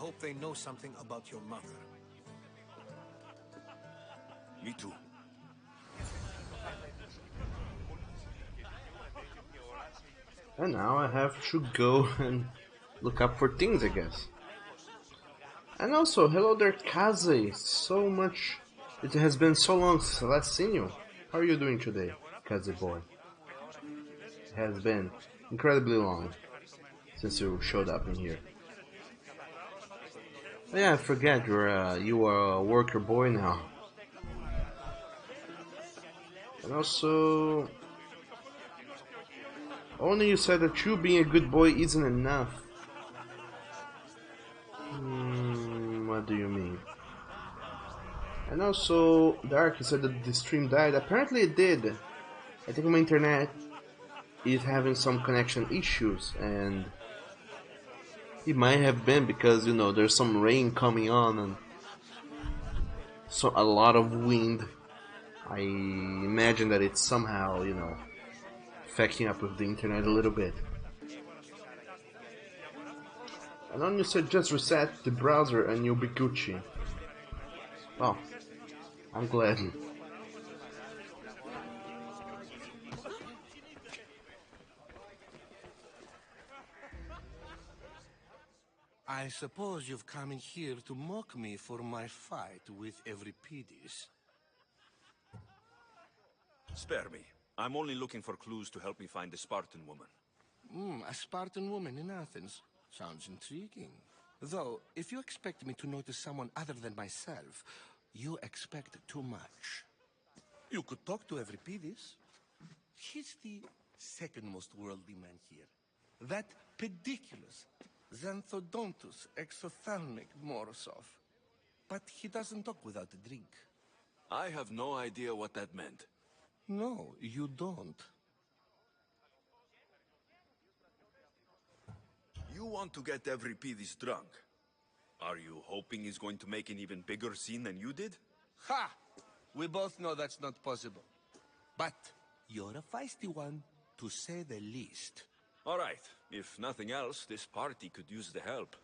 hope they know something about your mother. Me too. And now I have to go and look up for things, I guess. And also, hello there, Kaze. So much. It has been so long since I last seen you. How are you doing today, Kaze boy? It has been incredibly long since you showed up in here. Oh yeah, I forget you are a worker boy now. And also, only you said that you being a good boy isn't enough. What do you mean? And also, Dark, you said that the stream died. Apparently it did. I think my internet is having some connection issues, and it might have been because, you know, there's some rain coming on and so a lot of wind. I imagine that it's somehow, you know, fucking up with the internet a little bit. And then you said just reset the browser and you'll be Gucci. Well, I'm glad. I suppose you've come in here to mock me for my fight with Euripides. Spare me. I'm only looking for clues to help me find the Spartan woman. A Spartan woman in Athens. Sounds intriguing. Though, if you expect me to notice someone other than myself, you expect too much. You could talk to Euripides. He's the second most worldly man here. That pediculous, xanthodontus exophthalmic Morosov. But he doesn't talk without a drink. I have no idea what that meant. No, you don't. You want to get Euripides drunk. Are you hoping he's going to make an even bigger scene than you did? Ha! We both know that's not possible. But you're a feisty one, to say the least. All right. If nothing else, this party could use the help.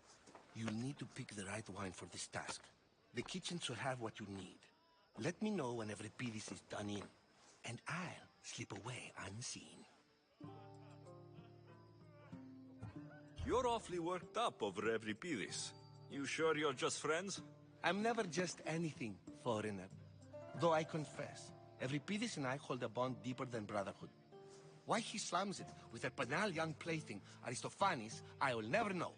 You'll need to pick the right wine for this task. The kitchen should have what you need. Let me know when Euripides is done in, and I'll slip away unseen. You're awfully worked up over Euripides. You sure you're just friends? I'm never just anything, foreigner. Though I confess, Euripides and I hold a bond deeper than brotherhood. Why he slams it with a banal young plaything, Aristophanes, I will never know.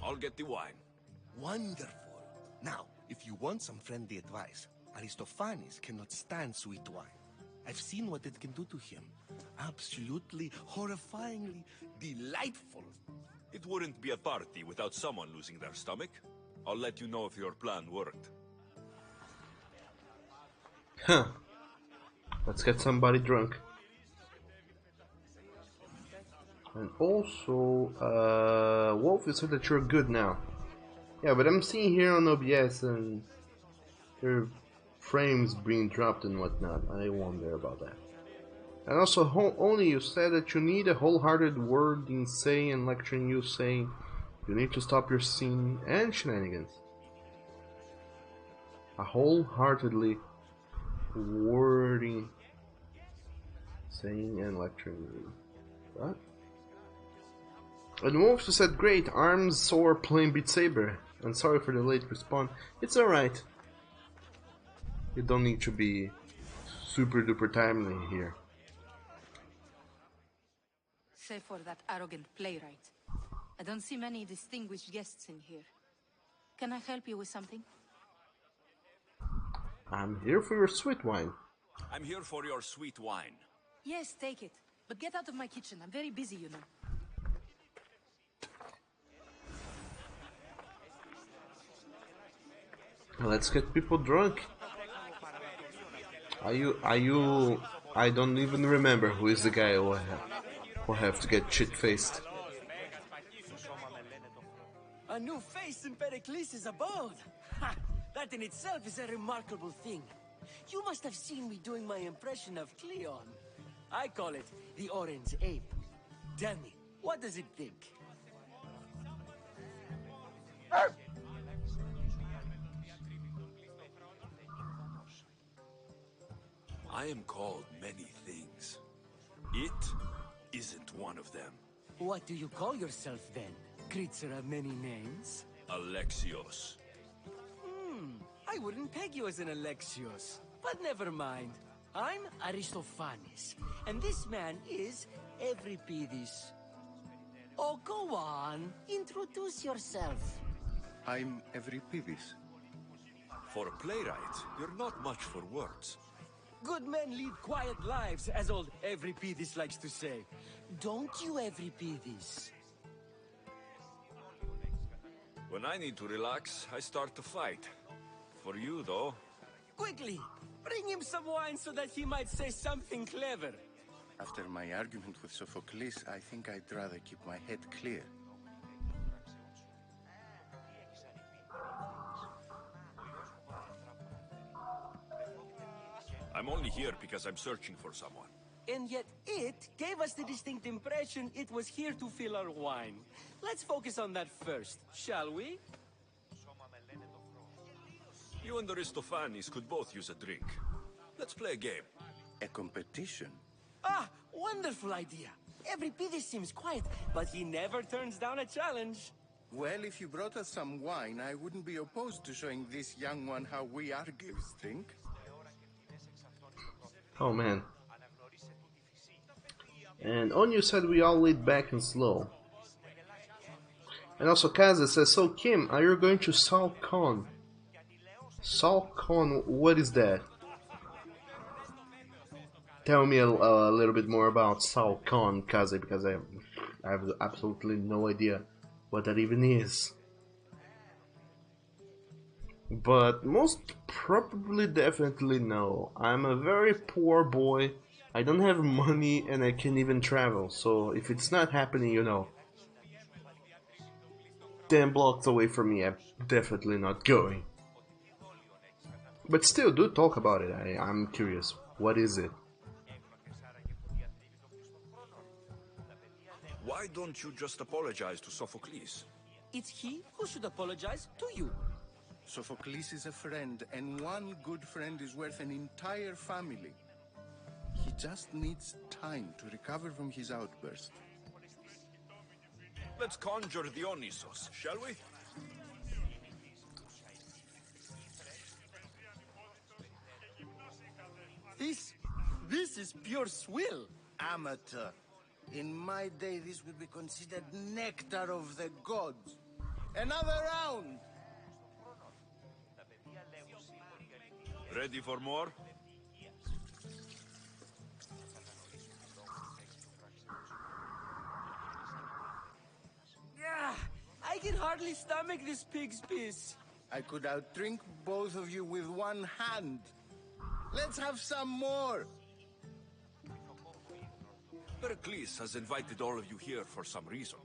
I'll get the wine. Wonderful. Now, if you want some friendly advice, Aristophanes cannot stand sweet wine. I've seen what it can do to him. Absolutely, horrifyingly delightful. It wouldn't be a party without someone losing their stomach. I'll let you know if your plan worked. Huh. Let's get somebody drunk. And also, Wolf, you said that you're good now. Yeah, but I'm seeing here on OBS and your frames being dropped and whatnot. I wonder about that. And also, only you said that you need a wholehearted word in saying and lecturing you saying you need to stop your scene and shenanigans. A wholeheartedly wording saying and lecturing you. What? And Wolf said, great, arms sore playing Beat Saber. And sorry for the late respawn. It's alright. You don't need to be super duper timely here. Save for that arrogant playwright. I don't see many distinguished guests in here. Can I help you with something? I'm here for your sweet wine. I'm here for your sweet wine. Yes, take it. But get out of my kitchen. I'm very busy, you know. Let's get people drunk. I don't even remember who is the guy who have to get shit-faced. A new face in Pericles' abode! Ha! That in itself is a remarkable thing. You must have seen me doing my impression of Cleon. I call it the Orange Ape. Tell me, what does it think? I am called many things. It isn't one of them. What do you call yourself then? Creature of many names? Alexios. I wouldn't peg you as an Alexios. But never mind. I'm Aristophanes, and this man is Euripides. Oh, go on. Introduce yourself. I'm Euripides. For a playwright, you're not much for words. Good men lead quiet lives, as old Euripides likes to say. Don't you, Euripides? When I need to relax, I start to fight. For you, though, Quickly, bring him some wine so that he might say something clever. After my argument with Sophocles, I think I'd rather keep my head clear. I'm only here because I'm searching for someone. And yet it gave us the distinct impression it was here to fill our wine. Let's focus on that first, shall we? You and Aristophanes could both use a drink. Let's play a game. A competition? Ah, wonderful idea. Euripides seems quiet, but he never turns down a challenge. Well, if you brought us some wine, I wouldn't be opposed to showing this young one how we Argives think. Oh man. And on you said we all laid back and slow. And also Kaza says, so Kim, are you going to SalCon? SalCon, what is that? Tell me a little bit more about SalCon, Kaze, because I have absolutely no idea what that even is. But most probably definitely no. I'm a very poor boy, I don't have money, and I can't even travel, so if it's not happening, you know, 10 blocks away from me, I'm definitely not going. But still, do talk about it, I'm curious. What is it? Why don't you just apologize to Sophocles? It's he who should apologize to you. Sophocles is a friend, and one good friend is worth an entire family. He just needs time to recover from his outburst. Let's conjure Dionysos, shall we? This is pure swill. Amateur. In my day, this would be considered nectar of the gods. Another round! Ready for more? Yeah, I can hardly stomach this pig's piss. I could outdrink both of you with one hand. Let's have some more! Pericles has invited all of you here for some reason.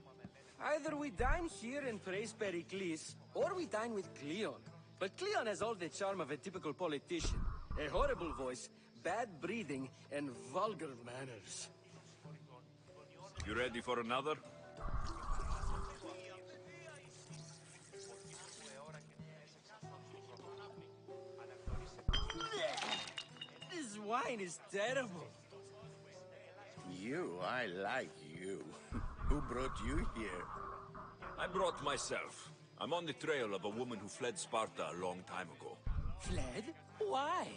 Either we dine here and praise Pericles, or we dine with Cleon. But Cleon has all the charm of a typical politician. A horrible voice, bad breeding, and vulgar manners. You ready for another? This wine is terrible. You, I like you. Who brought you here? I brought myself. I'm on the trail of a woman who fled Sparta a long time ago. Fled? Why?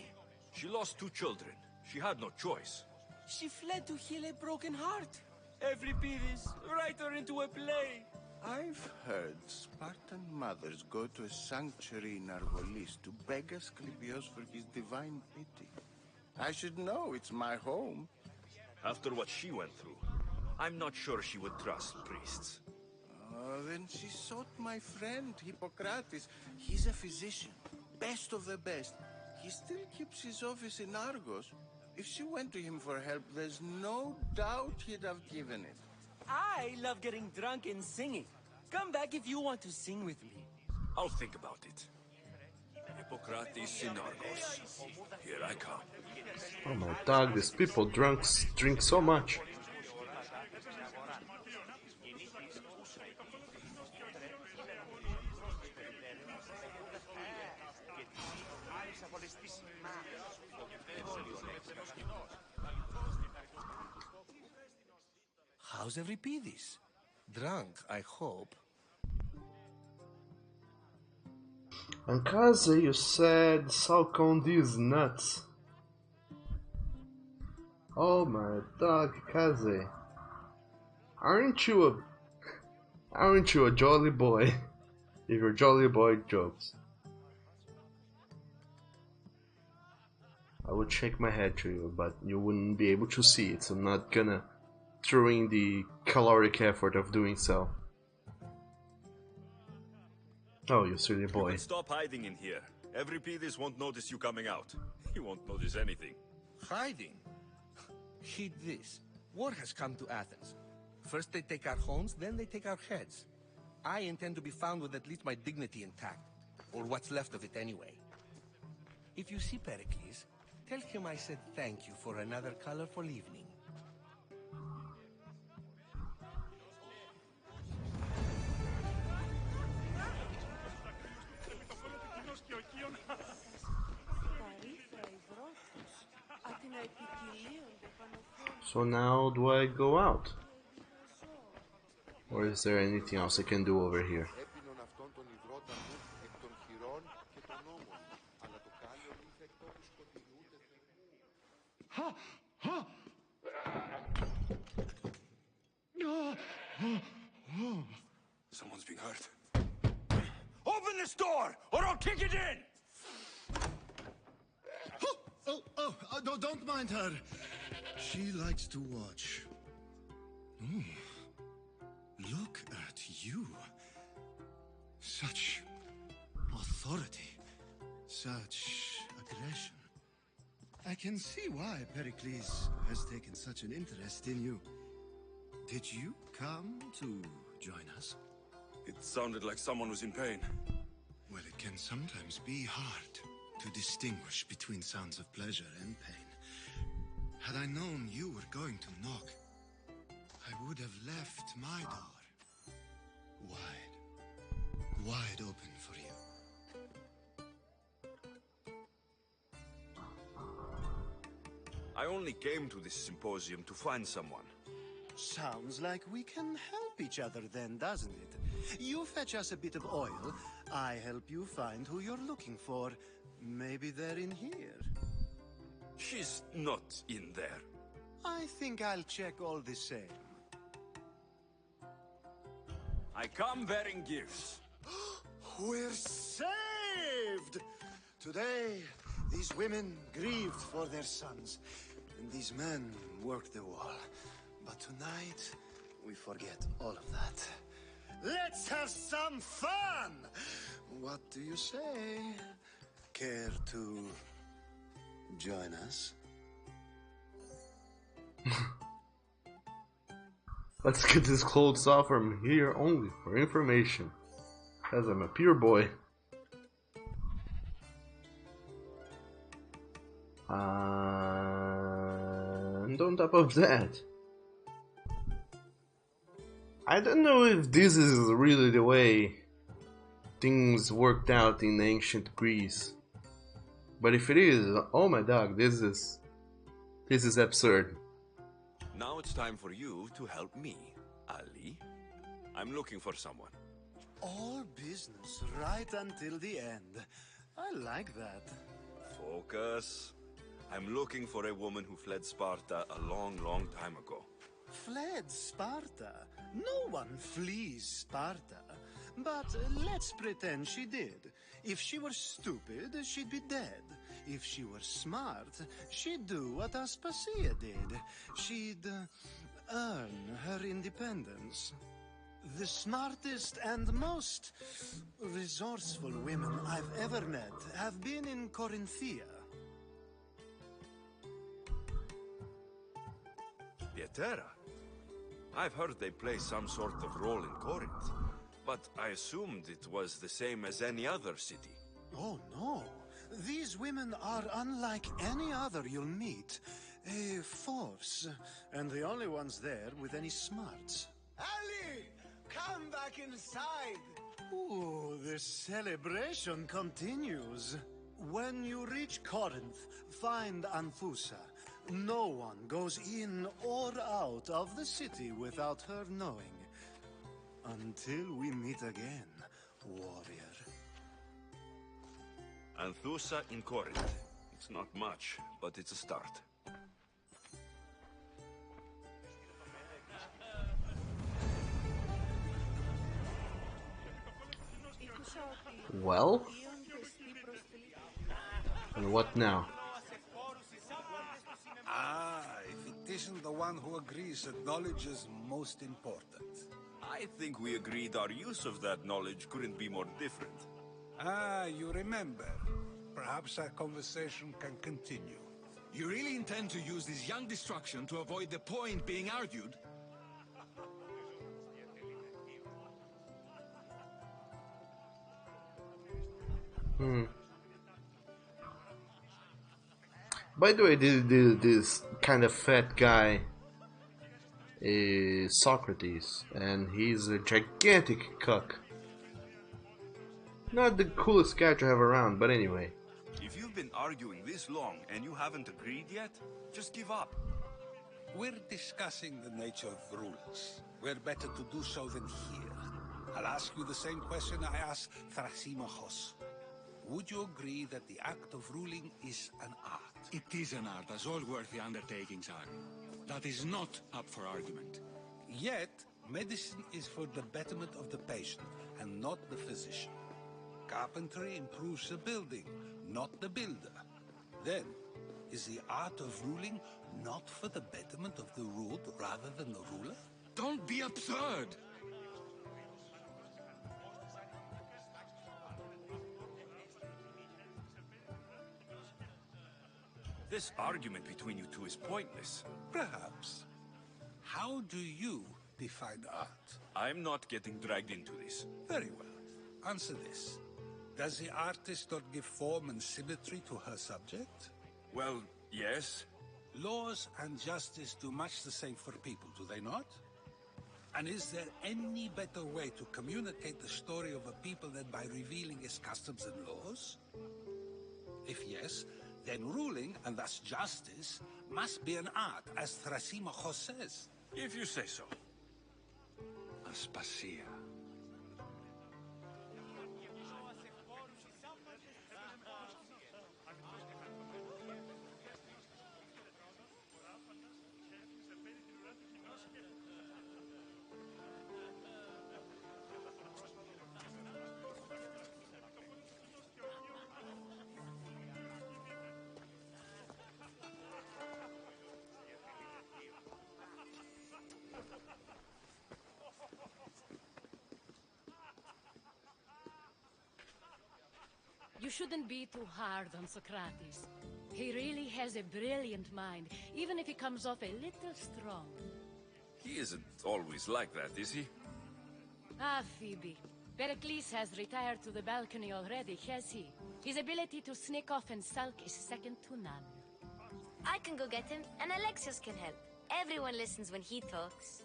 She lost 2 children. She had no choice. She fled to heal a broken heart. Euripides, write her into a play. I've heard Spartan mothers go to a sanctuary in Argolis to beg Asclepios for his divine pity. I should know, it's my home. After what she went through, I'm not sure she would trust priests. Then she sought my friend, Hippocrates. He's a physician, best of the best. He still keeps his office in Argos. If she went to him for help, there's no doubt he'd have given it. I love getting drunk and singing. Come back if you want to sing with me. I'll think about it. Hippocrates in Argos. Here I come. Oh my dog, these people drink so much. How's Euripidis? Drunk, I hope. And Kaze, you said Salcondi is nuts. Oh my dog, Kaze. Aren't you a jolly boy? If you're jolly boy jokes. I would shake my head to you, but you wouldn't be able to see it, so I'm not gonna throw in the caloric effort of doing so. Oh, you silly boy. You can stop hiding in here. Euripidis won't notice you coming out. He won't notice anything. Hiding? Heed this. War has come to Athens. First they take our homes, then they take our heads. I intend to be found with at least my dignity intact. Or what's left of it anyway. If you see Pericles, tell him I said thank you for another colorful evening. So now do I go out? Or is there anything else I can do over here? Someone's being hurt. Open this door, or I'll kick it in! Don't mind her. She likes to watch. Oh, look at you. Such authority. Such aggression. I can see why Pericles has taken such an interest in you. Did you come to join us? It sounded like someone was in pain. Well, it can sometimes be hard to distinguish between sounds of pleasure and pain. Had I known you were going to knock, I would have left my door wide open for you. I only came to this symposium to find someone. Sounds like we can help each other then, doesn't it? You fetch us a bit of oil, I help you find who you're looking for. Maybe they're in here. She's not in there. I think I'll check all the same. I come bearing gifts. We're saved! Today, these women grieved for their sons, and these men worked the wall. But tonight, we forget all of that. Let's have some fun! What do you say? Care to join us? Let's get this clothes off from here only for information, as I'm a pure boy. And on top of that, I don't know if this is really the way things worked out in ancient Greece. But if it is, oh my dog, this is absurd. Now it's time for you to help me, Ali. I'm looking for someone. All business right until the end. I like that. Focus. I'm looking for a woman who fled Sparta a long, long time ago. Fled Sparta? No one flees Sparta. But let's pretend she did. If she were stupid, she'd be dead. If she were smart, she'd do what Aspasia did. She'd earn her independence. The smartest and most resourceful women I've ever met have been in Corinthia. Pietera. I've heard they play some sort of role in Corinth, but I assumed it was the same as any other city. Oh no, these women are unlike any other you'll meet. A force, and the only ones there with any smarts. Ali, come back inside! Ooh, the celebration continues. When you reach Corinth, find Anthusa. No one goes in or out of the city without her knowing. Until we meet again, warrior. Anthusa in Corinth. It's not much, but it's a start. Well? And what now? If it isn't the one who agrees that knowledge is most important. I think we agreed our use of that knowledge couldn't be more different. You remember. Perhaps our conversation can continue. You really intend to use this young destruction to avoid the point being argued? By the way, this kind of fat guy is Socrates, and he's a gigantic cuck. Not the coolest guy to have around, but anyway. If you've been arguing this long and you haven't agreed yet, just give up. We're discussing the nature of rules. We're better to do so than here. I'll ask you the same question I asked Thrasymachos. Would you agree that the act of ruling is an art? It is an art, as all worthy undertakings are. That is not up for argument. Yet, medicine is for the betterment of the patient, and not the physician. Carpentry improves the building, not the builder. Then, is the art of ruling not for the betterment of the ruled rather than the ruler? Don't be absurd! This argument between you two is pointless. Perhaps. How do you define art? I'm not getting dragged into this. Very well. Answer this. Does the artist not give form and symmetry to her subject? Well, yes. Laws and justice do much the same for people, do they not? And is there any better way to communicate the story of a people than by revealing its customs and laws? If yes, then ruling, and thus justice, must be an art, as Thrasymachos says. If you say so. Aspasia. You shouldn't be too hard on Socrates. He really has a brilliant mind, even if he comes off a little strong. He isn't always like that, is he? Ah, Phoebe. Pericles has retired to the balcony already, has he? His ability to sneak off and sulk is second to none. I can go get him, and Alexios can help. Everyone listens when he talks.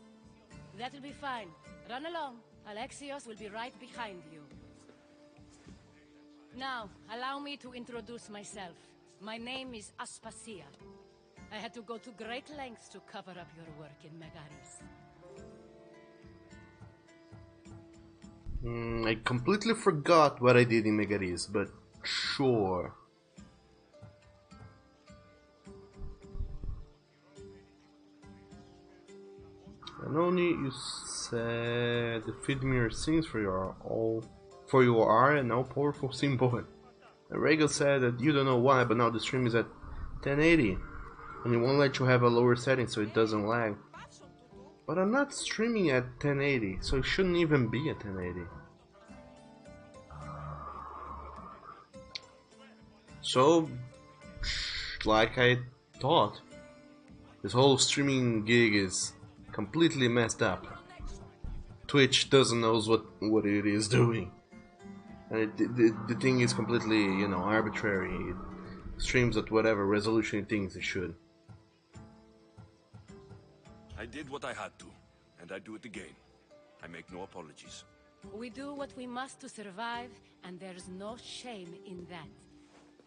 That'll be fine. Run along. Alexios will be right behind you. Now, allow me to introduce myself. My name is Aspasia. I had to go to great lengths to cover up your work in Megaris. I completely forgot what I did in Megaris, but sure. Anoni, you said feed me your sins for you are an all-powerful symbol. And Regal said that you don't know why, but now the stream is at 1080 and it won't let you have a lower setting so it doesn't lag. But I'm not streaming at 1080, so it shouldn't even be at 1080. So, like I thought, this whole streaming gig is completely messed up. Twitch doesn't know what it is doing. And the thing is completely, you know, arbitrary. It streams at whatever resolution it thinks it should. I did what I had to, and I do it again. I make no apologies. We do what we must to survive, and there's no shame in that.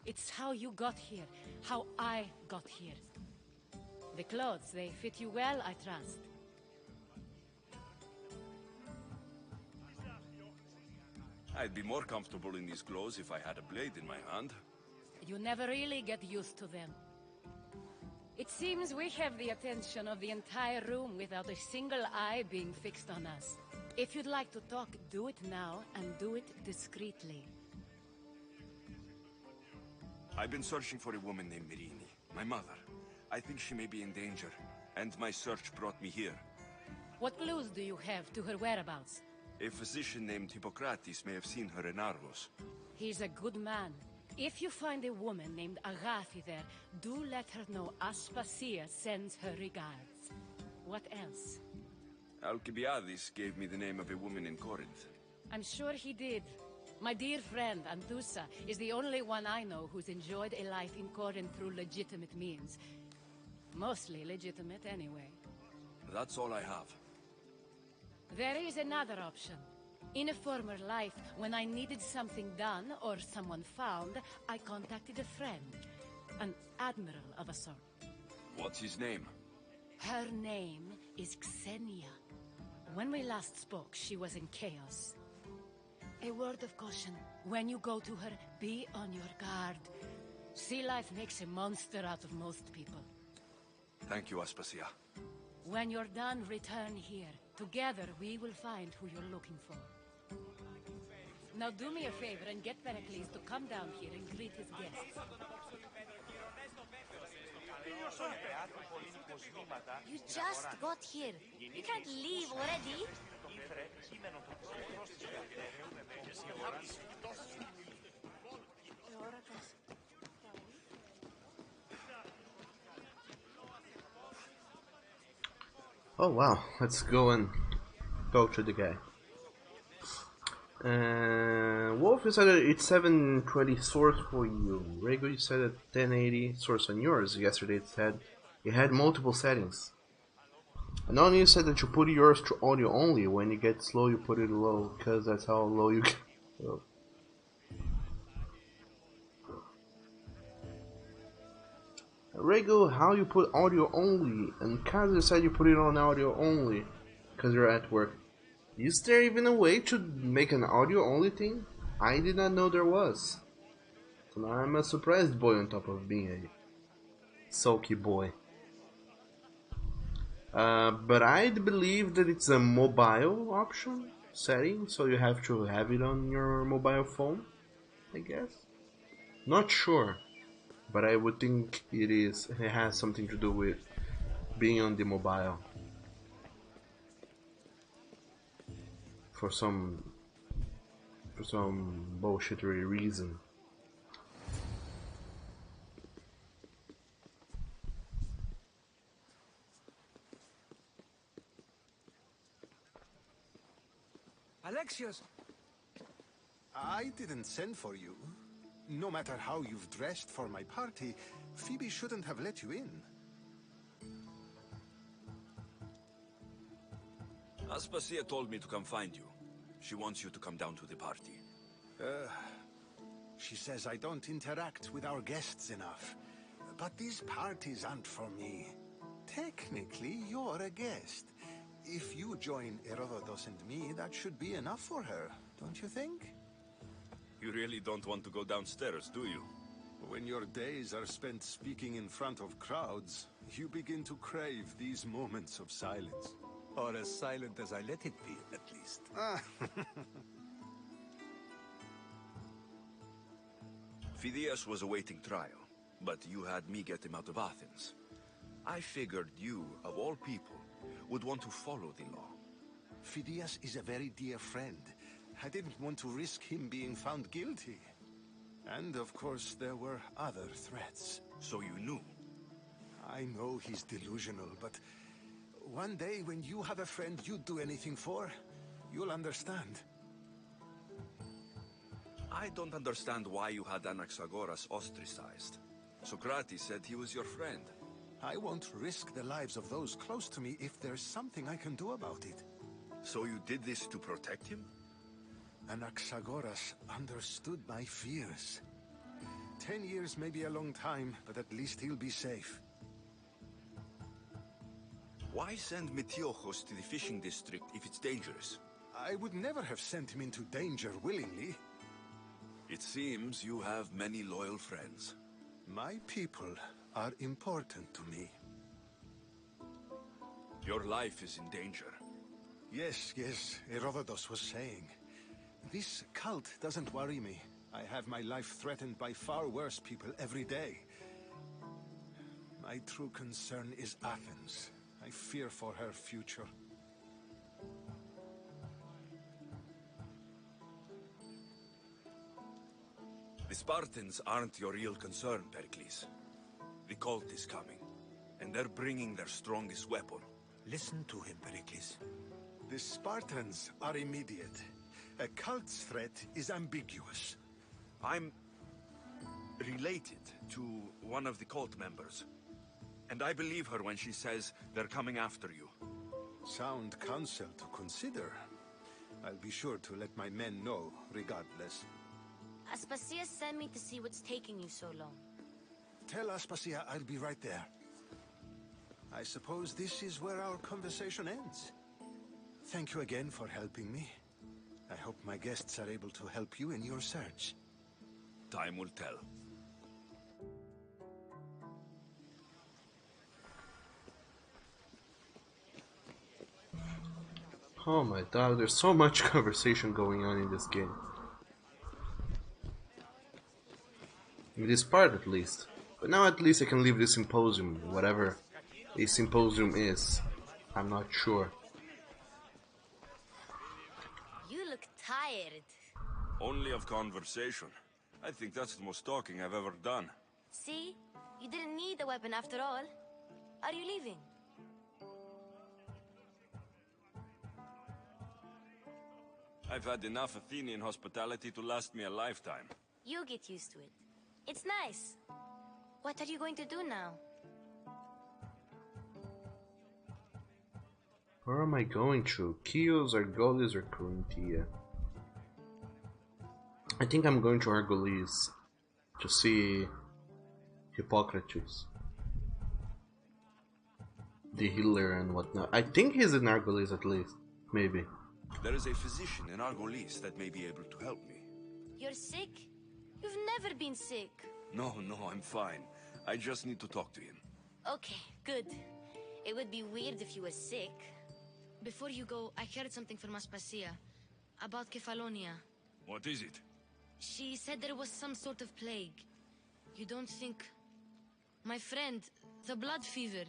It's how you got here, how I got here. The clothes, they fit you well, I trust. I'd be more comfortable in these clothes if I had a blade in my hand. You never really get used to them. It seems we have the attention of the entire room without a single eye being fixed on us. If you'd like to talk, do it now, and do it discreetly. I've been searching for a woman named Mirini, my mother. I think she may be in danger, and my search brought me here. What clues do you have to her whereabouts? A physician named Hippocrates may have seen her in Argos. He's a good man. If you find a woman named Agathi there, do let her know Aspasia sends her regards. What else? Alcibiades gave me the name of a woman in Corinth. I'm sure he did. My dear friend, Anthusa, is the only one I know who's enjoyed a life in Corinth through legitimate means. Mostly legitimate, anyway. That's all I have. There is another option. In a former life, when I needed something done or someone found, I contacted a friend. An admiral of a sort. What's his name? Her name is Xenia. When we last spoke, she was in chaos. A word of caution. When you go to her, be on your guard. Sea life makes a monster out of most people. Thank you, Aspasia. When you're done, return here. Together, we will find who you're looking for. Now do me a favor and get Pericles to come down here and greet his guests. You just got here. You can't leave already. Oh wow, let's go and talk to the guy. Wolf, you said that it's 720 source for you. Rego, you said at 1080 source on yours. Yesterday it said it had multiple settings. And only you said that you put yours to audio only. When you get slow, you put it low, because that's how low you get. Oh. Rego, how you put audio only? And Kazu said you put it on audio only, because you're at work. Is there even a way to make an audio only thing? I did not know there was. So now I'm a surprised boy on top of being a sulky boy. But I believe that it's a mobile option setting, so you have to have it on your mobile phone, I guess. Not sure, but I would think it has something to do with being on the mobile. For some bullshittery reason. Alexios! I didn't send for you. No matter how you've dressed for my party, Phoebe shouldn't have let you in. Aspasia told me to come find you. She wants you to come down to the party. She says I don't interact with our guests enough. But these parties aren't for me. Technically, you're a guest. If you join Herodotus and me, that should be enough for her, don't you think? You really don't want to go downstairs, do you? When your days are spent speaking in front of crowds, you begin to crave these moments of silence. Or as silent as I let it be, at least. Phidias was awaiting trial, but you had me get him out of Athens. I figured you, of all people, would want to follow the law. Phidias is a very dear friend. I didn't want to risk him being found guilty. And of course, there were other threats. So you knew? I know he's delusional, but one day when you have a friend you'd do anything for, you'll understand. I don't understand why you had Anaxagoras ostracized. Socrates said he was your friend. I won't risk the lives of those close to me if there's something I can do about it. So you did this to protect him? Anaxagoras understood my fears. 10 years may be a long time, but at least he'll be safe. Why send Metiojos to the fishing district if it's dangerous? I would never have sent him into danger willingly. It seems you have many loyal friends. My people are important to me. Your life is in danger. Yes, Herodotus was saying. This cult doesn't worry me. I have my life threatened by far worse people every day. My true concern is Athens. I fear for her future. The Spartans aren't your real concern, Pericles. The cult is coming, and they're bringing their strongest weapon. Listen to him, Pericles. The Spartans are immediate. A cult's threat is ambiguous. I'm related to one of the cult members, and I believe her when she says they're coming after you. Sound counsel to consider. I'll be sure to let my men know, regardless. Aspasia sent me to see what's taking you so long. Tell Aspasia I'll be right there. I suppose this is where our conversation ends. Thank you again for helping me. I hope my guests are able to help you in your search. Time will tell. Oh my god, there's so much conversation going on in this game. In this part at least. But now at least I can leave the symposium, whatever a symposium is. I'm not sure. You look tired. Only of conversation. I think that's the most talking I've ever done. See? You didn't need the weapon after all. Are you leaving? I've had enough Athenian hospitality to last me a lifetime. You get used to it. It's nice. What are you going to do now? Where am I going to? Chios, Argolis, or Corinthia? I think I'm going to Argolis to see Hippocrates, the healer and whatnot. I think he's in Argolis at least, maybe. There is a physician in Argolis that may be able to help me. You're sick? You've never been sick. No, I'm fine. I just need to talk to him. Okay, good. It would be weird if you were sick. Before you go, I heard something from Aspasia about Kefalonia. What is it? She said there was some sort of plague. You don't think... My friend, the blood fever.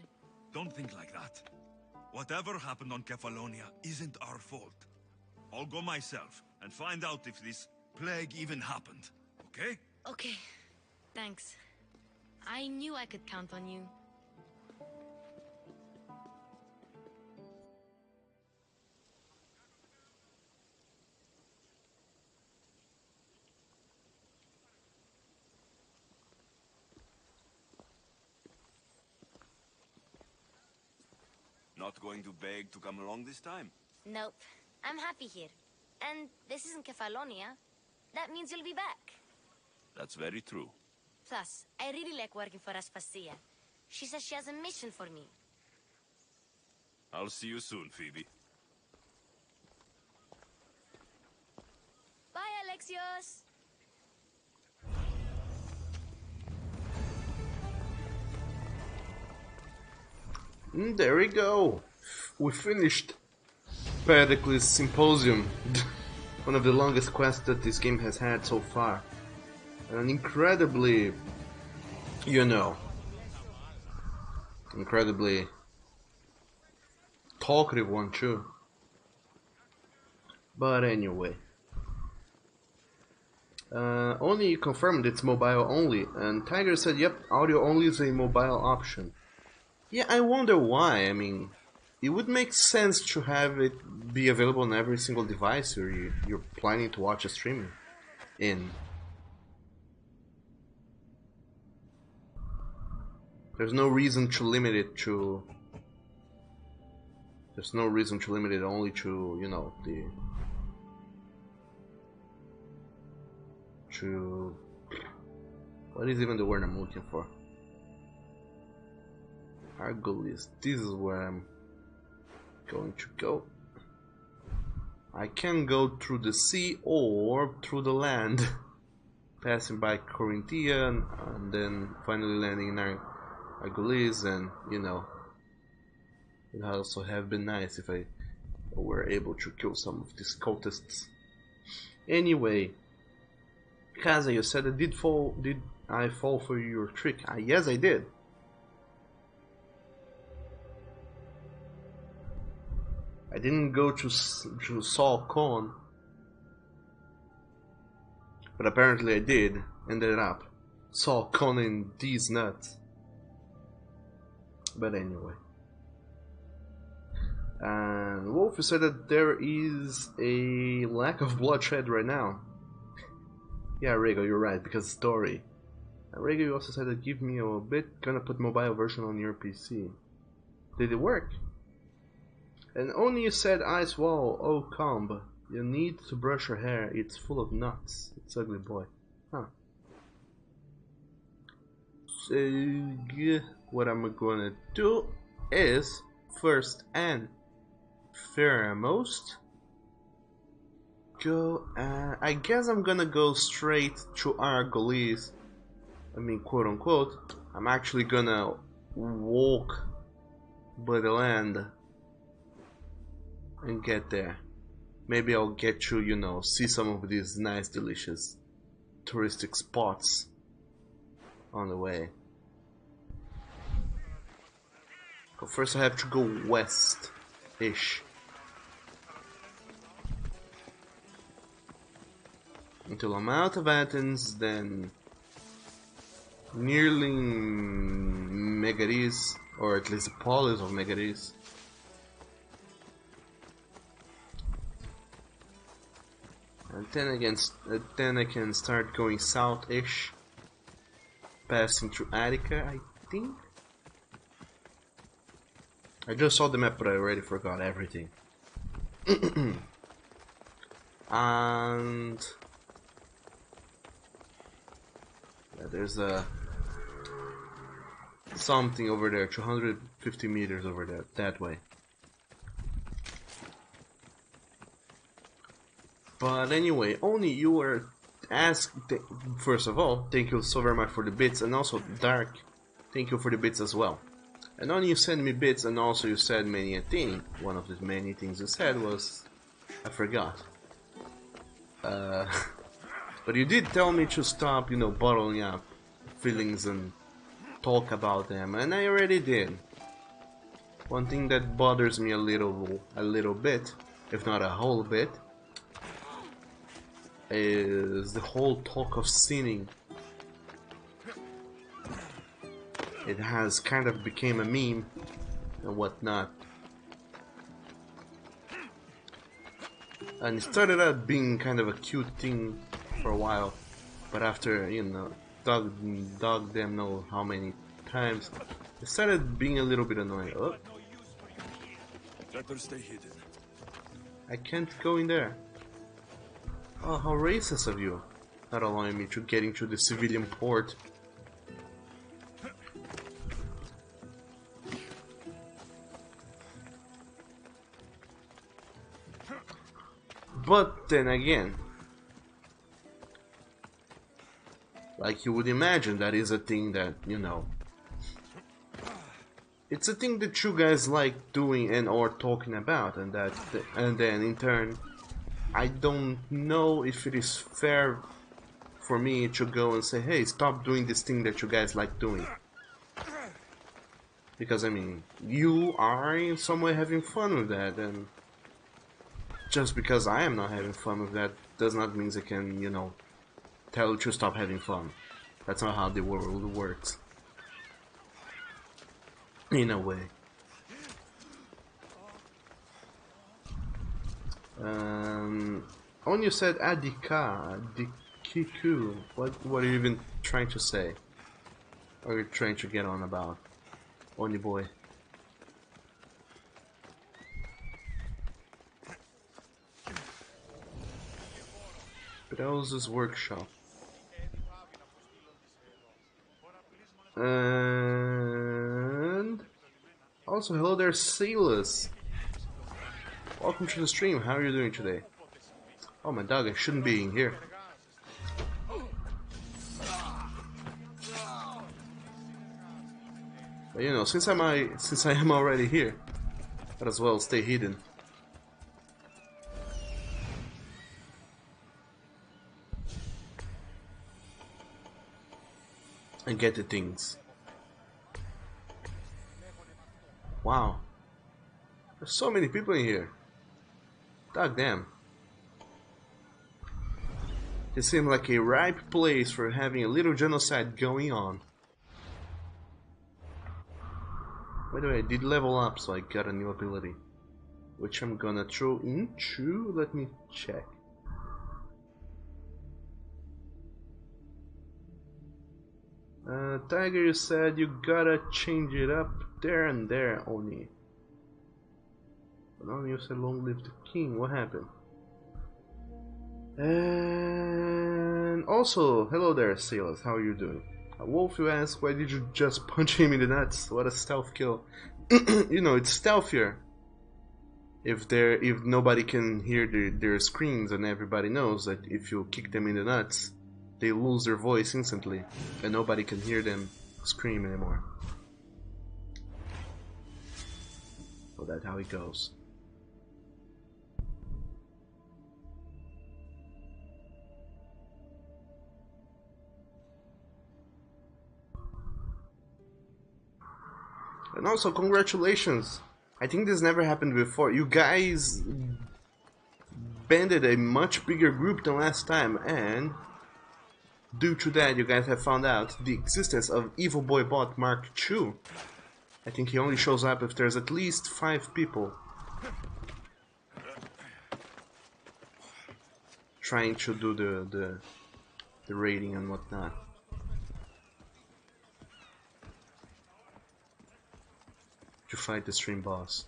Don't think like that. Whatever happened on Kefalonia isn't our fault. I'll go myself and find out if this plague even happened, okay? Okay, thanks. I knew I could count on you. Not going to beg to come along this time? Nope. I'm happy here. And this isn't Kefalonia. That means you'll be back. That's very true. Plus, I really like working for Aspasia. She says she has a mission for me. I'll see you soon, Phoebe. Bye, Alexios! There we go. We finished Pericles Symposium. One of the longest quests that this game has had so far. An incredibly, incredibly talkative one too. But anyway. Only confirmed it's mobile only, and Tiger said yep, audio only is a mobile option. Yeah, I wonder why. I mean, it would make sense to have it be available on every single device you're planning to watch a stream in. There's no reason to limit it to... There's no reason to limit it only to, What is even the word I'm looking for? Argolis. This is where I'm going to go. I can go through the sea or through the land, passing by Corinthia and then finally landing in Argolis, and you know, it would also have been nice if I were able to kill some of these cultists. Anyway, Kaza, you said did I fall for your trick? Yes, I did. I didn't go to Saul Khan, but apparently I did. Ended up Saul Khan in these nuts. But anyway. And Wolf, you said that there is a lack of bloodshed right now. Yeah, Rego, you're right, because story. And Rego, you also said that give me a bit, gonna put mobile version on your PC. Did it work? And only you said ice wall, oh comb. You need to brush your hair, it's full of nuts. It's ugly boy. Huh. So, what I'm gonna do is, first and foremost, go, I guess I'm gonna go straight to Argolis. I mean, quote unquote. I'm actually gonna walk by the land and get there. Maybe I'll get to, you know, see some of these nice, delicious touristic spots on the way. But first I have to go west-ish until I'm out of Athens, then nearly Megaris, or at least the polis of Megaris. And then I can start going south-ish, passing through Attica, I think. I just saw the map, but I already forgot everything. And yeah, there's a something over there, 250 meters over there, that way. But anyway, only you were asked. First of all, thank you so very much for the bits, and also Dark, thank you for the bits as well. And only you sent me bits, and also you said many a thing. One of the many things you said was, I forgot. But you did tell me to stop, you know, bottling up feelings and talk about them, and I already did. One thing that bothers me a little bit, if not a whole bit, is the whole talk of sinning. It has kind of become a meme and whatnot. And it started out being kind of a cute thing for a while, but after, you know, dog them know how many times, it started being a little bit annoying. Oh. Better stay hidden. I can't go in there. Oh, how racist of you, not allowing me to get into the civilian port. But then again, like you would imagine, that is a thing that, you know, it's a thing that you guys like doing and or talking about, and then in turn, I don't know if it is fair for me to go and say, hey, stop doing this thing that you guys like doing. Because I mean, you are in some way having fun with that, and just because I am not having fun with that does not mean I can, you know, tell you to stop having fun. That's not how the world works. In a way. When you said Adika, Adikiku, what are you even trying to say? What are you trying to get on about? Oni boy. Browser's workshop. And also, hello there, Sailors. Welcome to the stream. How are you doing today? Oh, my dog, I shouldn't be in here. But you know, since I am already here, might as well stay hidden. And get the things. Wow. There's so many people in here. God damn. It seems like a ripe place for having a little genocide going on. By the way, I did level up, so I got a new ability, which I'm gonna throw into. Let me check. Tiger, you said you gotta change it up there and there, Oni. But Oni, you said long live the king. What happened? And also, hello there, Sailors. How are you doing? Wolf, you ask, why did you just punch him in the nuts? What a stealth kill. You know, it's stealthier if nobody can hear their screams, and everybody knows that if you kick them in the nuts, they lose their voice instantly, and nobody can hear them scream anymore. So that's how it goes. And also, congratulations. I think this never happened before. You guys banded a much bigger group than last time, and due to that, you guys have found out the existence of Evil Boy Bot Mark II. I think he only shows up if there's at least 5 people trying to do the raiding and whatnot. To fight the stream boss.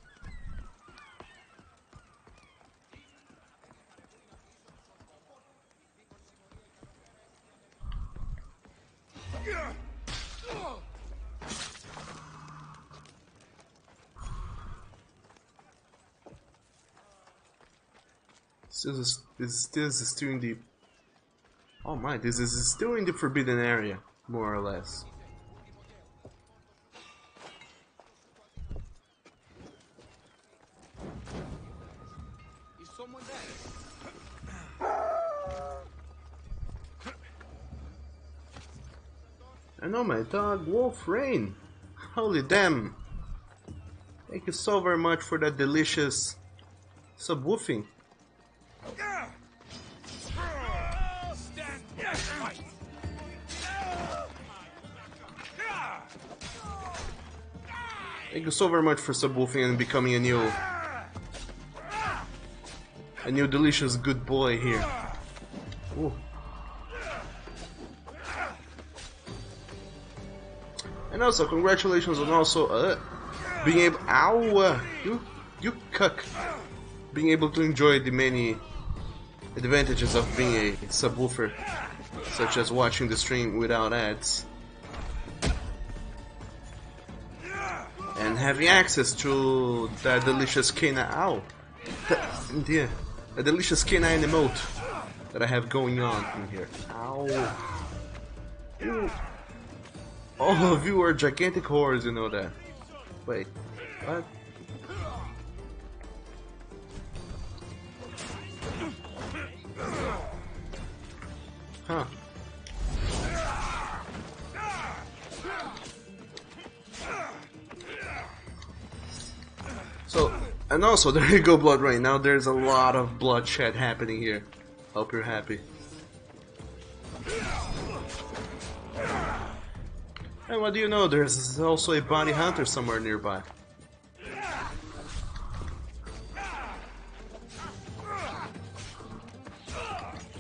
This is still in the... Oh my, this is still in the forbidden area, more or less. I know my dog, Wolf Rain. Holy damn. Thank you so very much for that delicious subwoofing. Thank you so very much for subwoofing and becoming a new delicious good boy here. Ooh. And also, congratulations on also being able. Ow! You cuck! Being able to enjoy the many advantages of being a subwoofer, such as watching the stream without ads, and having access to that delicious canine. Ow! Yeah, a delicious canine emote that I have going on in here. Ow! Ew. All of you are gigantic whores, you know that. Wait, what? Huh. So, and also, there you go, Blood Rain. Now there's a lot of bloodshed happening here. Hope you're happy. And what do you know, there's also a bounty hunter somewhere nearby.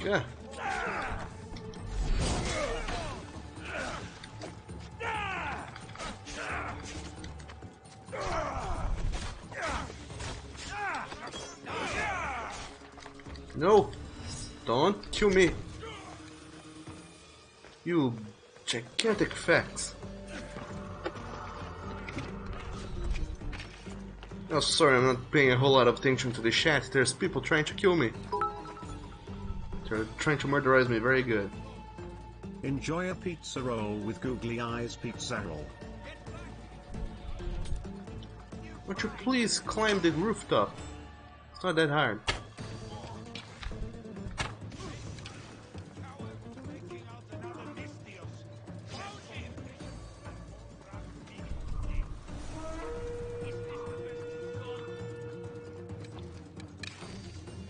Yeah. No! Don't kill me! You gigantic facts. Oh, sorry, I'm not paying a whole lot of attention to the chat. There's people trying to kill me. They're trying to murderize me. Very good. Enjoy a pizza roll with googly eyes pizza roll. Won't you please climb the rooftop? It's not that hard.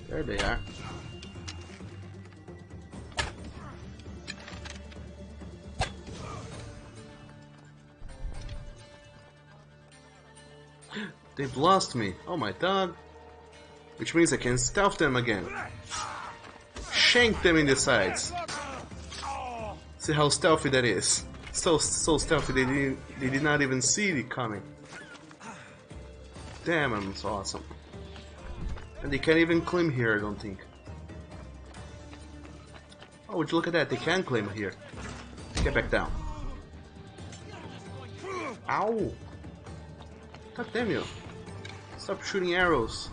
There they are. They've lost me. Oh my dog. Which means I can stealth them again. Shank them in the sides. See how stealthy that is. So stealthy they did not even see it coming. Damn, I'm so awesome. And they can't even claim here, I don't think. Oh, would you look at that? They can claim here. Get back down. Ow! God damn you. Stop shooting arrows.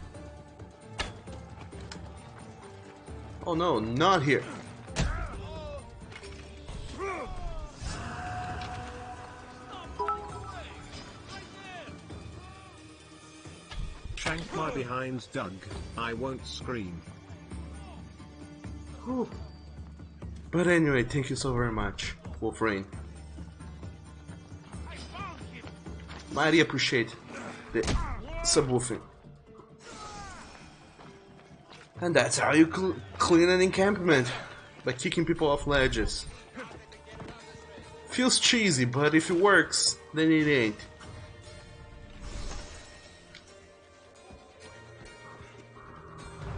Oh no, not here. Shank my behind, Doug. I won't scream. Whew. But anyway, thank you so very much, Wolfrain. Mighty appreciate the subwoofing. And that's how you clean an encampment, by kicking people off ledges. Feels cheesy, but if it works, then it ain't.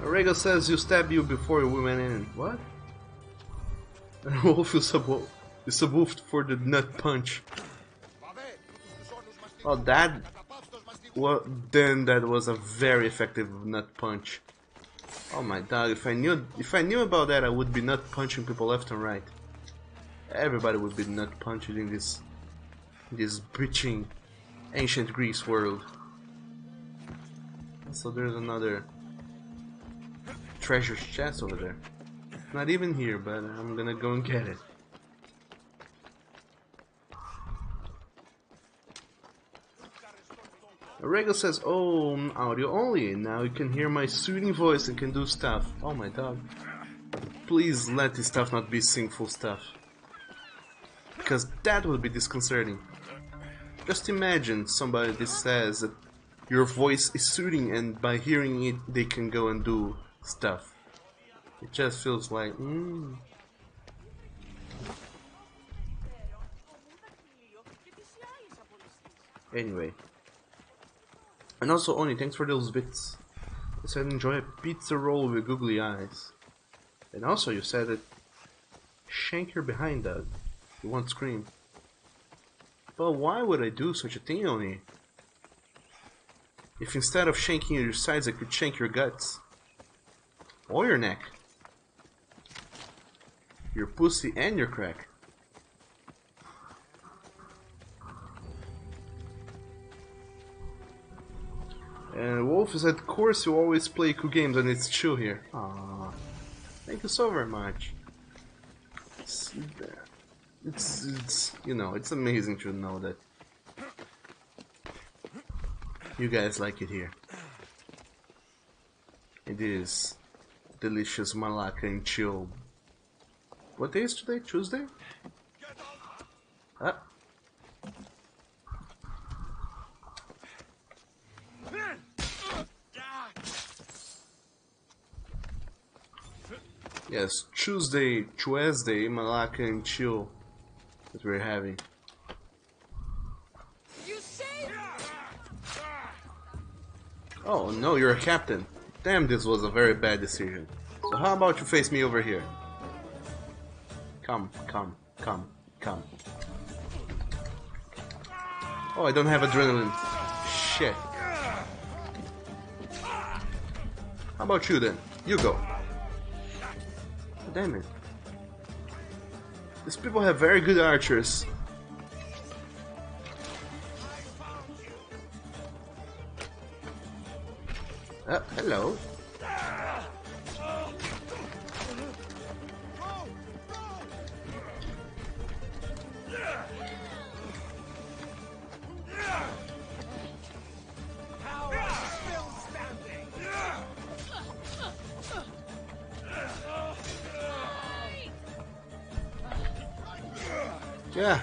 Rego says you stabbed you before we went in. What? And Wolf is subwoofed for the nut punch. Oh, that... Well, then that was a very effective nut punch. Oh my dog, if I knew about that, I would be nut punching people left and right. Everybody would be nut punching in this bitching ancient Greece world. So there's another treasure chest over there. Not even here, but I'm gonna go and get it. Rego says, oh, audio only. Now you can hear my soothing voice and can do stuff. Oh my dog. Please let this stuff not be sinful stuff. Because that would be disconcerting. Just imagine somebody that says that your voice is soothing and by hearing it they can go and do stuff. It just feels like, Anyway. And also, Oni, thanks for those bits. You said enjoy a pizza roll with googly eyes. And also you said that shank your behind, Doug. You won't scream. But why would I do such a thing, Oni? If instead of shanking your sides I could shank your guts. Or your neck. Your pussy and your crack. And Wolf said, of course you always play cool games and it's chill here. Aww. Thank you so very much. It's you know, it's amazing to know that you guys like it here. It is delicious Malaká and Chill. What day is today? Tuesday? Ah. Yes, Tuesday, Malaká and Chill that we're having. Oh no, you're a captain. Damn, this was a very bad decision. So how about you face me over here? Come. Oh, I don't have adrenaline. Shit. How about you then? You go. Damn it. These people have very good archers. Hello. Yeah.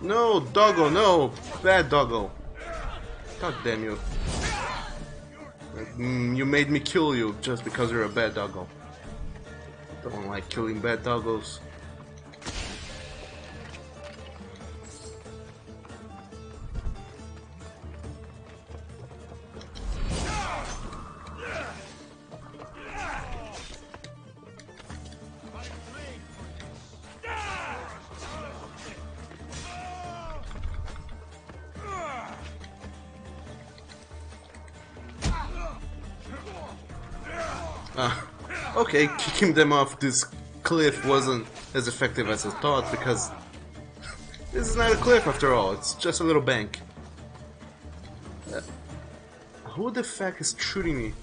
No, doggo, no! Bad doggo. God damn you. You made me kill you just because you're a bad doggo. Don't like killing bad doggos. Okay, kicking them off this cliff wasn't as effective as I thought because this is not a cliff after all, it's just a little bank. Who the fuck is shooting me?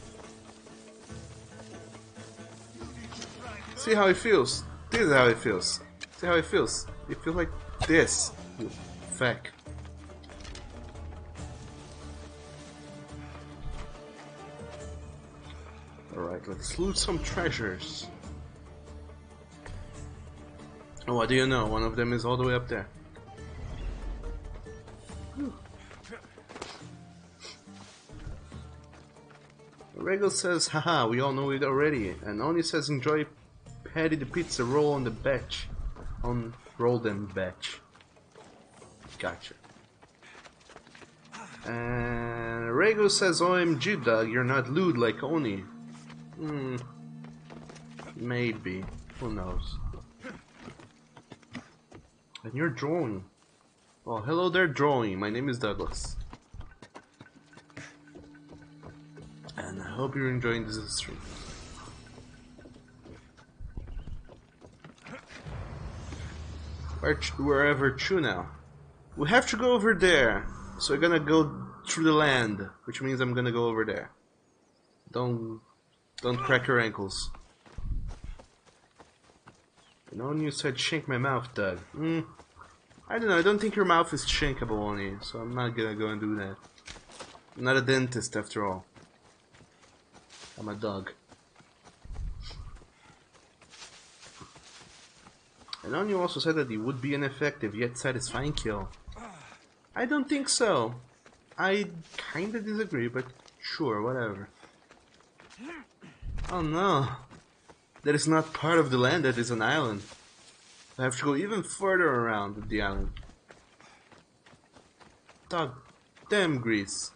See how it feels. This is how it feels. See how it feels. It feels like this, you fuck. Alright, let's loot some treasures. Oh, what do you know? One of them is all the way up there. Regal says, haha, we all know it already. And Oni says, enjoy Patty the pizza roll on the batch. On roll them batch. Gotcha. And Regal says, OMG dog, you're not lewd like Oni. Maybe. Who knows? And you're drawing. Well, hello there, drawing. My name is Douglas. And I hope you're enjoying this stream. Wherever to now. We have to go over there. So we're gonna go through the land, which means I'm gonna go over there. Don't crack your ankles. You know, you said shank my mouth, Doug. I don't know, I don't think your mouth is shankable on you, so I'm not gonna go and do that. I'm not a dentist after all. I'm a dog. And Onion also said that it would be an effective yet satisfying kill. I don't think so. I kinda disagree, but sure, whatever. Oh no. That is not part of the land, that is an island. I have to go even further around the island. Dog damn Greece.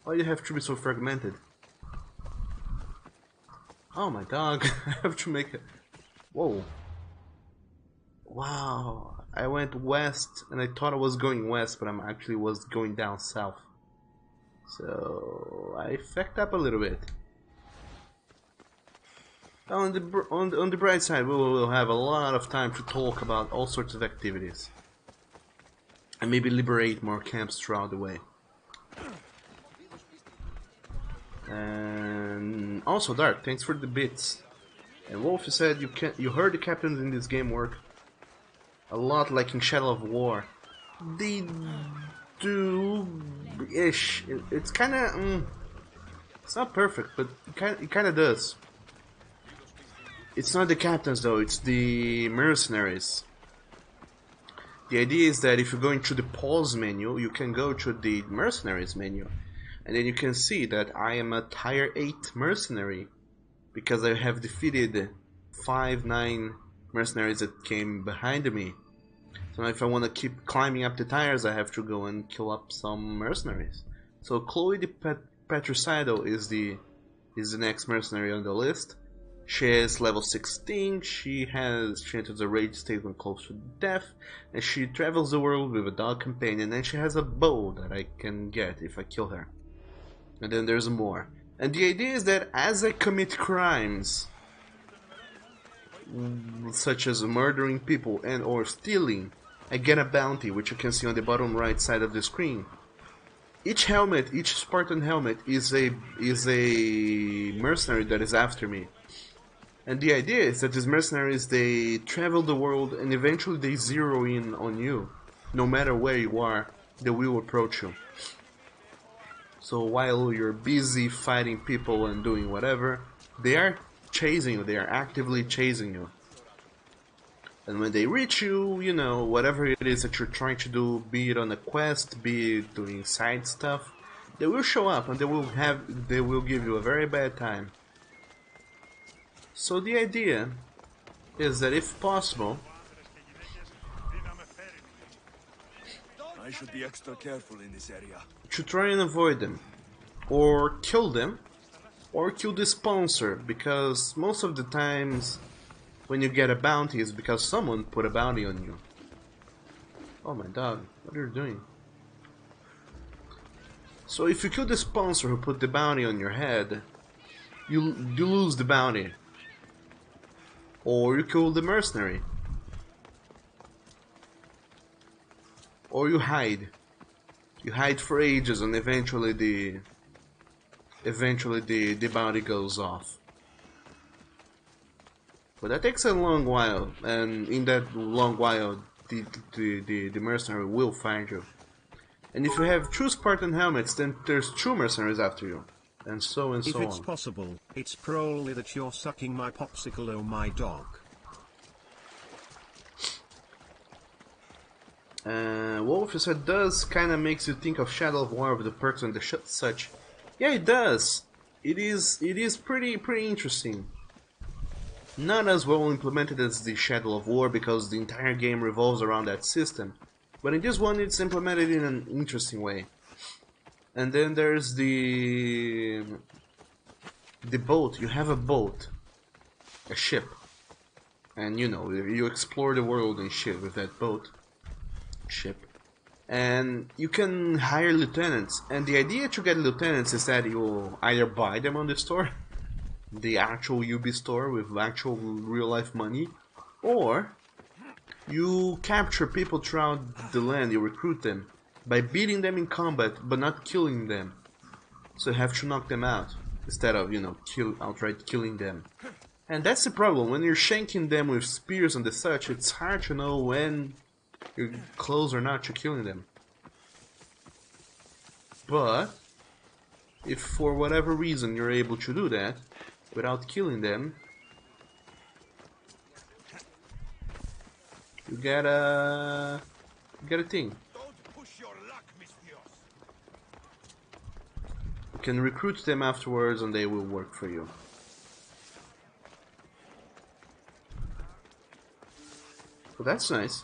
Why do you have to be so fragmented? Oh my dog, I have to make it. Whoa. Wow. I went west and I thought I was going west, but I actually was going down south. So I fucked up a little bit. On the bright side, we will have a lot of time to talk about all sorts of activities. And maybe liberate more camps throughout the way. And also Dark, thanks for the bits. And Wolf said you heard the captains in this game work a lot like in Shadow of War. They do-ish. It's kinda it's not perfect, but it kinda does. It's not the captains though, it's the mercenaries. The idea is that if you're going to the pause menu, you can go to the mercenaries menu. And then you can see that I am a tier 8 mercenary. Because I have defeated 5-9 mercenaries that came behind me. So now if I want to keep climbing up the tires, I have to go and kill up some mercenaries. So Chloe the Patricido is the next mercenary on the list. She is level 16, she enters a rage state when close to death, and she travels the world with a dog companion, and she has a bow that I can get if I kill her. And then there's more. And the idea is that as I commit crimes, such as murdering people and or stealing, I get a bounty, which you can see on the bottom right side of the screen. Each helmet, each Spartan helmet is a mercenary that is after me. And the idea is that these mercenaries, they travel the world and eventually they zero in on you. No matter where you are, they will approach you. So while you're busy fighting people and doing whatever, they are chasing you, they are actively chasing you. And when they reach you, you know, whatever it is that you're trying to do, be it on a quest, be it doing side stuff, they will show up and they will give you a very bad time. So the idea is that if possible, I should be extra careful in this area. to try and avoid them, or kill them, or kill the sponsor, because most of the times when you get a bounty it's because someone put a bounty on you. Oh my dog, what are you doing? So if you kill the sponsor who put the bounty on your head, you lose the bounty. Or you kill the mercenary. Or you hide. You hide for ages and eventually the bounty goes off. But that takes a long while, and in that long while the mercenary will find you. And if you have 2 Spartan helmets, then there's 2 mercenaries after you. And so on. If it's possible, it's probably that you're sucking my popsicle, oh my dog. Wolf, you said, does kinda makes you think of Shadow of War with the perks and the such. Yeah, it does. It is pretty interesting. Not as well implemented as the Shadow of War because the entire game revolves around that system. But in this one it's implemented in an interesting way. And then there's the boat. You have a boat. A ship. And you know, you explore the world and shit with that boat. Ship. And you can hire lieutenants. And the idea to get lieutenants is that you either buy them on the store, the actual UB store with actual real life money, or you capture people throughout the land, you recruit them by beating them in combat but not killing them. So you have to knock them out instead of, you know, outright killing them. And that's the problem, when you're shanking them with spears and the such, it's hard to know when you're close or not to killing them. But if for whatever reason you're able to do that without killing them, you get a thing. You can recruit them afterwards and they will work for you. So that's nice.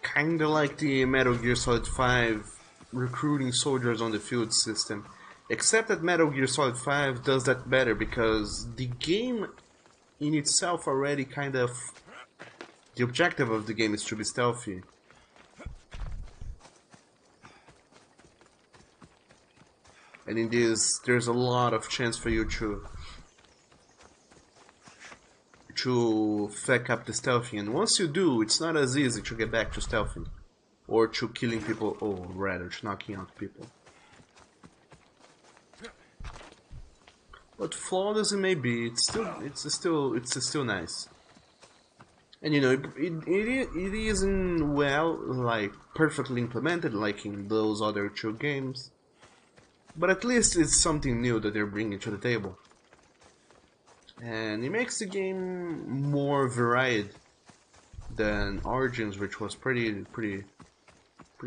Kinda like the Metal Gear Solid 5 recruiting soldiers on the field system. Except that Metal Gear Solid 5 does that better because the game in itself already kind of... The objective of the game is to be stealthy. And in this, there's a lot of chance for you to fuck up the stealthing. And once you do, it's not as easy to get back to stealthing. Or to killing people, or rather, to knocking out people. But flawed as it may be, it's still nice. And you know, it isn't well, like, perfectly implemented like in those other 2 games. But at least it's something new that they're bringing to the table. And it makes the game more varied than Origins, which was pretty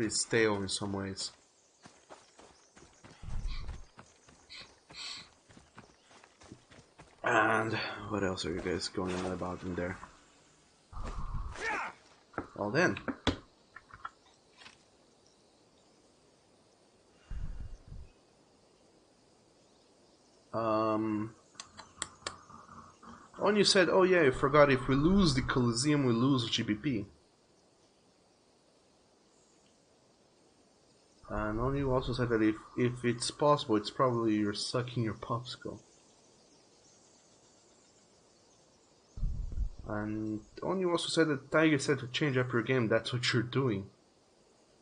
stale in some ways. And what else are you guys going on about in there? Well then. On you said, oh yeah, I forgot, if we lose the Coliseum, we lose GBP. And on you also said that if it's possible, it's probably you're sucking your popsicle. And Oni also said that Tiger said to change up your game, that's what you're doing.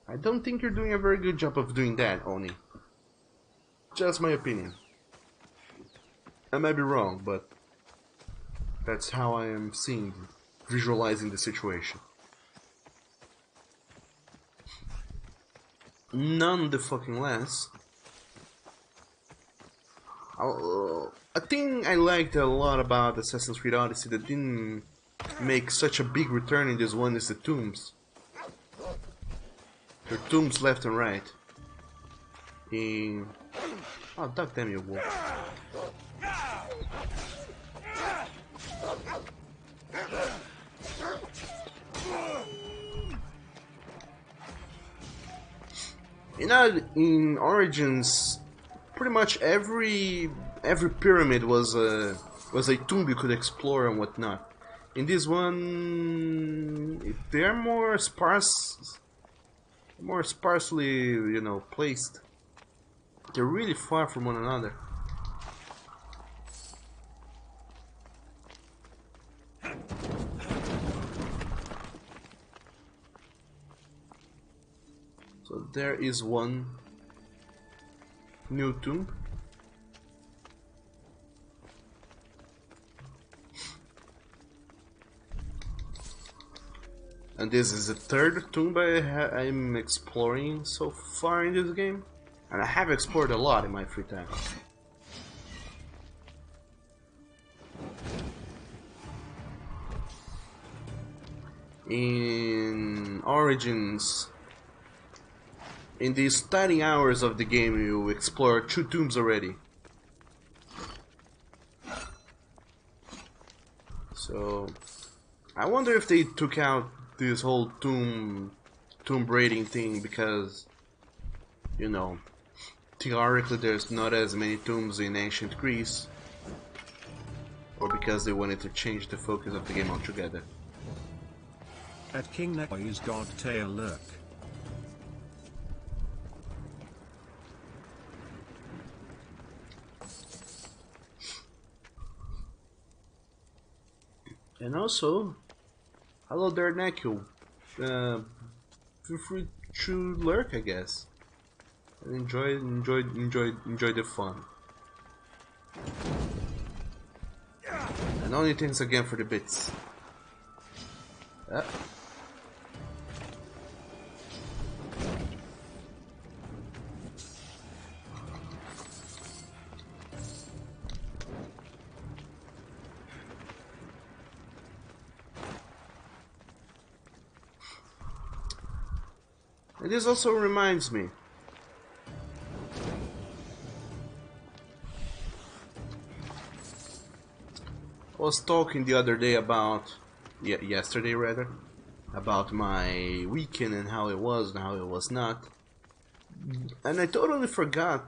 I don't think you're doing a very good job of doing that, Oni. Just my opinion. I might be wrong, but that's how I am seeing, visualizing the situation. None the fucking less. A thing I liked a lot about Assassin's Creed Odyssey that didn't make such a big return in this one is the tombs. There are tombs left and right. Oh, duck damn you, wolf. You know, in Origins, pretty much every pyramid was a tomb you could explore and whatnot. In this one, they are more sparsely, you know, placed. They're really far from one another. So there is one new tomb. And this is the third tomb I'm exploring so far in this game. And I have explored a lot in my free time. In Origins, in the starting hours of the game, you explore 2 tombs already. So I wonder if they took out this whole tomb raiding thing because, you know, theoretically there's not as many tombs in ancient Greece, or because they wanted to change the focus of the game altogether. At King Neko's God Tail Lurk. And also, hello there, Neku. Feel free to lurk, I guess. And enjoy the fun. And only thanks again for the bits. And this also reminds me. I was talking the other day about, yesterday rather, about my weekend and how it was and how it was not. And I totally forgot,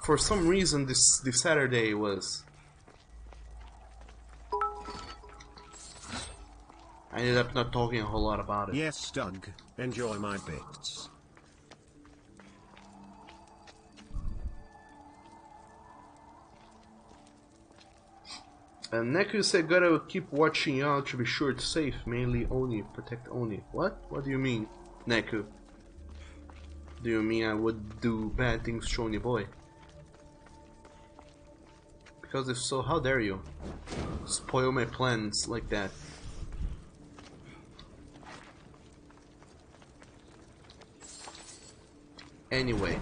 for some reason this Saturday was... I ended up not talking a whole lot about it. Yes, Doug, enjoy my bits. And Neku said, gotta keep watching y'all to be sure it's safe. Mainly Oni, protect Oni. What? What do you mean, Neku? Do you mean I would do bad things to Oni boy? Because if so, how dare you spoil my plans like that? Anyway.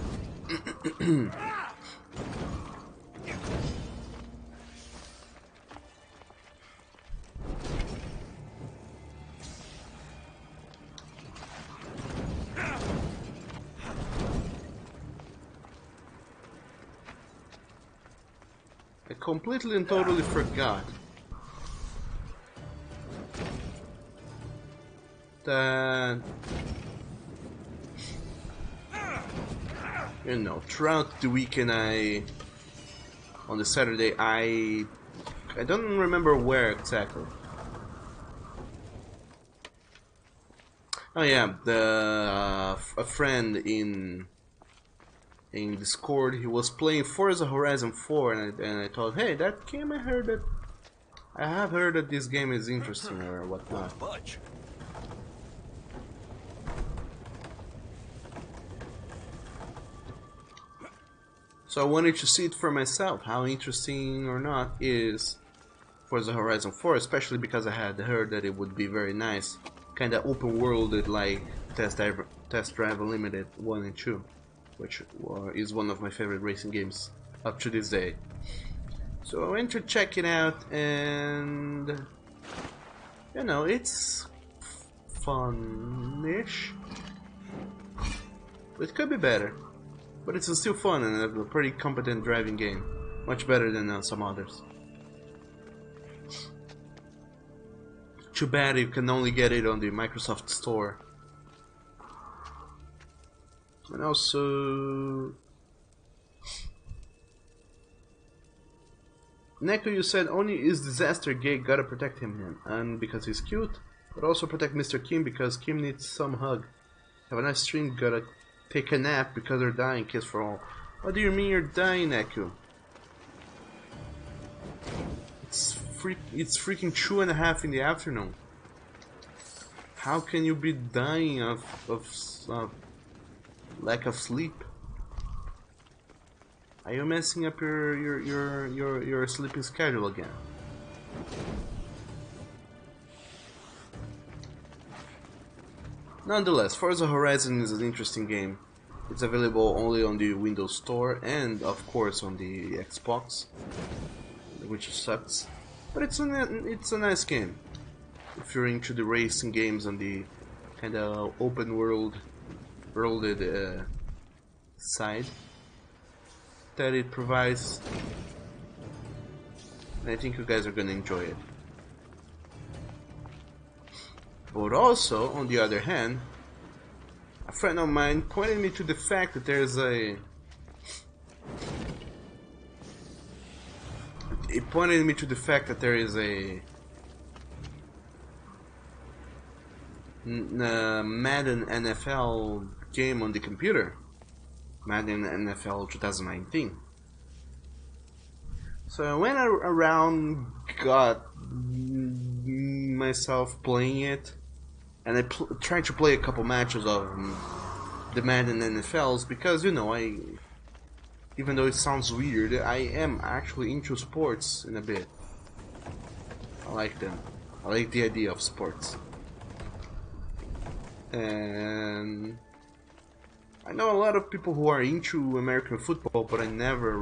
I completely and totally forgot that, you know, throughout the weekend on the Saturday I don't remember where exactly. Oh yeah, a friend in Discord, he was playing Forza Horizon 4, and I thought, hey, that game, I heard that I have heard that this game is interesting or whatnot. So I wanted to see it for myself, how interesting or not is Forza Horizon 4, especially because I had heard that it would be very nice, kinda open worlded like Test Drive Unlimited 1 and 2, which is one of my favorite racing games up to this day. So I went to check it out, and you know, it's fun-ish. It could be better, but it's still fun and a pretty competent driving game, much better than some others. Too bad you can only get it on the Microsoft Store. And also, Neko, you said only is disaster gay, gotta protect him, and because he's cute, but also protect Mr. Kim because Kim needs some hug. Have a nice stream, gotta take a nap because they're dying, kiss for all. What do you mean you're dying, Neko? It's freaking 2:30 in the afternoon. How can you be dying of lack of sleep? Are you messing up your sleeping schedule again? Nonetheless, Forza Horizon is an interesting game. It's available only on the Windows Store and of course on the Xbox, which sucks. But it's a nice game if you're into the racing games on the kind of open worlded side that it provides. And I think you guys are gonna enjoy it. But also, on the other hand, a friend of mine pointed me to the fact that there's a... It pointed me to the fact that there is a Madden NFL game on the computer. Madden NFL 2019. So I went around, got myself playing it, and I tried to play a couple matches of the Madden NFLs because, you know, even though it sounds weird, I am actually into sports in a bit. I like them. I like the idea of sports. And I know a lot of people who are into American football, but I never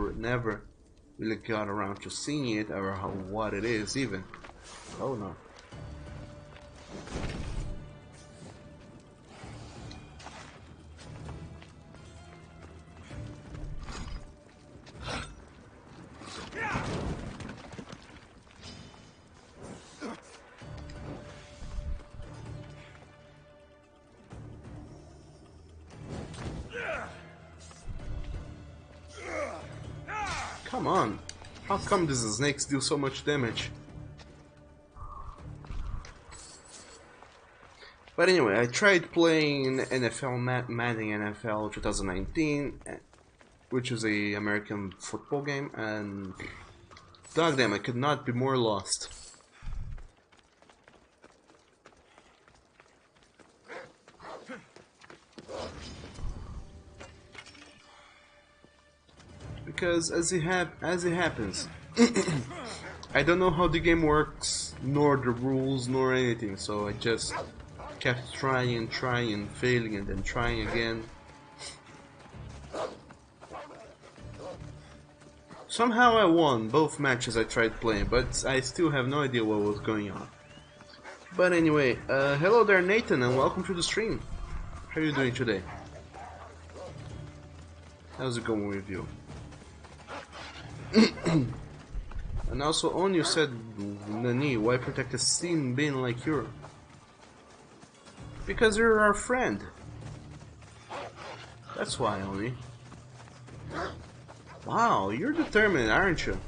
really got around to seeing it or what it is even. Oh no. Come on, how come these snakes do so much damage? But anyway, I tried playing NFL Madden NFL 2019, which is a American football game, and goddamn, I could not be more lost. Because as it happens, I don't know how the game works, nor the rules, nor anything, so I just kept trying, failing, and then trying again. Somehow I won both matches I tried playing, but I still have no idea what was going on. But anyway, hello there Nathan, and welcome to the stream. How are you doing today? How's it going with you? And also Onyu said, Nani, why protect a steam bin like you? Because you're our friend. That's why, Oni. Wow, you're determined, aren't you?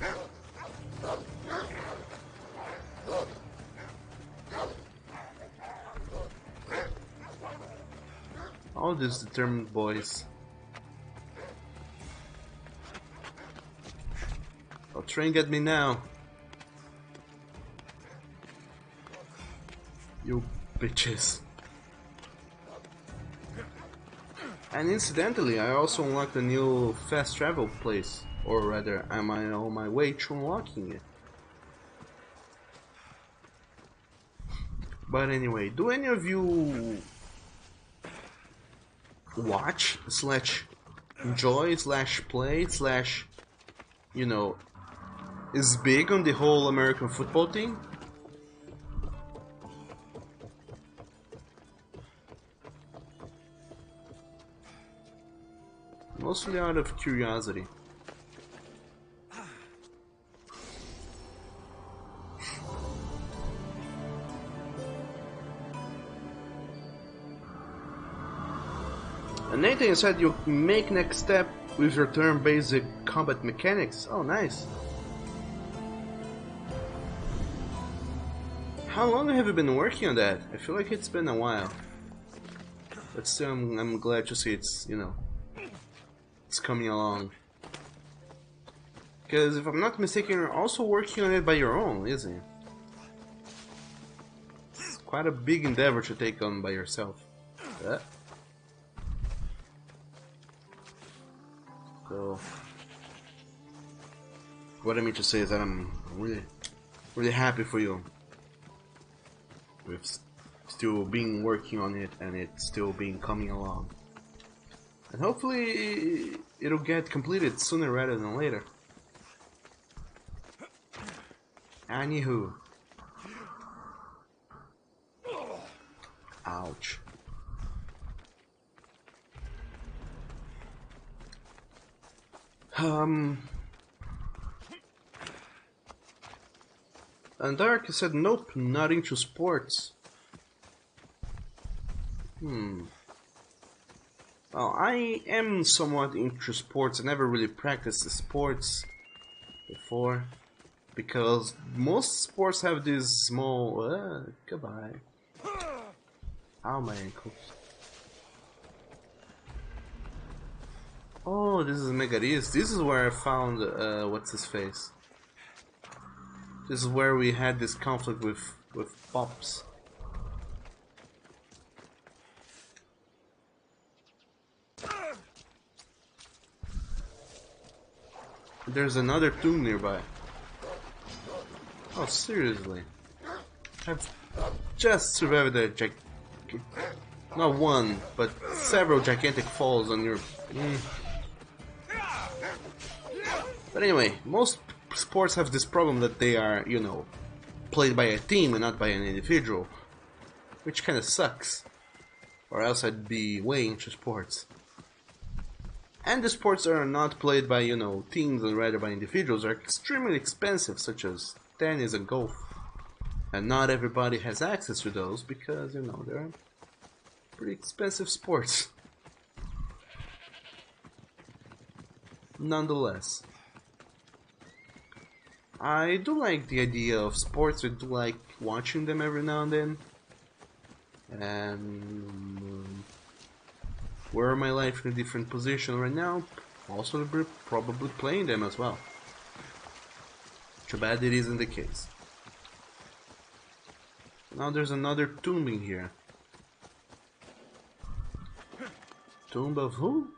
All these determined boys. Oh, train get me now. You bitches. And incidentally, I also unlocked a new fast travel place. Or rather, am I on my way to unlocking it? But anyway, do any of you watch / enjoy / play / you know, is big on the whole American football thing? Mostly out of curiosity. And Nathan said you make next step with your turn-based combat mechanics. Oh, nice. How long have you been working on that? I feel like it's been a while. But still, I'm glad to see it's, you know, it's coming along. Because if I'm not mistaken, you're also working on it by your own, isn't it? It's quite a big endeavor to take on by yourself. So, what I mean to say is that I'm really happy for you. With still being working on it and it still being coming along. And hopefully it'll get completed sooner rather than later. Anywho. Ouch. And Dark said, nope, not into sports. Well, I am somewhat into sports. I never really practiced the sports before. Because most sports have these small... goodbye. Ow, my ankles. Oh, this is Megaris. This is where I found, what's his face? This is where we had this conflict with Pops. There's another tomb nearby. Oh, seriously? I've just survived a not one, but several gigantic falls on your... But anyway, most sports have this problem that they are, you know, played by a team and not by an individual, which kind of sucks, or else I'd be way into sports. And the sports that are not played by, you know, teams and rather by individuals are extremely expensive, such as tennis and golf, and not everybody has access to those because, you know, they're pretty expensive sports. Nonetheless, I do like the idea of sports. I do like watching them every now and then. And where my life in a different position right now, also probably playing them as well. Too bad it isn't the case. Now there's another tomb in here. Tomb of who?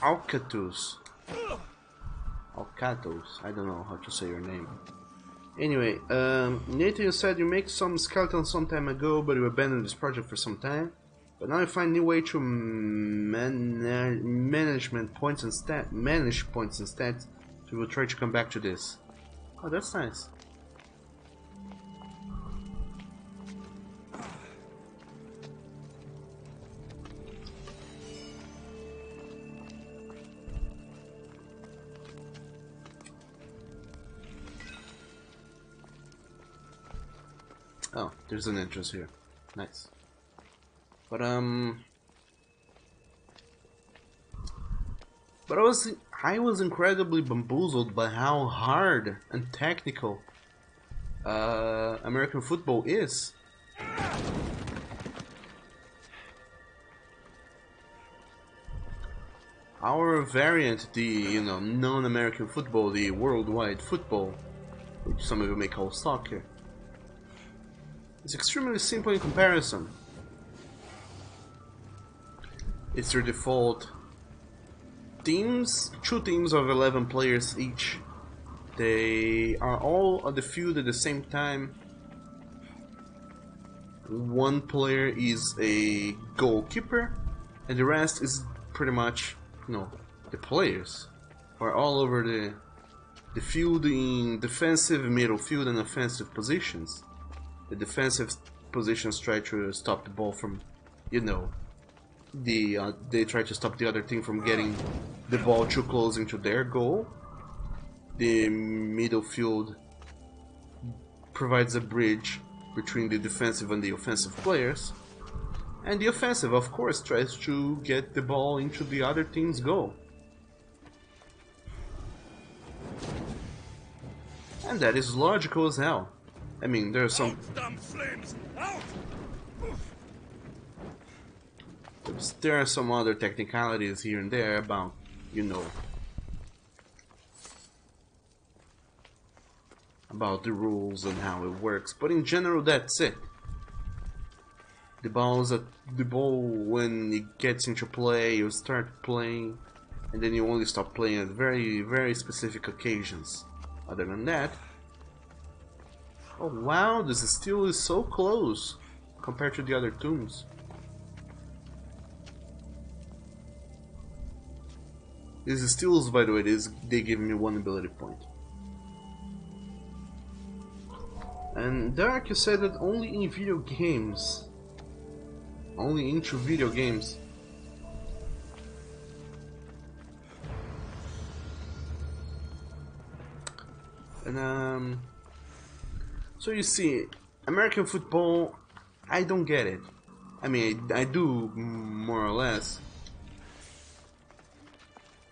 Alcatus. Alcatus. I don't know how to say your name. Anyway, Nathan, you said you make some skeletons some time ago, but you abandoned this project for some time. But now you find new way to manage points and stats. So you will try to come back to this. Oh, that's nice. Oh, there's an entrance here. Nice. But I was incredibly bamboozled by how hard and technical American football is. Our variant, the non-American football, the worldwide football, which some of you may call soccer. It's extremely simple in comparison. It's your default teams, 2 teams of 11 players each. They are all on the field at the same time. One player is a goalkeeper, and the rest is pretty much, the players are all over the field in defensive, middle field, and offensive positions. The defensive positions try to stop the ball from, they try to stop the other team from getting the ball too close into their goal. The middle field provides a bridge between the defensive and the offensive players. And the offensive, of course, tries to get the ball into the other team's goal. And that is logical as hell. I mean, there are some... There are some other technicalities here and there about, about the rules and how it works, but in general that's it. The ball when it gets into play, you start playing, and then you only stop playing at very, very specific occasions. Other than that, oh wow, this steal is so close compared to the other tombs. These steals, by the way, they give me 1 ability point. And Dark, you said that only in video games. Only into video games. And so you see, American football, I don't get it. I mean, I do more or less.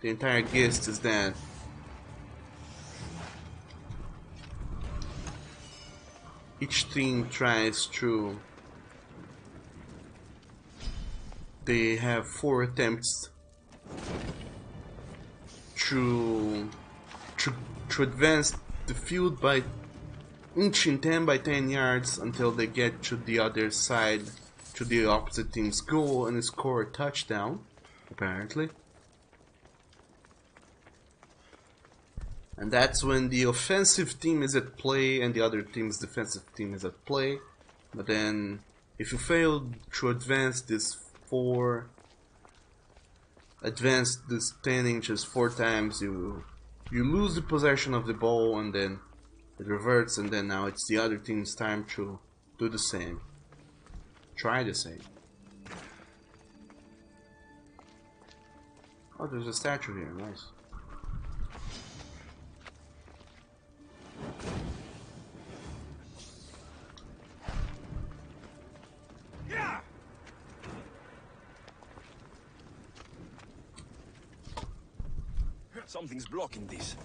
The entire gist is that each team tries to... They have 4 attempts to advance the field by inching 10 by 10 yards until they get to the other side, to the opposite team's goal, and score a touchdown, apparently. And that's when the offensive team is at play and the other team's defensive team is at play. But then, if you fail to advance this 10 inches 4 times, you lose the possession of the ball, and then it reverts, and then now it's the other team's time to do the same. Try the same. Oh, there's a statue here, nice. Something's blocking this.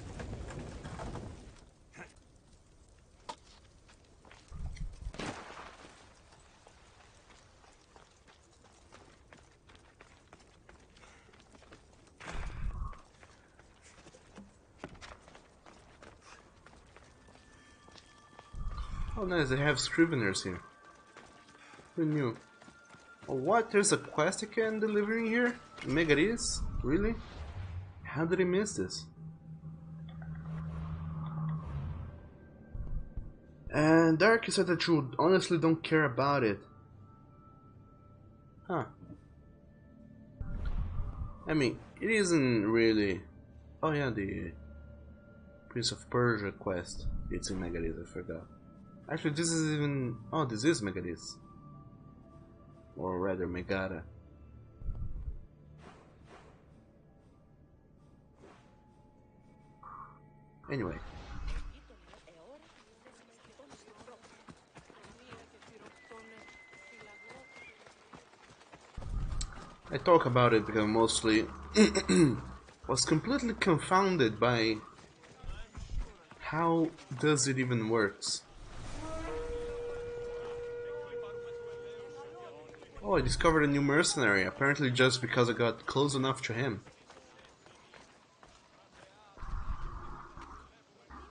Oh nice, they have scriveners here. Who knew? Oh what? There's a quest I can deliver here? Megaris? Really? How did I miss this? And Dark, you said that you honestly don't care about it. Huh. I mean, it isn't really... Oh yeah, the Prince of Persia quest. It's in Megaris, I forgot. Actually, this is even... Oh, this is Megaris. Or rather, Megara. Anyway. I talk about it because mostly was completely confounded by how does it even works. Oh, I discovered a new mercenary, apparently just because I got close enough to him.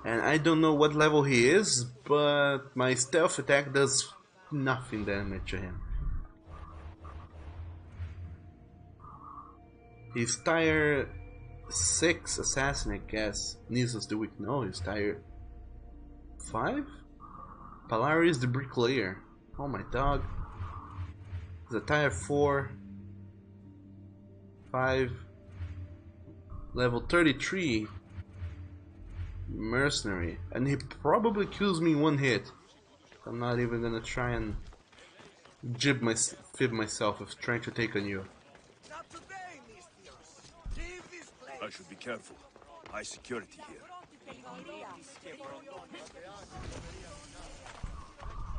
And I don't know what level he is, but my stealth attack does nothing damage to him. He's tier 6 assassin, I guess. Nisos the weak. No, he's tier 5? Polaris the bricklayer. Oh my dog. He's a tier 4. 5. Level 33. Mercenary. And he probably kills me in one hit. I'm not even gonna try and fib myself of trying to take on you. I should be careful. High security here.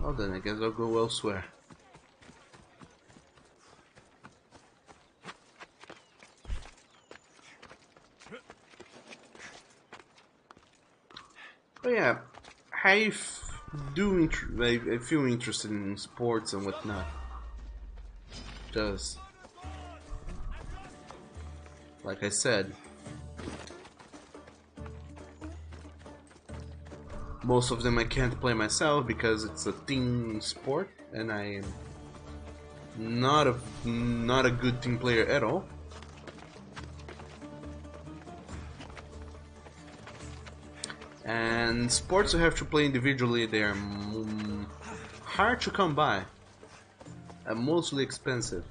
Well then, I guess I'll go elsewhere. Oh yeah, I feel interested in sports and whatnot. Just like I said, most of them I can't play myself because it's a team sport, and I am not a good team player at all. And sports you have to play individually, they are hard to come by and mostly expensive.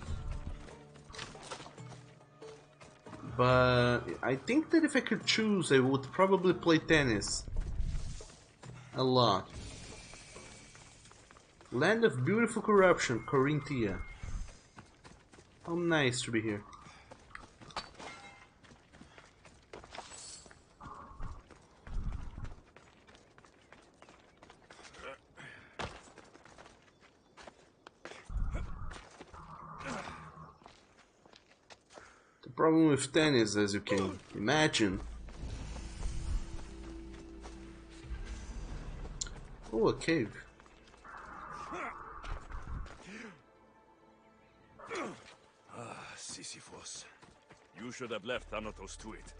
But I think that if I could choose, I would probably play tennis a lot. Land of beautiful corruption, Corinthia. How nice to be here. The problem with tennis, as you can imagine. Oh, a cave. Sisyphus. You should have left Thanatos to it.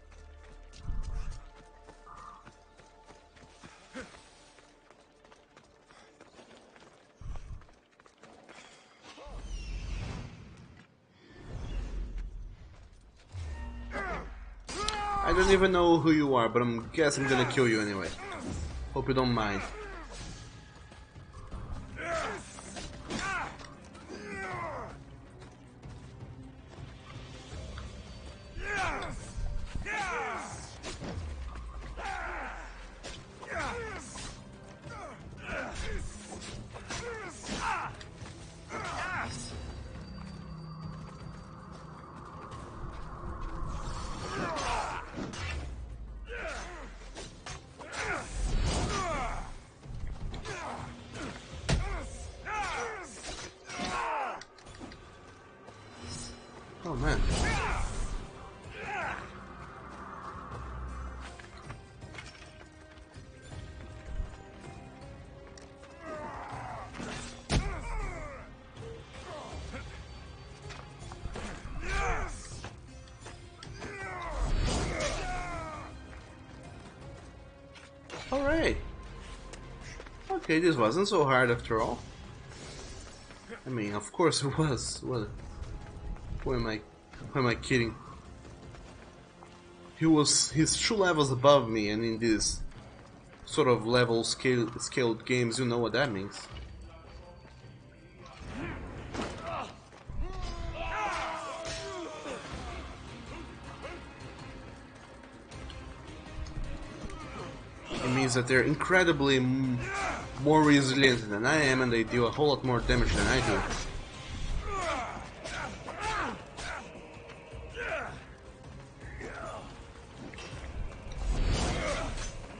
I don't even know who you are, but I'm guess I'm gonna kill you anyway. Hope you don't mind. Oh man. Alright. Okay, this wasn't so hard after all. I mean, of course it was. What? Who am I kidding? He's 2 levels above me, and in these sort of level scaled games, you know what that means. It means that they're incredibly more resilient than I am, and they do a whole lot more damage than I do.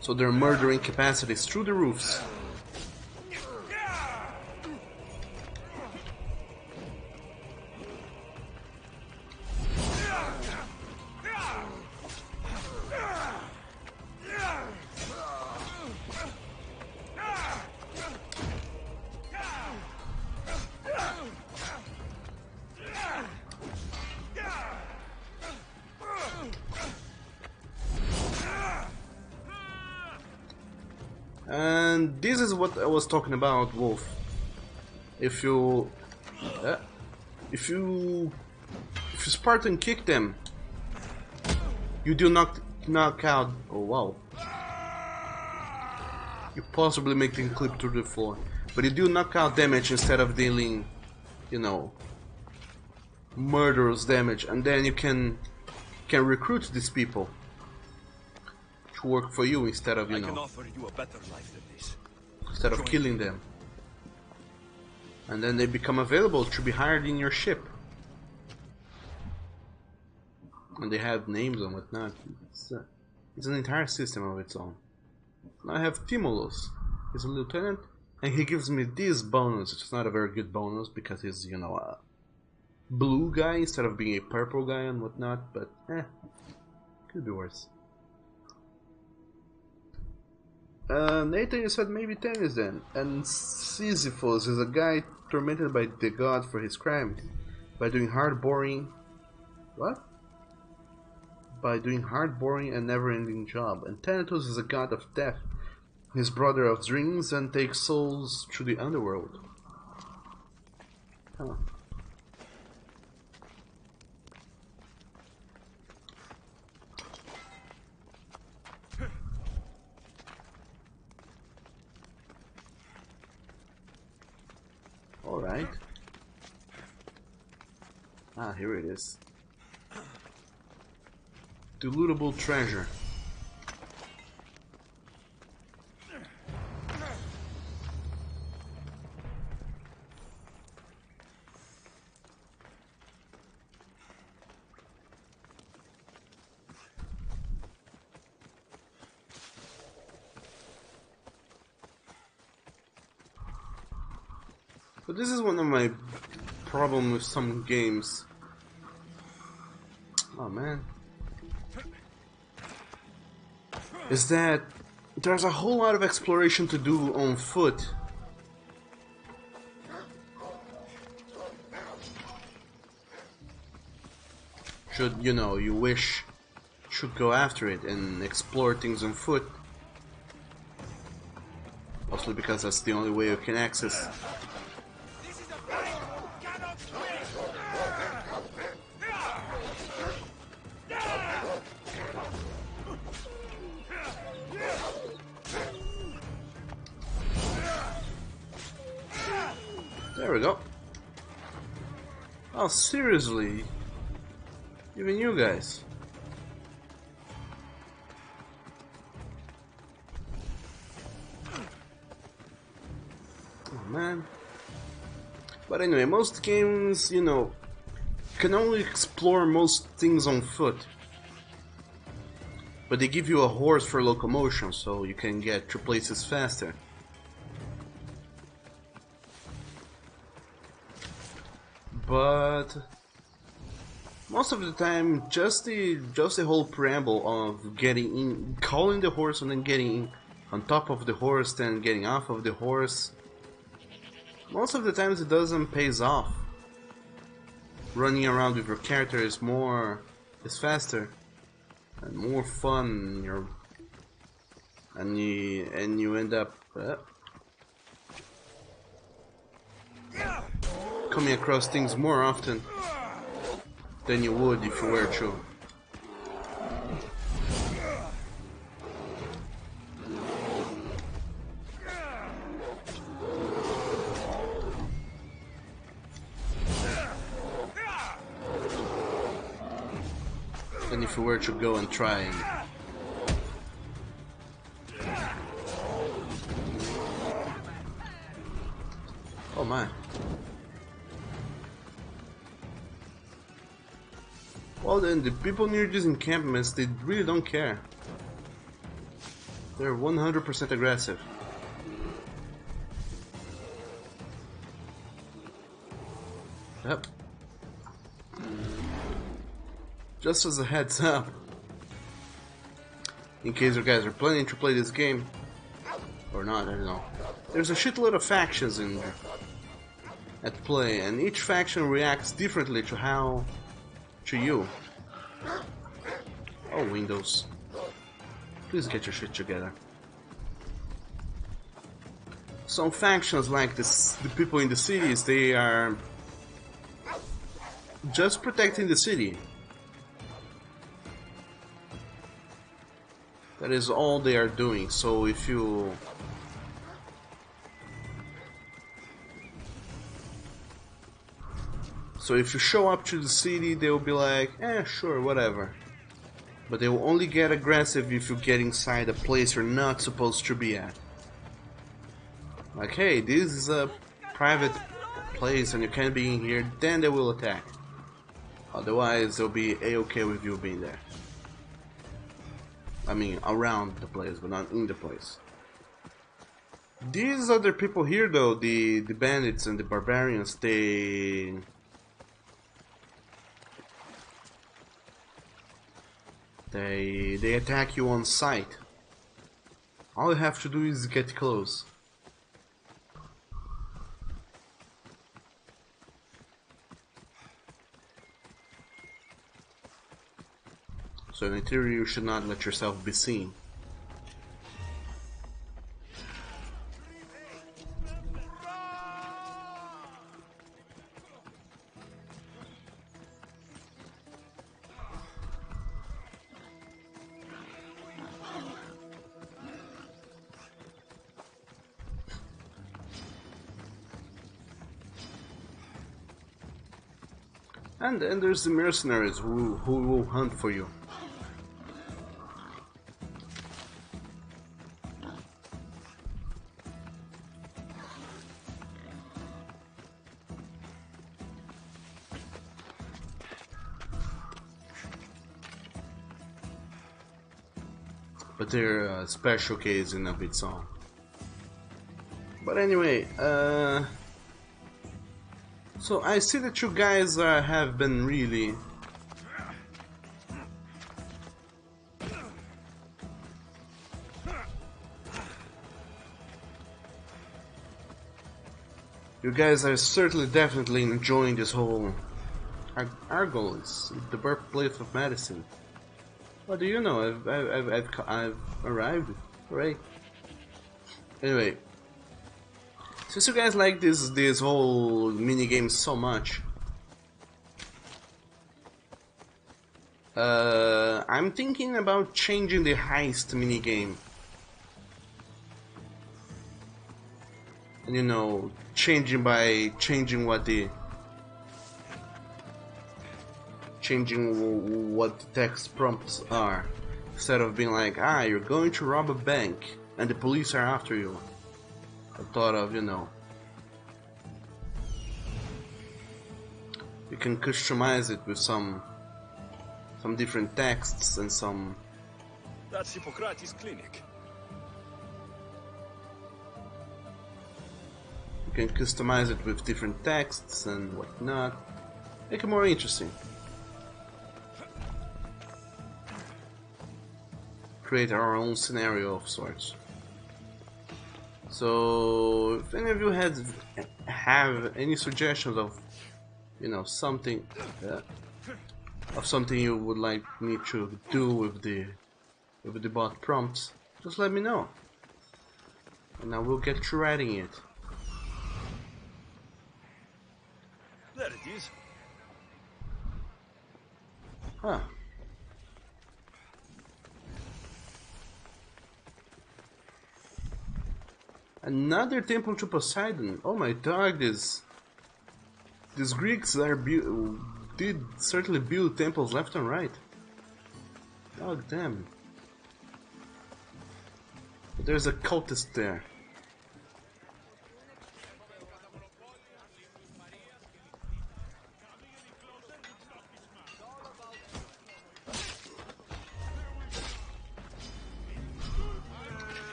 So their murdering capacity is through the roofs. And this is what I was talking about, Wolf. If you Spartan kick them, you do not knock out. Oh wow! You possibly make them clip through the floor, but you do knockout damage instead of dealing, you know, murderous damage, and then you can recruit these people to work for you instead of, you know, I can offer you a better life than this. Instead of killing them. And then they become available to be hired in your ship. And they have names and whatnot. It's an entire system of its own. Now I have Timulus. He's a lieutenant, and he gives me this bonus. It's not a very good bonus because he's, you know, a blue guy instead of being a purple guy and whatnot, but could be worse. Nathan, you said maybe tennis then. And Sisyphus is a guy tormented by the god for his crime. By doing hard, boring... What? By doing hard, boring and never-ending job. And Thanatos is a god of death. His brother of dreams and takes souls to the underworld. Huh. Alright. Ah, here it is. The lootable treasure. But this is one of my problems with some games. Oh man. Is that there's a whole lot of exploration to do on foot. Should, you know, you wish should go after it and explore things on foot. Mostly because that's the only way you can access. There we go. Oh, seriously? Even you guys. Oh man. But anyway, most games, you know, can only explore most things on foot. But they give you a horse for locomotion, so you can get to places faster. But most of the time, just the whole preamble of getting in, calling the horse and then getting in, on top of the horse, then getting off of the horse. Most of the times it doesn't pays off. Running around with your character is faster and more fun. And you end up coming across things more often than you would if you were to. Than if you were to go and try and... Oh my. Well then, the people near these encampments, they really don't care. They're 100% aggressive. Yep. Just as a heads up, in case you guys are planning to play this game, or not, I don't know. There's a shitload of factions at play, and each faction reacts differently to you. Oh, Windows. Please get your shit together. some factions like this, the people in the cities, they are just protecting the city. That is all they are doing. So if you show up to the city, they will be like, sure, whatever. But they will only get aggressive if you get inside a place you're not supposed to be at. Like, hey, this is a private place and you can't be in here, then they will attack. Otherwise, they'll be a-okay with you being there. I mean, around the place, but not in the place. These other people here, though, the bandits and the barbarians, they attack you on sight. All you have to do is get close. So in theory, you should not let yourself be seen. And then there's the mercenaries who will hunt for you. But they're a special case in of its own. But anyway, so I see that you guys have been really you guys are certainly definitely enjoying this whole Argos, the birthplace of medicine. What do you know? I've arrived. Hooray! Anyway, since you guys like this whole mini game so much, I'm thinking about changing the heist mini game. And, you know, changing what the text prompts are, instead of being like, you're going to rob a bank and the police are after you. I thought of, you know, you can customize it with some different texts and some. That's Hippocrates Clinic. You can customize it with different texts and whatnot. Make it more interesting. Create our own scenario of sorts. So, if any of you have any suggestions of, you know, something you would like me to do with the bot prompts, just let me know, and I will get to writing it. There it is. Huh. Another temple to Poseidon. Oh my dog, these Greeks did certainly build temples left and right. Oh damn. But there's a cultist there.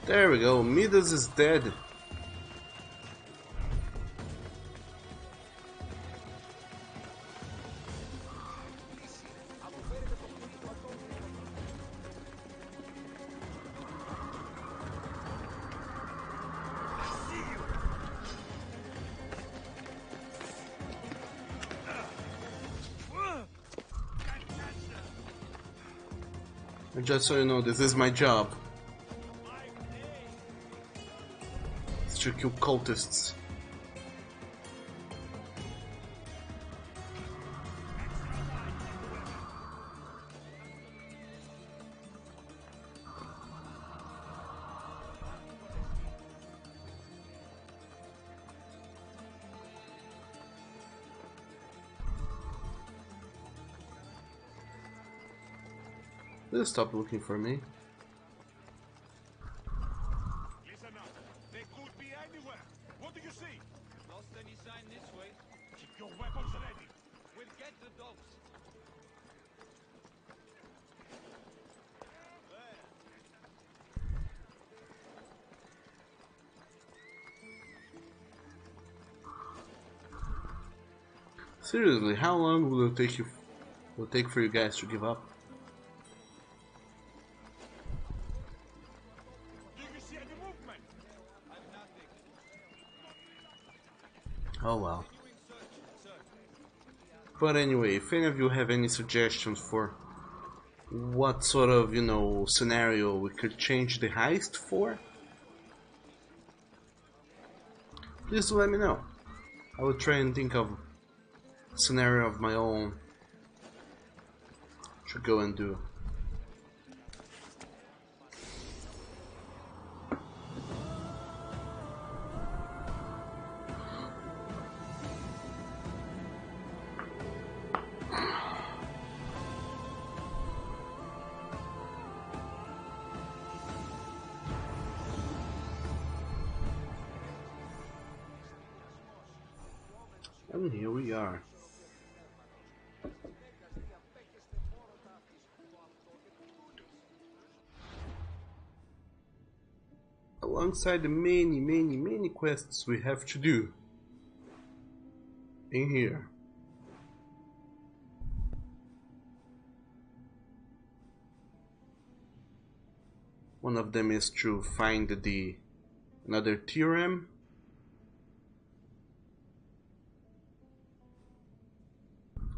There we go, Midas is dead. Just so you know, this is my job. It's to kill cultists. They'll stop looking for me. Listen up. They could be anywhere. What do you see? Lost any sign this way? Keep your weapons ready. We'll get the dogs. Seriously, how long will it take for you guys to give up? Do you see any movement? Oh well. But anyway, if any of you have any suggestions for what sort of, you know, scenario we could change the heist for, please let me know. I will try and think of a scenario of my own to go and do. And here we are. Alongside the many quests we have to do in here. One of them is to find another theorem.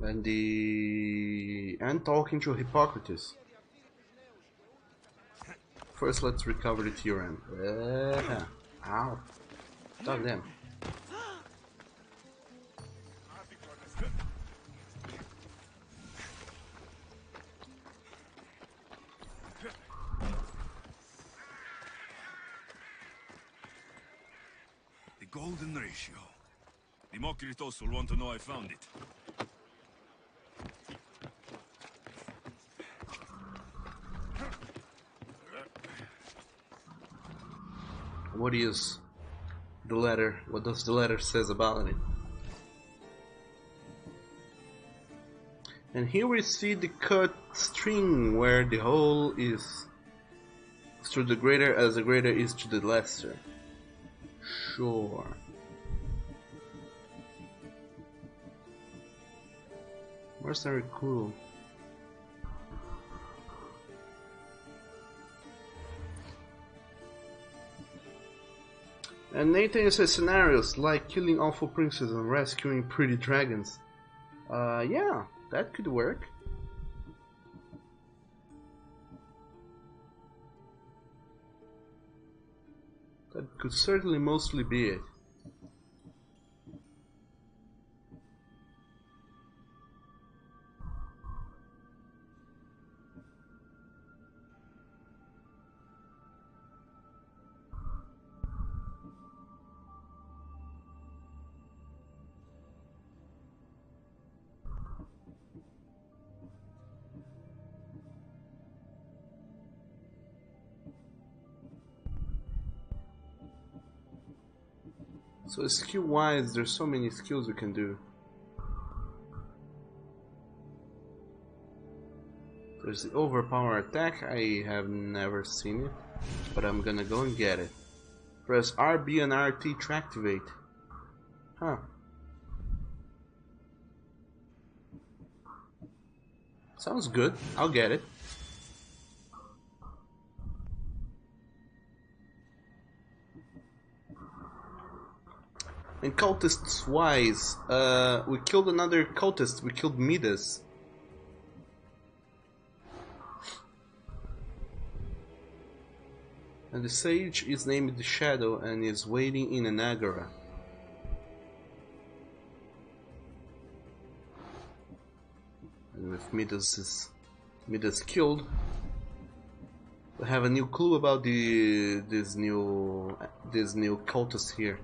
And talking to Hippocrates. First, let's recover the theorem. Ow. Dog them. The golden ratio. Democritus will want to know I found it. What is the letter? What does the letter says about it? And here we see the cut string where the whole is to the greater as the greater is to the lesser. Sure. Mercenary cool. And Nathan says scenarios like killing awful princes and rescuing pretty dragons. Yeah, that could work. That could certainly mostly be it. So skill wise, there's so many skills we can do. There's the overpower attack, I have never seen it, but I'm gonna go and get it. Press RB and RT to activate. Huh. Sounds good, I'll get it. And cultists wise, we killed another cultist, we killed Midas. And the sage is named the Shadow and is waiting in an agora. And with Midas killed, we have a new clue about this new cultist here.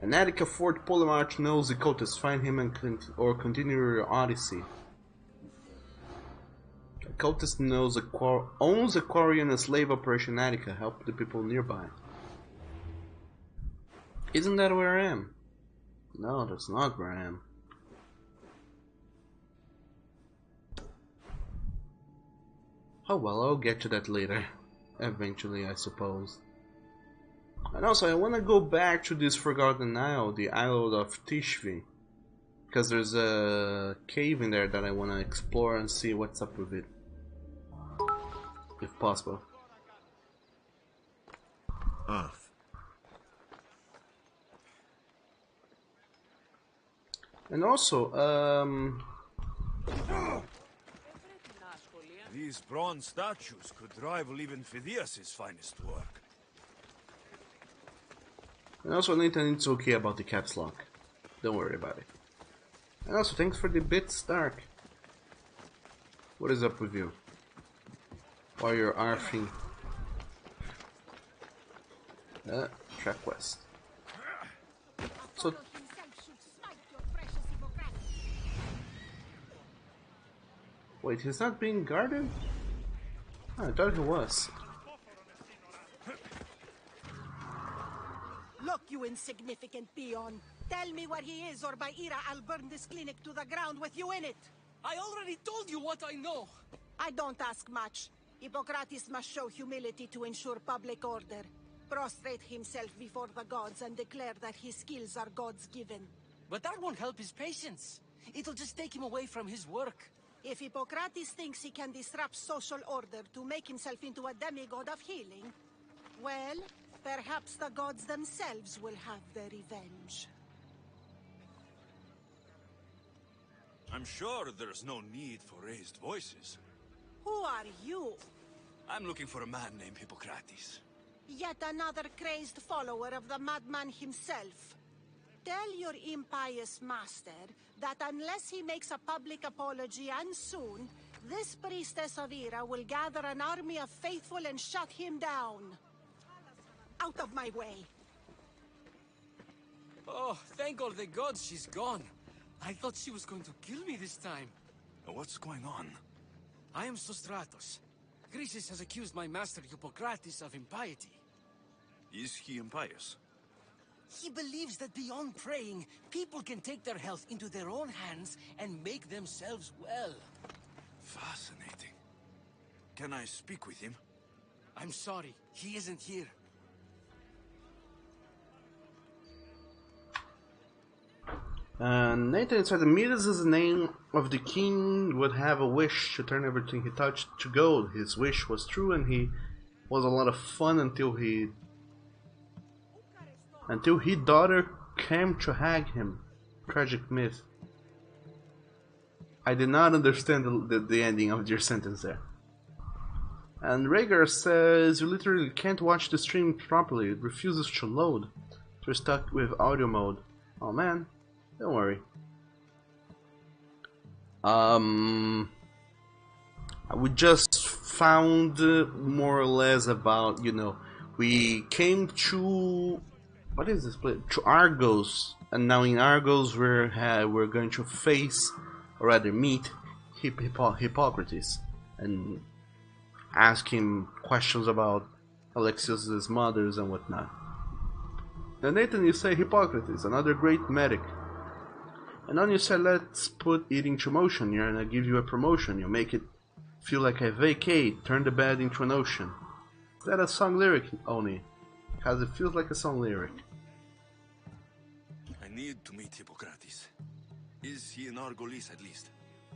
An Attica Fort Polemarch knows the cultist. Find him and continue your Odyssey. A cultist owns a quarry and a slave operation Attica. Help the people nearby. Isn't that where I am? No, that's not where I am. Oh well, I'll get to that later. Eventually, I suppose. And also, I want to go back to this Forgotten Isle, the Isle of Tishvi. Because there's a cave in there that I want to explore and see what's up with it. If possible. Earth. And also, These bronze statues could rival even Phidias' finest work. And also, Nathan, it's okay about the caps lock. Don't worry about it. And also, thanks for the bits, Dark. What is up with you? Why you're arfing? Track west. So. Wait, he's not being guarded? Oh, I thought he was. Look, you insignificant peon. Tell me where he is, or by Ira, I'll burn this clinic to the ground with you in it. I already told you what I know. I don't ask much. Hippocrates must show humility to ensure public order. Prostrate himself before the gods and declare that his skills are God's given. But that won't help his patients. It'll just take him away from his work. If Hippocrates thinks he can disrupt social order to make himself into a demigod of healing, well, perhaps the gods themselves will have their revenge. I'm sure there's no need for raised voices. Who are you? I'm looking for a man named Hippocrates. Yet another crazed follower of the madman himself. Tell your impious master that unless he makes a public apology, and soon, this priestess of Ira will gather an army of faithful and shut him down. Out of my way. Oh, thank all the gods she's gone. I thought she was going to kill me this time. What's going on? I am Sostratos. Chrysis has accused my master Hippocrates of impiety. Is he impious? He believes that beyond praying, people can take their health into their own hands and make themselves well. Fascinating. Can I speak with him? I'm sorry, he isn't here. Nathan said that Midas is the name of the king would have a wish to turn everything he touched to gold. His wish was true and he was a lot of fun until his daughter came to hag him. Tragic myth. I did not understand the ending of your sentence there. And Rhaegar says you literally can't watch the stream properly. It refuses to load. You're stuck with audio mode. Oh man. Don't worry. We just found more or less about, we came to, what is this place? To Argos, and now in Argos we're going to face, or rather meet, Hippocrates, and ask him questions about Alexios' mothers and whatnot. Then Nathan, you say Hippocrates, another great medic. And then you said, let's put it into motion here, and I give you a promotion. You make it feel like I vacate, turn the bed into an ocean. Is that a song lyric, Oni? Because it feels like a song lyric. I need to meet Hippocrates. Is he in Argolis at least?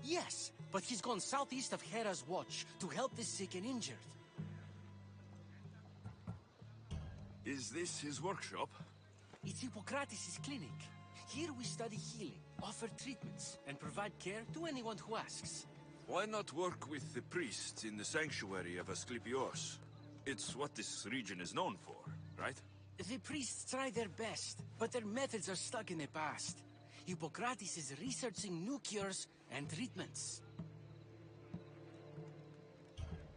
Yes, but he's gone southeast of Hera's Watch to help the sick and injured. Is this his workshop? It's Hippocrates' clinic. Here we study healing, offer treatments, and provide care to anyone who asks. Why not work with the priests in the sanctuary of Asclepios? It's what this region is known for, right? The priests try their best, but their methods are stuck in the past. Hippocrates is researching new cures and treatments.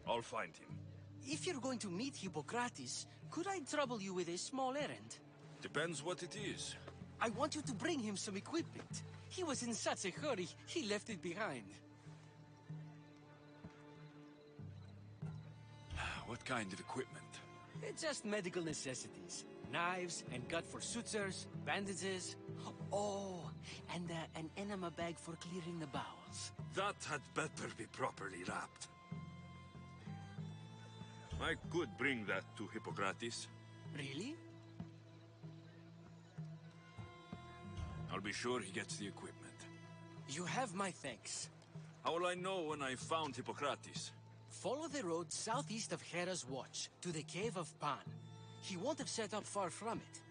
I'll find him. If you're going to meet Hippocrates, could I trouble you with a small errand? Depends what it is. I want you to bring him some equipment. He was in such a hurry, he left it behind. What kind of equipment? Just medical necessities. Knives and gut for sutures, bandages. Oh, and an enema bag for clearing the bowels. That had better be properly wrapped. I could bring that to Hippocrates. Really? I'll be sure he gets the equipment. You have my thanks. How will I know when I've found Hippocrates? Follow the road southeast of Hera's Watch to the Cave of Pan. He won't have set up far from it.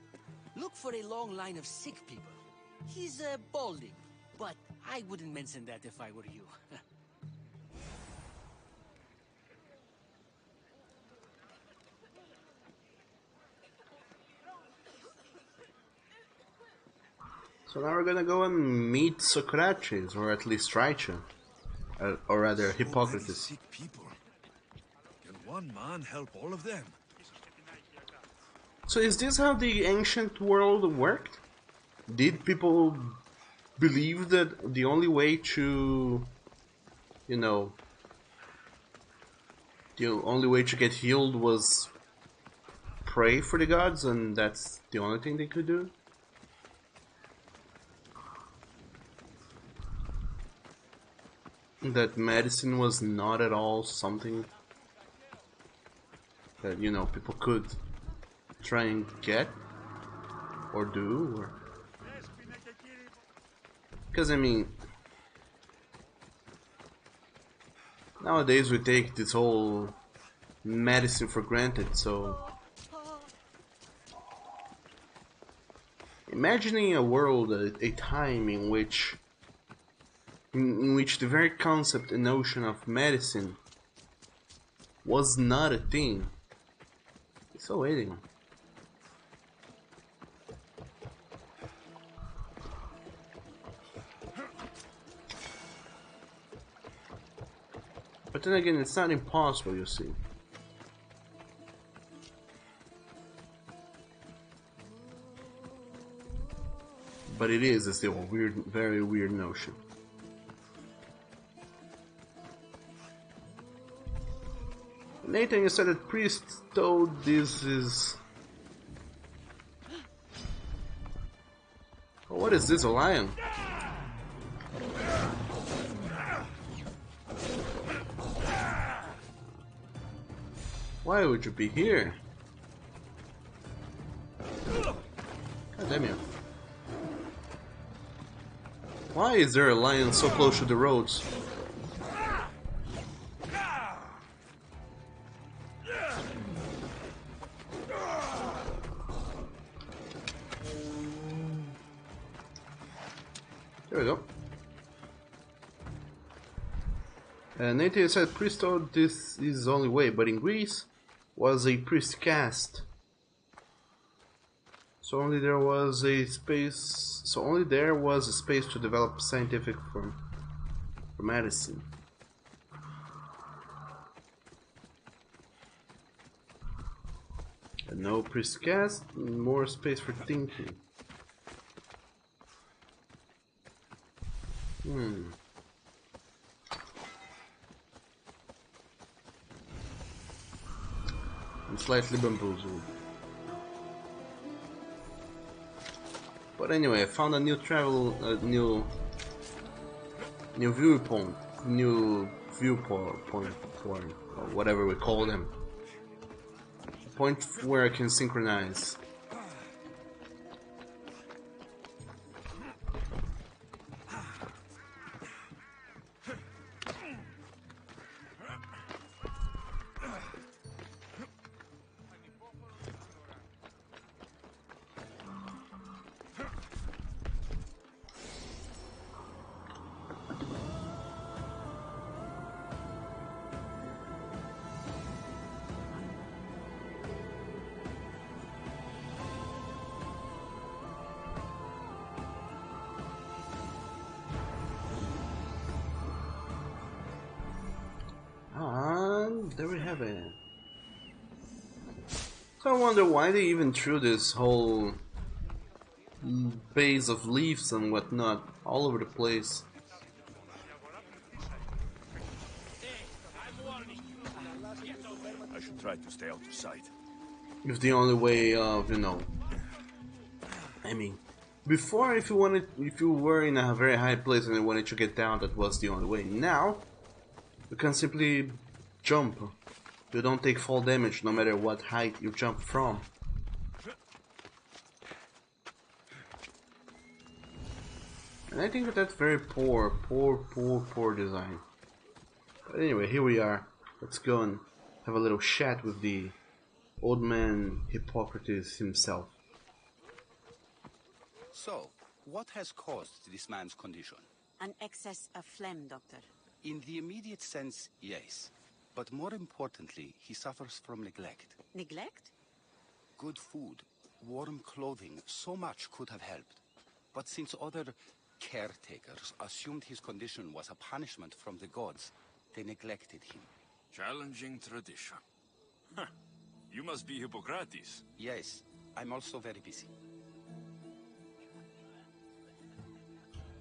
Look for a long line of sick people. He's balding, but I wouldn't mention that if I were you. So now we're gonna go and meet Socrates, or at least Triton, or rather Hippocrates. Sick people. Can one man help all of them? So is this how the ancient world worked? Did people believe that the only way to, you know, the only way to get healed was pray for the gods, and that's the only thing they could do? That medicine was not at all something that, you know, people could try and get or do, or... Because I mean, nowadays we take this whole medicine for granted, so imagining a world, a time in which the very concept and notion of medicine was not a thing. It's so waiting. But then again, it's not impossible, you see. But it is a still weird, very weird notion. Nathan, you said that priest told this is... Oh, what is this, a lion? Why would you be here? God damn you. Why is there a lion so close to the roads? There we go. Nathan said priest told this is the only way, but in Greece was a priest caste. So only there was a space to develop scientific for medicine. And no priest caste, more space for thinking. I'm slightly bamboozled. But anyway, I found a new new viewpoint, or whatever we call them. A point where I can synchronize. So I wonder why they even threw this whole base of leaves and whatnot all over the place. I should try to stay out of sight. If the only way of, you know, I mean, before if you were in a very high place and you wanted to get down, that was the only way. Now, you can simply jump. You don't take fall damage no matter what height you jump from. And I think that that's very poor design. But anyway, here we are. Let's go and have a little chat with the old man Hippocrates himself. So, what has caused this man's condition? An excess of phlegm, Doctor. In the immediate sense, yes. But more importantly, he suffers from neglect. Neglect? Good food, warm clothing, so much could have helped. But since other caretakers assumed his condition was a punishment from the gods, they neglected him. Challenging tradition. Huh. You must be Hippocrates. Yes, I'm also very busy.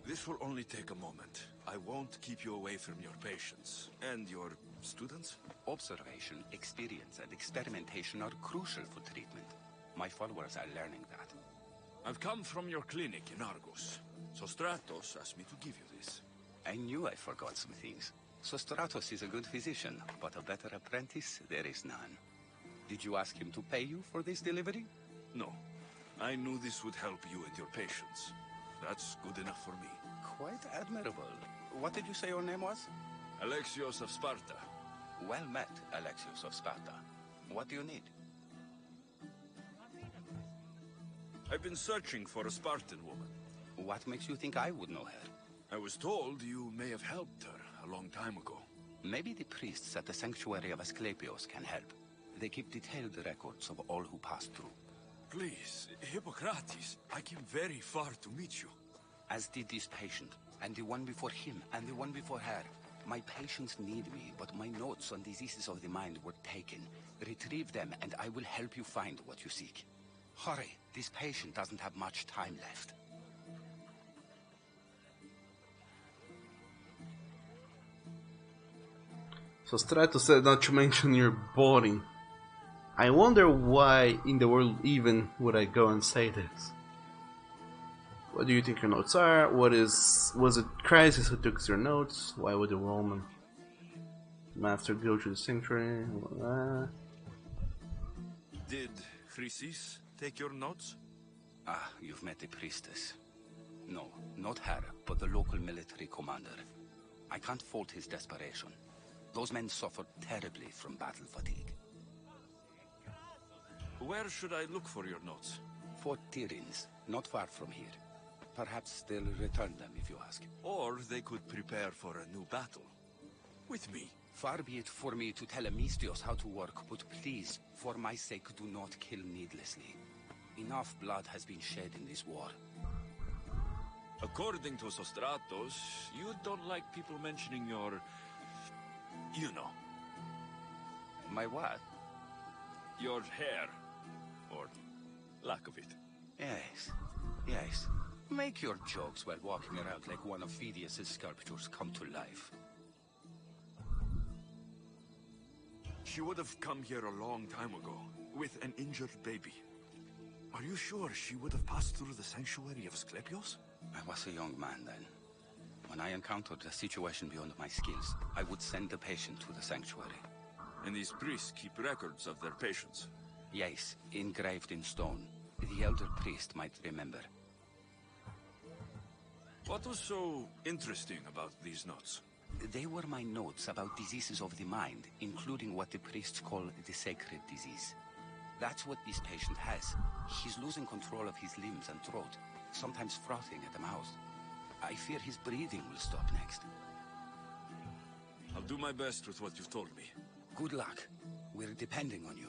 This will only take a moment. I won't keep you away from your patients. And your students? Observation, experience, and experimentation are crucial for treatment. My followers are learning that. I've come from your clinic in Argos. Sostratos asked me to give you this. I knew I forgot some things. Sostratos is a good physician, but a better apprentice there is none. Did you ask him to pay you for this delivery? No. I knew this would help you and your patients. That's good enough for me. Quite admirable. What did you say your name was? Alexios of Sparta. Well met, Alexios of Sparta. What do you need? I've been searching for a Spartan woman. What makes you think I would know her? I was told you may have helped her a long time ago. Maybe the priests at the sanctuary of Asclepios can help. They keep detailed records of all who pass through. Please, Hippocrates, I came very far to meet you. As did this patient, and the one before him, and the one before her. My patients need me, but my notes on diseases of the mind were taken. Retrieve them, and I will help you find what you seek. Hurry, this patient doesn't have much time left. So Stratos said not to mention your body. I wonder why in the world even would I go and say this? What do you think your notes are? Was it Crisis who took your notes? Why would the Roman master go to the sanctuary? Did Chrysis take your notes? Ah, you've met the priestess. No, not her, but the local military commander. I can't fault his desperation. Those men suffered terribly from battle fatigue. Where should I look for your notes? Fort Tyrins, not far from here. Perhaps they'll return them if you ask. Or they could prepare for a new battle. With me. Far be it for me to tell Amistios how to work, but please, for my sake, do not kill needlessly. Enough blood has been shed in this war. According to Sostratos, you don't like people mentioning your... you know. My what? Your hair. Or lack of it. Yes, yes. Make your jokes while walking around like one of Phidias' sculptures come to life. She would have come here a long time ago, with an injured baby. Are you sure she would have passed through the sanctuary of Asclepios? I was a young man then. When I encountered a situation beyond my skills, I would send the patient to the sanctuary. And these priests keep records of their patients? Yes, engraved in stone. The elder priest might remember. What was so interesting about these notes? They were my notes about diseases of the mind, including what the priests call the sacred disease. That's what this patient has. He's losing control of his limbs and throat, sometimes frothing at the mouth. I fear his breathing will stop next. I'll do my best with what you've told me. Good luck. We're depending on you.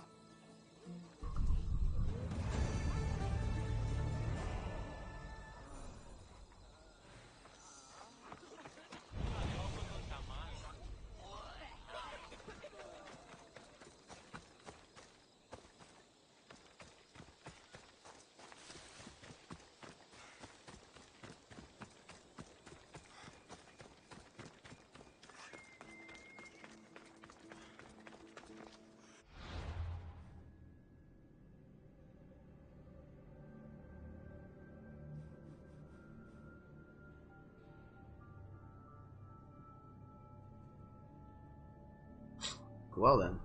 Well then.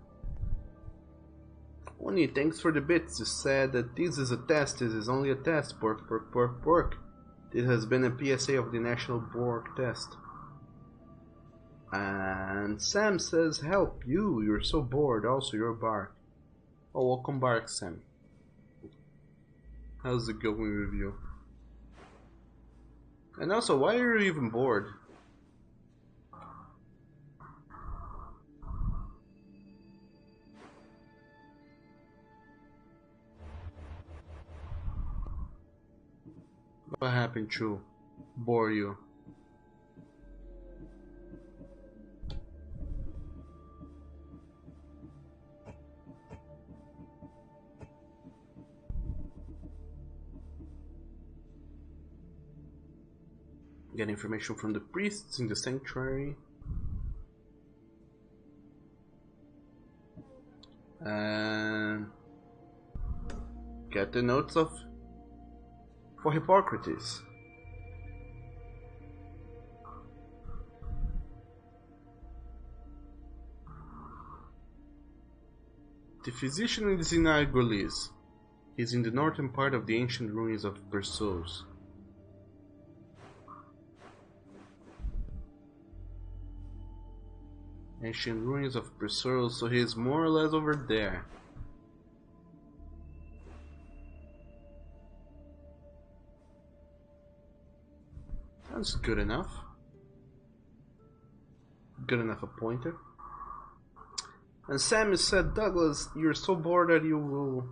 Oni, thanks for the bits. You said that this is a test. This is only a test. Pork, pork, pork, pork. This has been a PSA of the National Borg test. And Sam says, help you. You're so bored. Also, you're Bark. Oh, welcome back, Sam. How's it going with you? And also, why are you even bored? What happened, Chu? Bore you? Get information from the priests in the sanctuary. And get the notes of for Hippocrates. The physician is in Argolis. He is in the northern part of the ancient ruins of Perseus. Ancient ruins of Perseus, so he is more or less over there. That's good enough. Good enough a pointer. And Sam has said, Douglas, you're so bored that you will...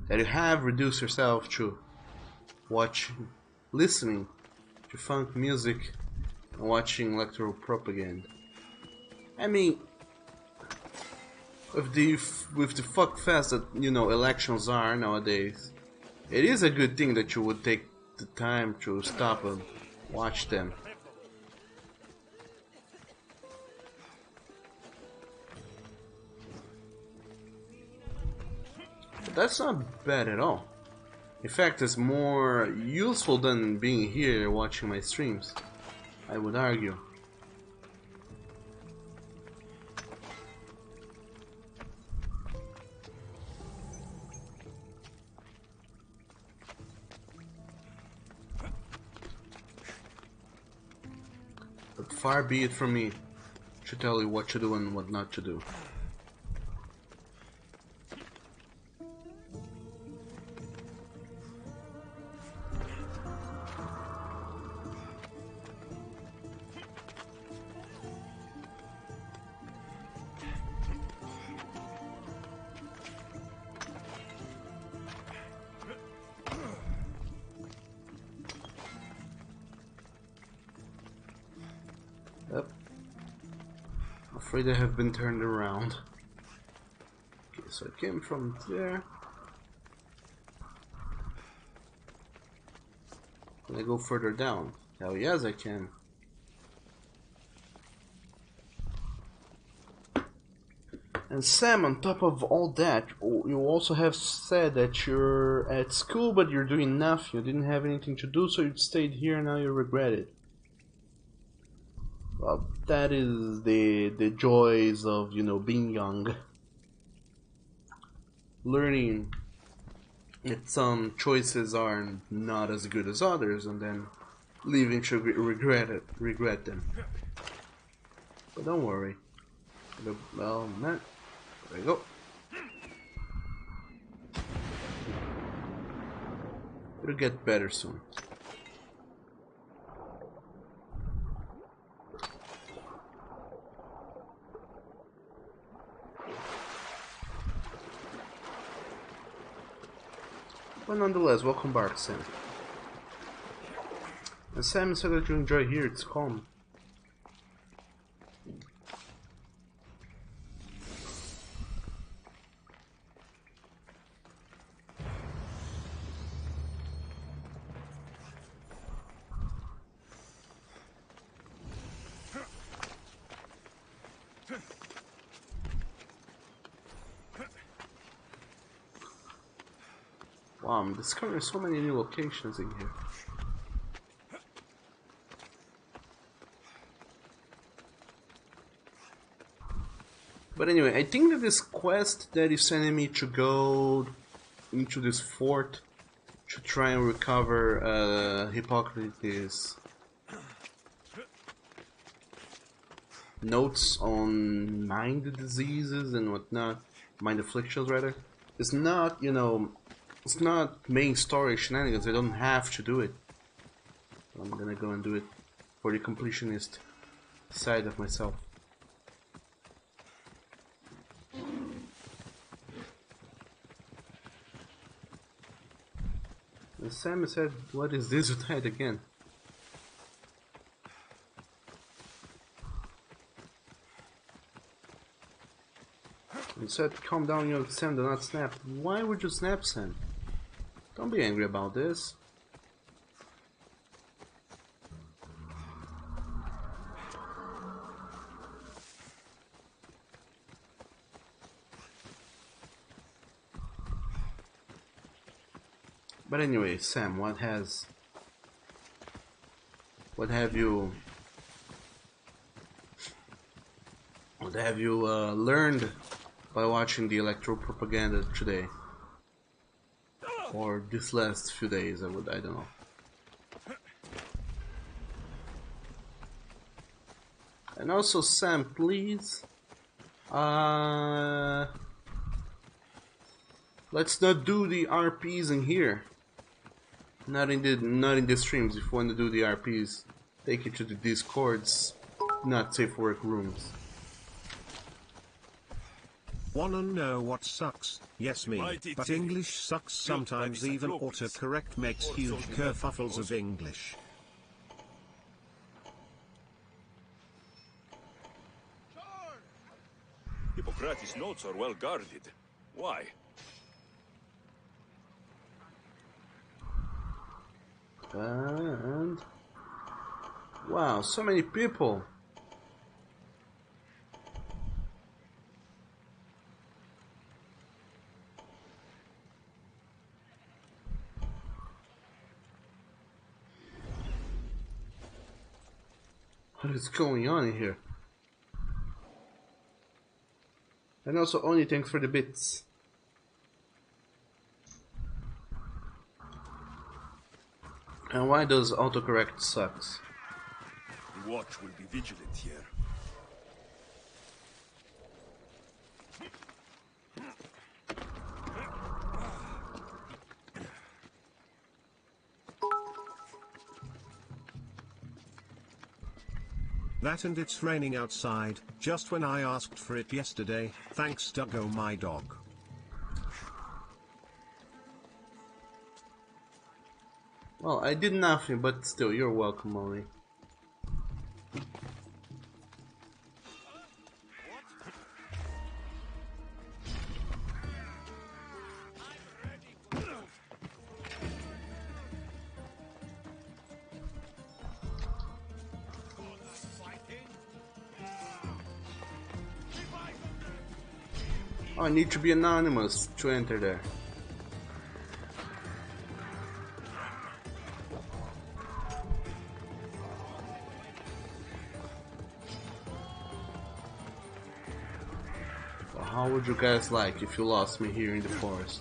that you have reduced yourself to watching, listening to funk music and watching electoral propaganda. I mean, with the fuck fest that, you know, elections are nowadays, it is a good thing that you would take the time to stop and watch them. But that's not bad at all. In fact, it's more useful than being here watching my streams, I would argue. But far be it from me to tell you what to do and what not to do. Yep. Afraid I have been turned around. Okay, so I came from there. Can I go further down? Hell yes I can. And Sam, on top of all that, you also have said that you're at school but you're doing nothing. You didn't have anything to do, so you stayed here and now you regret it. Well, that is the joys of, you know, being young. Learning that some choices are not as good as others, and then leaving to regret them. But don't worry. Well, man, there we go. It'll get better soon. But nonetheless, welcome back, Sam. And Sam said that you enjoy here, it's calm. Wow, I'm discovering so many new locations in here. But anyway, I think that this quest that is sending me to go into this fort to try and recover Hippocrates' notes on mind diseases and whatnot, mind afflictions rather, it's not, you know, it's not main story shenanigans. I don't have to do it. I'm gonna go and do it for the completionist side of myself. And Sam said, "What is this tide again?" And said, "Calm down, young Sam. Do not snap." Why would you snap, Sam? Don't be angry about this. But anyway, Sam, what have you learned by watching the electro propaganda today, or this last few days? I don't know. And also, Sam, please, let's not do the RPs in here. Not in the streams. If you want to do the RPs, take it to the Discords, not safe for work rooms. Wanna know what sucks? Yes, me. But English sucks sometimes. Even autocorrect makes huge kerfuffles of English. Hippocrates' notes are well guarded. Why? And wow, so many people. What is going on in here? And also, Oni, thanks for the bits. And why does autocorrect sucks? The watch will be vigilant here. That and it's raining outside, just when I asked for it yesterday. Thanks, Duggo, my dog. Well, I did nothing, but still, you're welcome, Molly. Oh, I need to be anonymous to enter there. So how would you guys like if you lost me here in the forest?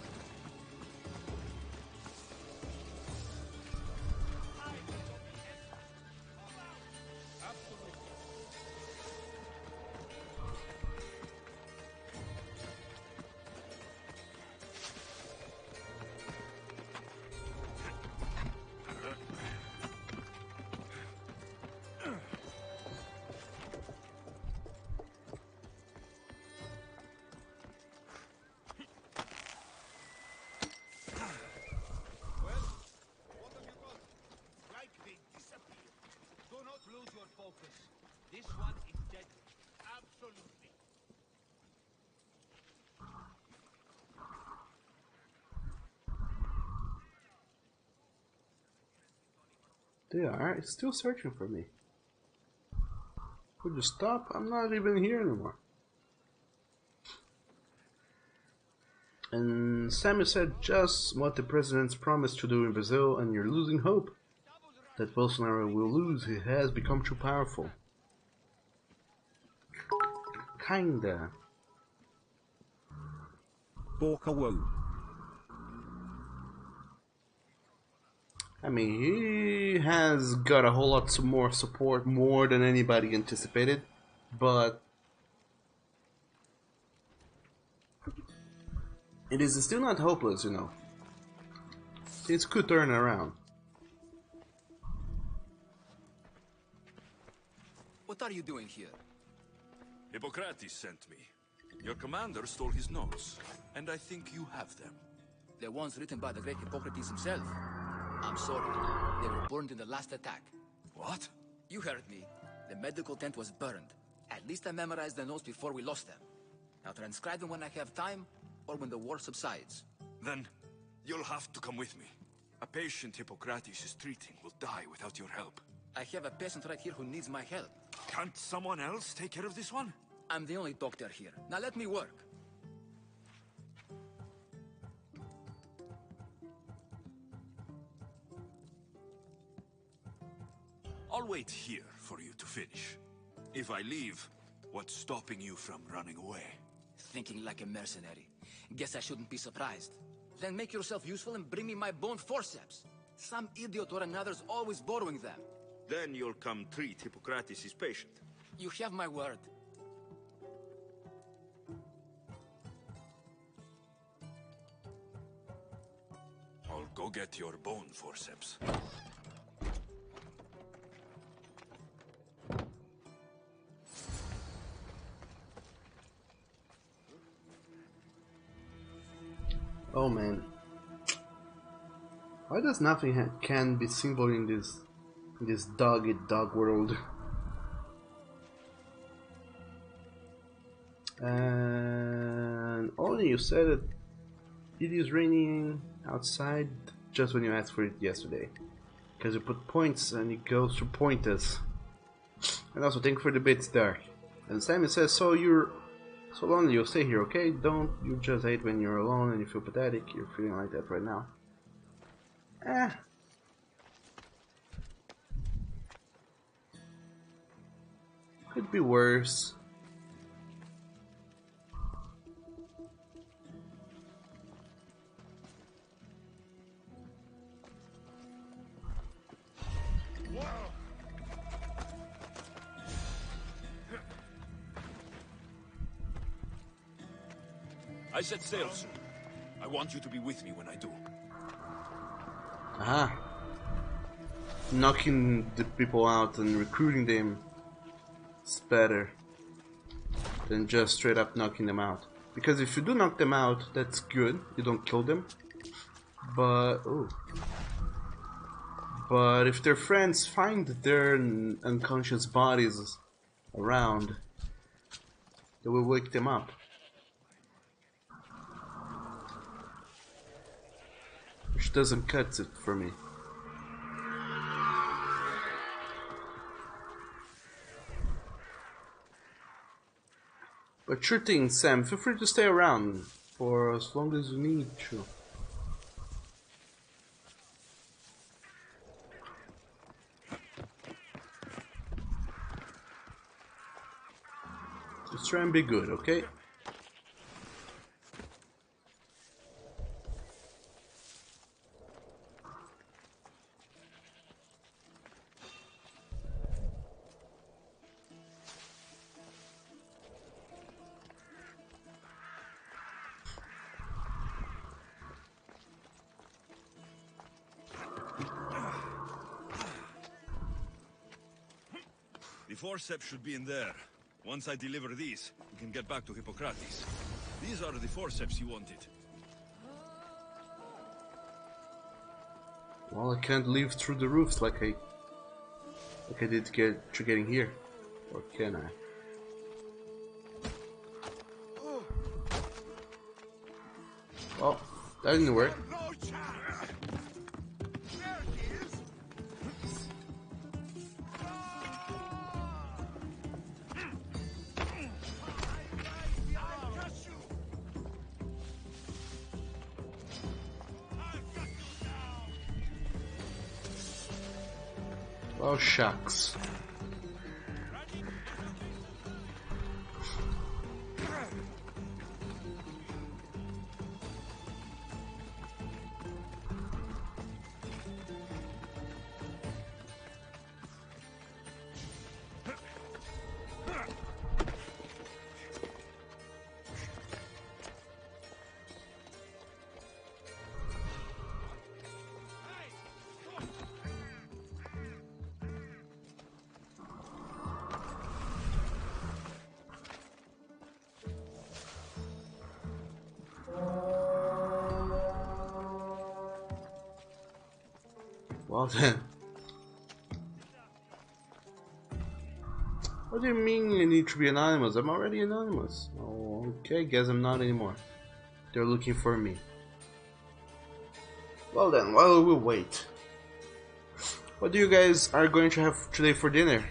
This one is deadly. Absolutely. They are still searching for me. Could you stop? I'm not even here anymore. And Sammy said just what the president's promised to do in Brazil, and you're losing hope that Bolsonaro will lose. He has become too powerful. Kinda. Borka woo. I mean, he has got a whole lot more support, more than anybody anticipated, but it is still not hopeless, you know. Things could turn around. What are you doing here? Hippocrates sent me. Your commander stole his notes, and I think you have them. The ones written by the great Hippocrates himself. I'm sorry. They were burned in the last attack. What? You heard me. The medical tent was burned. At least I memorized the notes before we lost them. I'll transcribe them when I have time, or when the war subsides. Then, you'll have to come with me. A patient Hippocrates is treating will die without your help. I have a patient right here who needs my help. Can't someone else take care of this one? I'm the only doctor here. Now let me work. I'll wait here for you to finish. If I leave, what's stopping you from running away? Thinking like a mercenary. Guess I shouldn't be surprised. Then make yourself useful and bring me my bone forceps. Some idiot or another's always borrowing them. Then you'll come treat Hippocrates' patient. You have my word. I'll go get your bone forceps. Oh man, why does nothing can be simple in this dog-eat-dog world? And only you said it is raining outside just when you asked for it yesterday, because you put points and it goes to pointers. And also thank you for the bits there. And Sammy says, so you're so lonely, you'll stay here, okay? Don't you just hate when you're alone and you feel pathetic? You're feeling like that right now. Could be worse. I set sail soon. I want you to be with me when I do. Aha. Knocking the people out and recruiting them is better than just straight up knocking them out. Because if you do knock them out, that's good. You don't kill them. But if their friends find their unconscious bodies around, they will wake them up. Which doesn't cut it for me. But sure thing, Sam, feel free to stay around for as long as you need to. Just try and be good, okay? The forceps should be in there. Once I deliver these, we can get back to Hippocrates. These are the forceps you wanted. Well, I can't leave through the roofs like I did to getting here. Or can I? Well, that didn't work. Oh shucks. Well then. What do you mean you need to be anonymous? I'm already anonymous. Oh, okay, guess I'm not anymore. They're looking for me. Well then, while we wait, what do you guys are going to have today for dinner?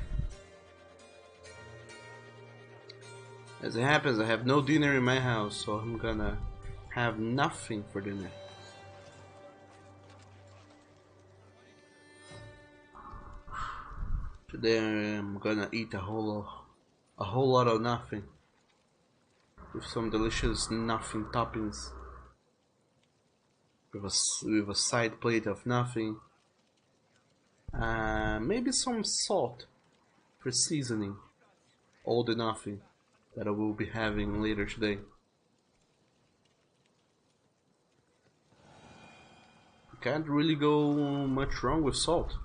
As it happens, I have no dinner in my house, so I'm gonna have nothing for dinner. Today I'm gonna eat a whole lot of nothing with some delicious nothing toppings, with a side plate of nothing, maybe some salt for seasoning all the nothing that I will be having later today. You can't really go much wrong with salt.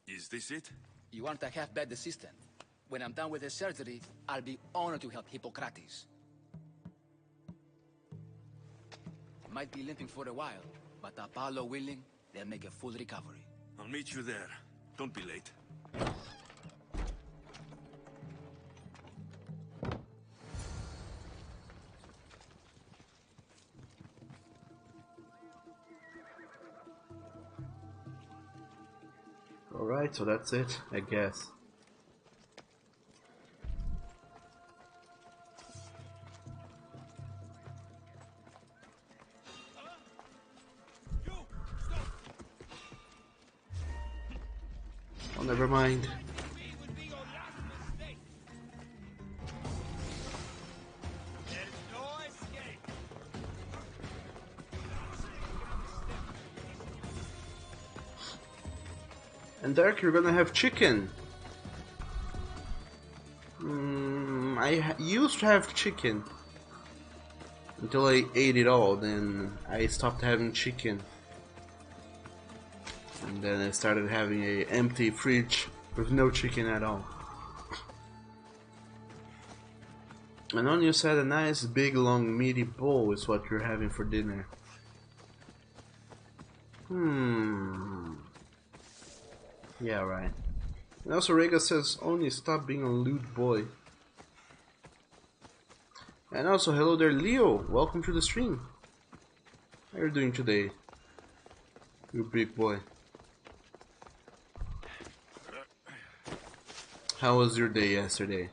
Is this it? You aren't a half-bad assistant. When I'm done with the surgery, I'll be honored to help Hippocrates. Might be limping for a while, but Apollo willing, they'll make a full recovery. I'll meet you there. Don't be late. Alright, so that's it, I guess. Oh, never mind. And Derek, you're gonna have chicken. I used to have chicken until I ate it all. Then I stopped having chicken, and then I started having a empty fridge with no chicken at all. And on you said a nice big long meaty bowl is what you're having for dinner. Yeah, right. And also Rega says, only stop being a lewd boy. And also, hello there, Leo. Welcome to the stream. How are you doing today, you big boy? How was your day yesterday?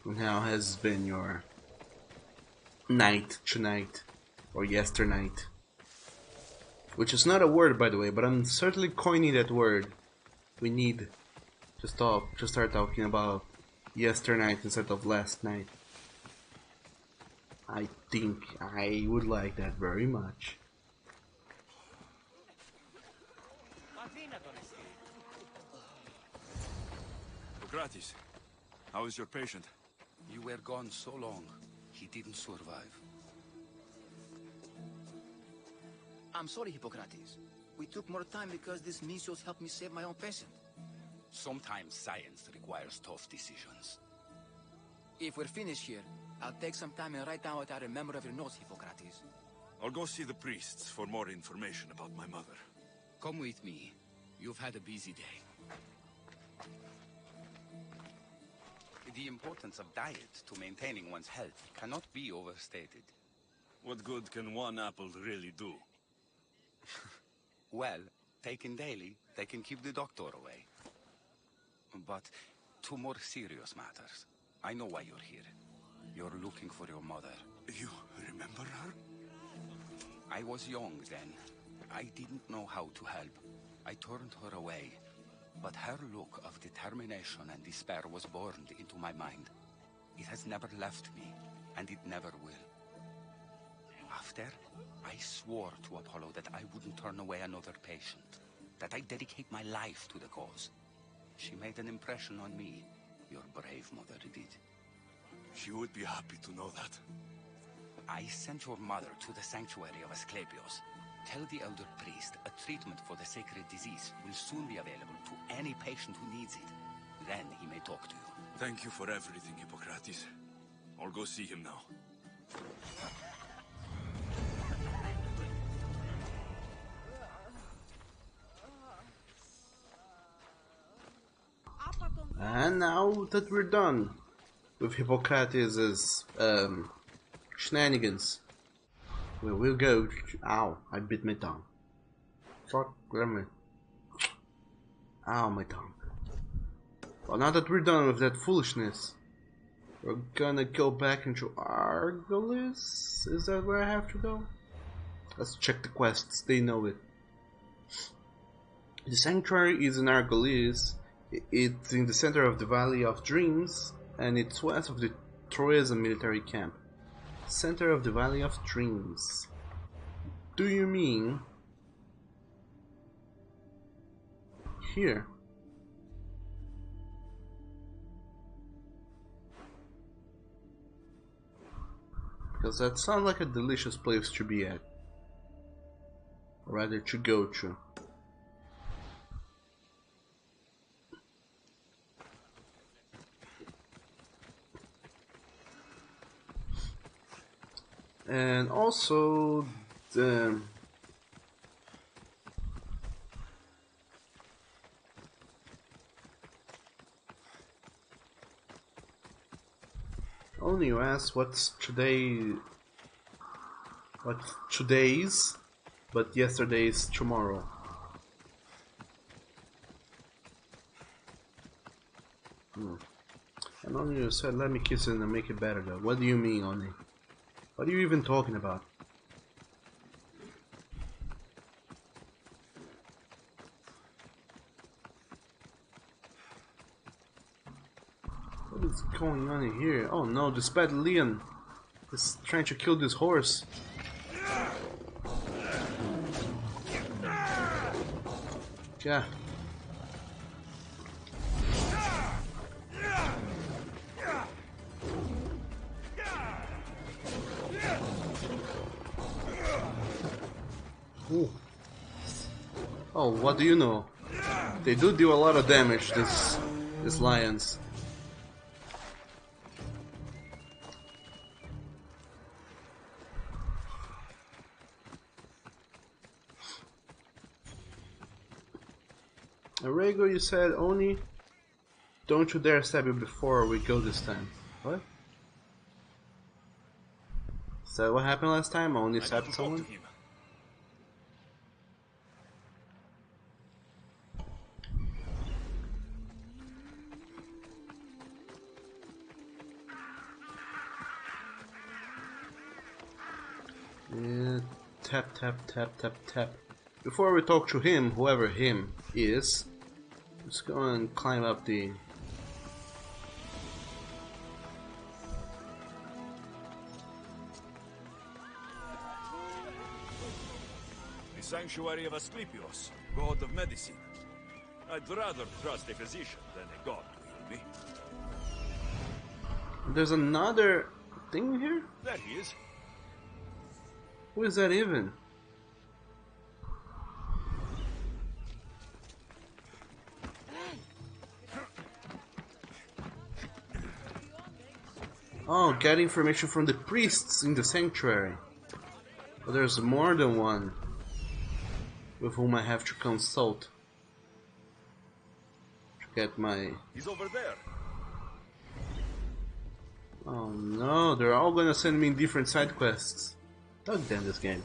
And how has been your night tonight, or yesternight? Which is not a word, by the way, but I'm certainly coining that word. We need to start talking about yesternight instead of last night. I think I would like that very much. Hippocrates, how is your patient? You were gone so long, he didn't survive. I'm sorry, Hippocrates. We took more time because this measles helped me save my own patient. Sometimes science requires tough decisions. If we're finished here, I'll take some time and write down what I remember of your notes, Hippocrates. I'll go see the priests for more information about my mother. Come with me. You've had a busy day. The importance of diet to maintaining one's health cannot be overstated. What good can one apple really do? Well, taken daily, they can keep the doctor away. But two more serious matters. I know why you're here. You're looking for your mother. You remember her? I was young then. I didn't know how to help. I turned her away. But her look of determination and despair was burned into my mind. It has never left me, and it never will. After, I swore to Apollo that I wouldn't turn away another patient, that I'd dedicate my life to the cause. She made an impression on me. Your brave mother did. She would be happy to know that. I sent your mother to the sanctuary of Asclepios. Tell the elder priest a treatment for the sacred disease will soon be available to any patient who needs it. Then he may talk to you. Thank you for everything, Hippocrates. I'll go see him now. And now that we're done with Hippocrates' shenanigans, we will go. Ow! I bit my tongue. Fuck, grandma. Ow, my tongue. Well, now that we're done with that foolishness, we're gonna go back into Argolis? Is that where I have to go? Let's check the quests, they know it. The sanctuary is in Argolis. It's in the center of the Valley of Dreams, and it's west of the Troeza military camp. Center of the Valley of Dreams. Do you mean here? Because that sounds like a delicious place to be at. Or rather, to go to. And also, only you ask what's today's, but yesterday's tomorrow. And only you said, let me kiss it and make it better though. What do you mean, Oni? What are you even talking about? What is going on in here? Oh no, this bad Leon is trying to kill this horse. Yeah. Ooh. Oh, what do you know? They do a lot of damage, these lions. Arego, you said, Oni, don't you dare stab you before we go this time. What? Is that what happened last time? I only stabbed someone? Yeah, tap, tap, tap, tap, tap. Before we talk to him, whoever him is, let's go and climb up the... The sanctuary of Asclepios, god of medicine. I'd rather trust a physician than a god to heal me. There's another thing here? There he is. Who is that even? Oh, get information from the priests in the sanctuary. But there's more than one with whom I have to consult to get my... He's over there. Oh no, they're all gonna send me different side quests. Dog damn this game.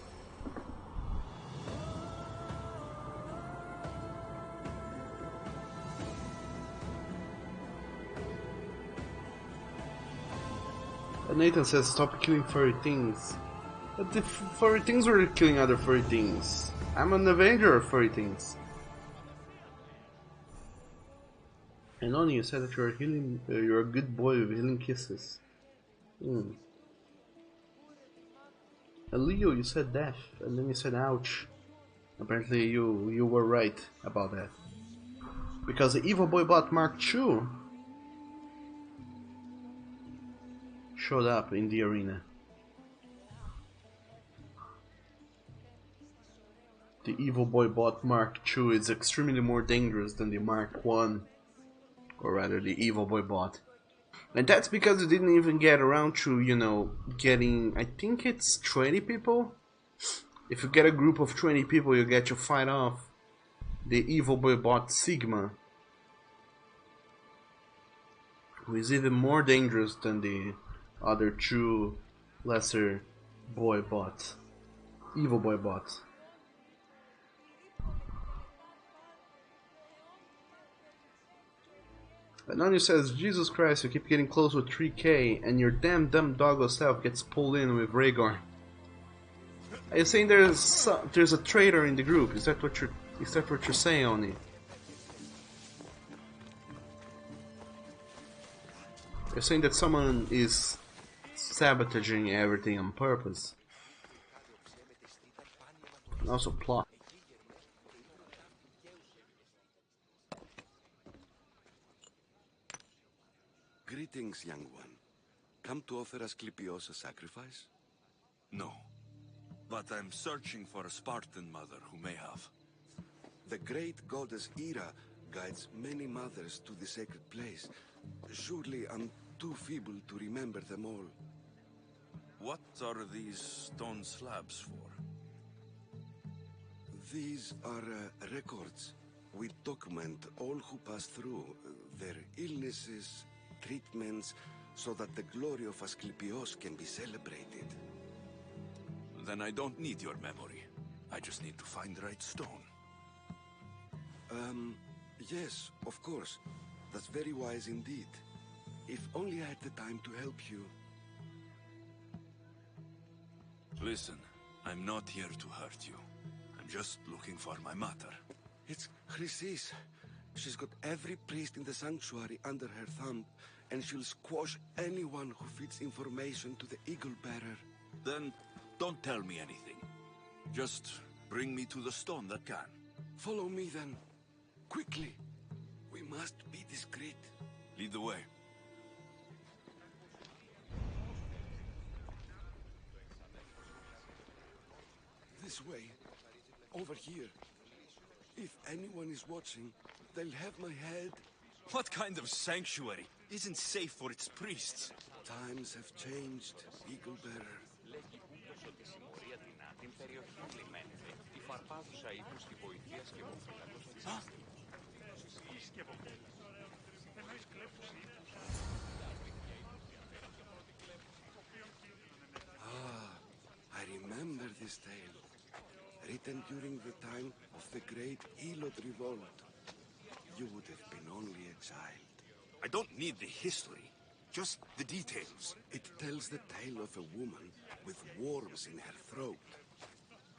Nathan says stop killing furry things. But the furry things were killing other furry things. I'm an avenger of furry things. And only you said that you're healing. You're a good boy with healing kisses. And Leo, you said death, and then you said ouch. Apparently you were right about that. Because the evil boy bot Mark II showed up in the arena. The evil boy bot Mark II is extremely more dangerous than the Mark I, or rather the evil boy bot. And that's because it didn't even get around to, you know, getting, I think it's 20 people? If you get a group of 20 people, you get to fight off the evil boy bot Sigma. who is even more dangerous than the other two lesser boy bots, evil boy bots. And Anya says, Jesus Christ, you keep getting close with 3K and your damn dumb doggo self gets pulled in with Rhaegar. Are you saying there's a traitor in the group? Is that what you're saying, Oni? You're saying that someone is sabotaging everything on purpose. And also plot. Greetings, young one. Come to offer Asclepios a sacrifice? No. But I'm searching for a Spartan mother who may have. The great goddess Ira guides many mothers to the sacred place. Surely I'm too feeble to remember them all. What are these stone slabs for? These are records. We document all who pass through, their illnesses, treatments, so that the glory of Asclepios can be celebrated. Then I don't need your memory. I just need to find the right stone. Yes, of course. That's very wise indeed. If only I had the time to help you. Listen, I'm not here to hurt you. I'm just looking for my mother. It's Chrysis. She's got every priest in the sanctuary under her thumb, and she'll squash anyone who feeds information to the Eagle Bearer. Then don't tell me anything. Just bring me to the stone that can. Follow me then. Quickly. We must be discreet. Lead the way. This way. Over here. If anyone is watching, they'll have my head. What kind of sanctuary isn't safe for its priests? Times have changed, Eagle Bearer. I remember this tale. Written during the time of the great Elot revolt. You would have been only a child. I don't need the history, just the details. It tells the tale of a woman with worms in her throat.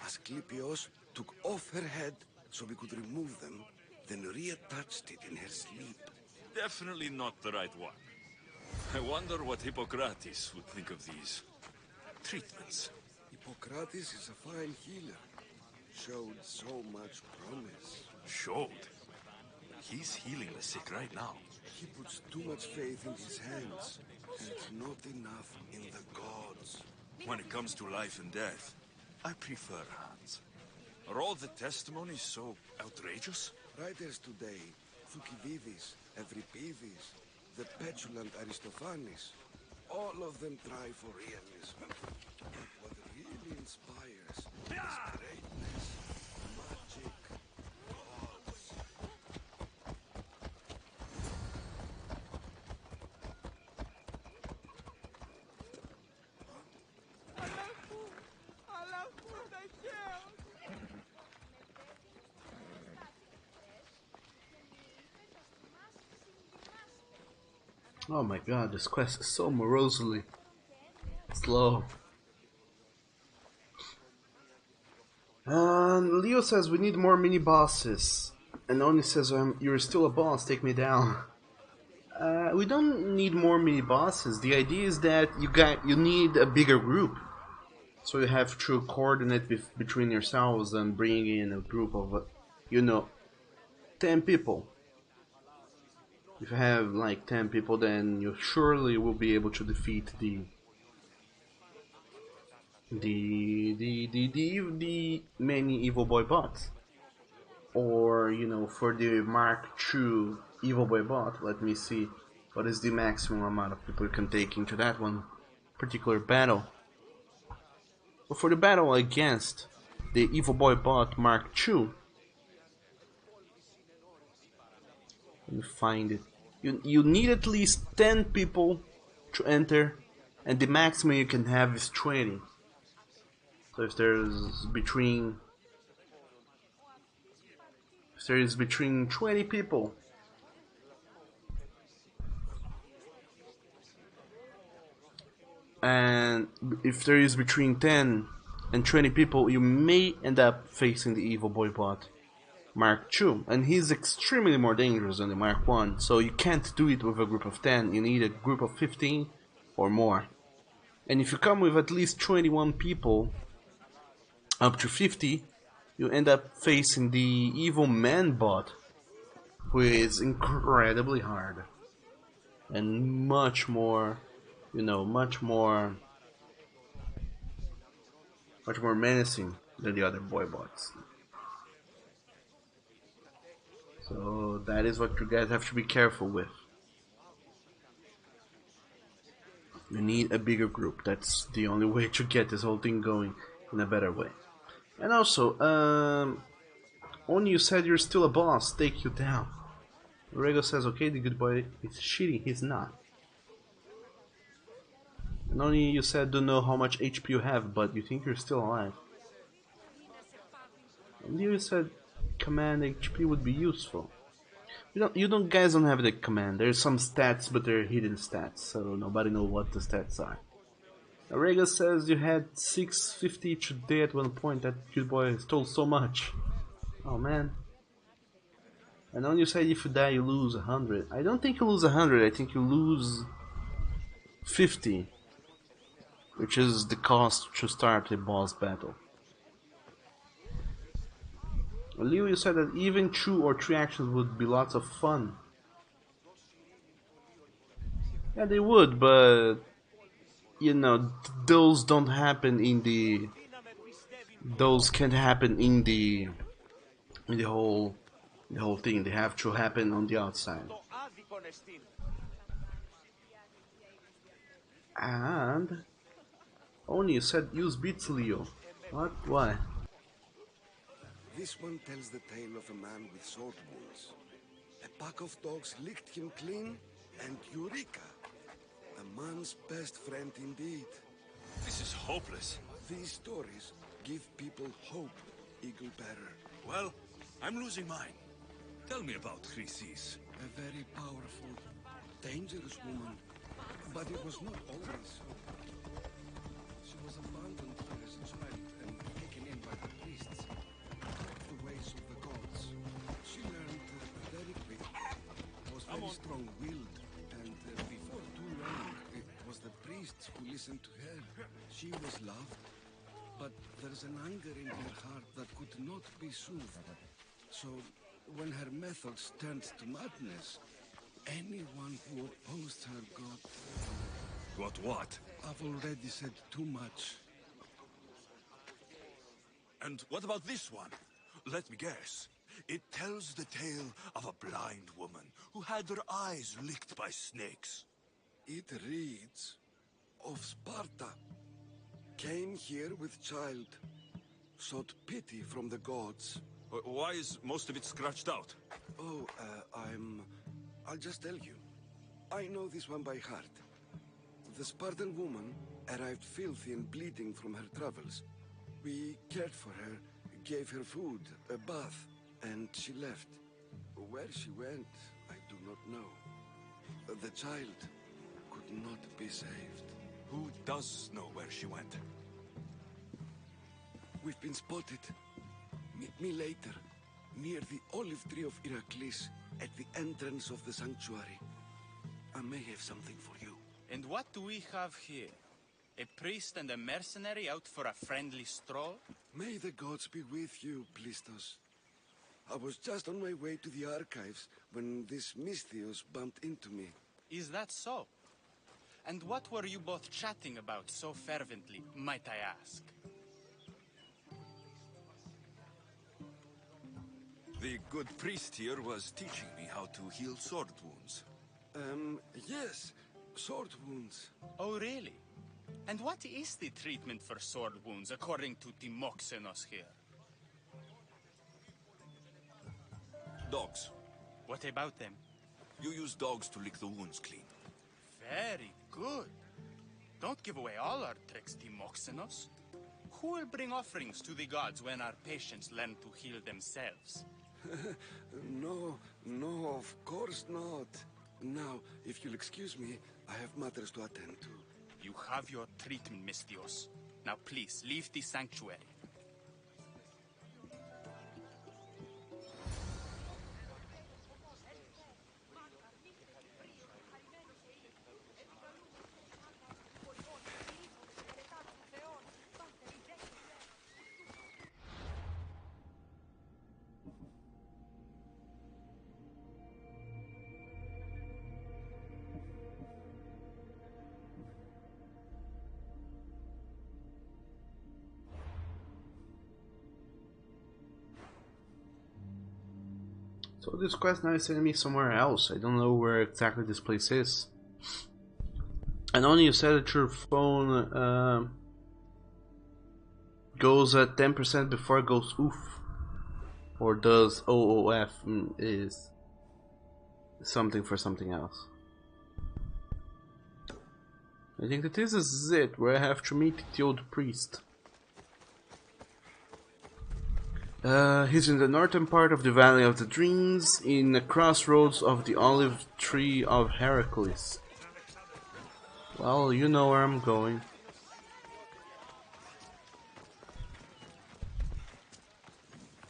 Asclepios took off her head so we could remove them, then reattached it in her sleep. Definitely not the right one. I wonder what Hippocrates would think of these treatments. Hippocrates is a fine healer. Showed so much promise. Showed? He's healing the sick right now. He puts too much faith in his hands, and not enough in the gods. When it comes to life and death, I prefer hands. Are all the testimonies so outrageous? Writers today, Thucydides, Euripides, the petulant Aristophanes, all of them try for realism. What really inspires is greatness, magic, gods. Oh my god, this quest is so morosely slow. Leo says we need more mini bosses. And Oni says you're still a boss, take me down. We don't need more mini bosses. The idea is that you need a bigger group. So you have to coordinate between yourselves and bring in a group of, 10 people. If you have like 10 people, then you surely will be able to defeat the many evil boy bots. Or, for the Mark II evil boy bot, let me see what is the maximum amount of people you can take into that one particular battle. But for the battle against the evil boy bot Mark II, let me find it. You need at least 10 people to enter, and the maximum you can have is 20. So if there is between 20 people, and if there is between 10 and 20 people, you may end up facing the evil boy bot Mark II, and he's extremely more dangerous than the Mark I, so you can't do it with a group of 10, you need a group of 15 or more. And if you come with at least 21 people, up to 50, you end up facing the evil man bot, who is incredibly hard and much more, much more menacing than the other boy bots. So that is what you guys have to be careful with. You need a bigger group. That's the only way to get this whole thing going in a better way. And also, Oni, you said you're still a boss. Take you down. Rego says, okay, the good boy is shitty. He's not. And Oni, you said don't know how much HP you have, but you think you're still alive. And you said command HP would be useful. Guys don't have the command. There's some stats, but they're hidden stats, so nobody knows what the stats are. Rega says you had 650 today at one point. That good boy stole so much. Oh man. And then you say if you die you lose 100. I don't think you lose 100, I think you lose 50. Which is the cost to start a boss battle. Leo, you said that even 2 or 3 actions would be lots of fun. Yeah, they would, but those don't happen in the. Those can't happen in the whole thing. They have to happen on the outside. And Oni, you said use beats, Leo. What? Why? This one tells the tale of a man with sword wounds. A pack of dogs licked him clean, and Eureka! A man's best friend indeed. This is hopeless. These stories give people hope, Eagle Bearer. Well, I'm losing mine. Tell me about Chrysis. A very powerful, dangerous woman. But it was not always so. She was abandoned as a child and taken in by the priests. The ways of the gods. She learned very quick. Was very strong-willed, and before too long, it was the priests who listened to her. She was loved, but there's an anger in her heart that could not be soothed. So, when her methods turned to madness, anyone who opposed her got... Got what? I've already said too much. And what about this one? Let me guess. It tells the tale of a blind woman who had her eyes licked by snakes. It reads of Sparta. Came here with child. Sought pity from the gods. Why is most of it scratched out? Oh, I'll just tell you. I know this one by heart. The Spartan woman arrived filthy and bleeding from her travels. We cared for her, gave her food, a bath, and she left. Where she went, I do not know. The child could not be saved. Who does know where she went? We've been spotted. Meet me later, near the olive tree of Heracles, at the entrance of the sanctuary. I may have something for you. And what do we have here? A priest and a mercenary out for a friendly stroll? May the gods be with you, Plistos. I was just on my way to the archives when this Misthios bumped into me. Is that so? And what were you both chatting about so fervently, might I ask? The good priest here was teaching me how to heal sword wounds. Yes, sword wounds. Oh, really? And what is the treatment for sword wounds, according to Timoxenos here? Dogs. What about them? You use dogs to lick the wounds clean. Very good. Don't give away all our tricks, Timoxenos. Who will bring offerings to the gods when our patients learn to heal themselves? No, no, of course not. Now, if you'll excuse me, I have matters to attend to. You have your treatment, Mistios. Now please, leave the sanctuary. So this quest now is sending me somewhere else. I don't know where exactly this place is. And only you said that your phone goes at 10% before it goes oof. Or does OOF is something for something else. I think that this is it, where I have to meet the old priest. He's in the northern part of the Valley of the Dreams, in the crossroads of the olive tree of Heracles. Well, you know where I'm going.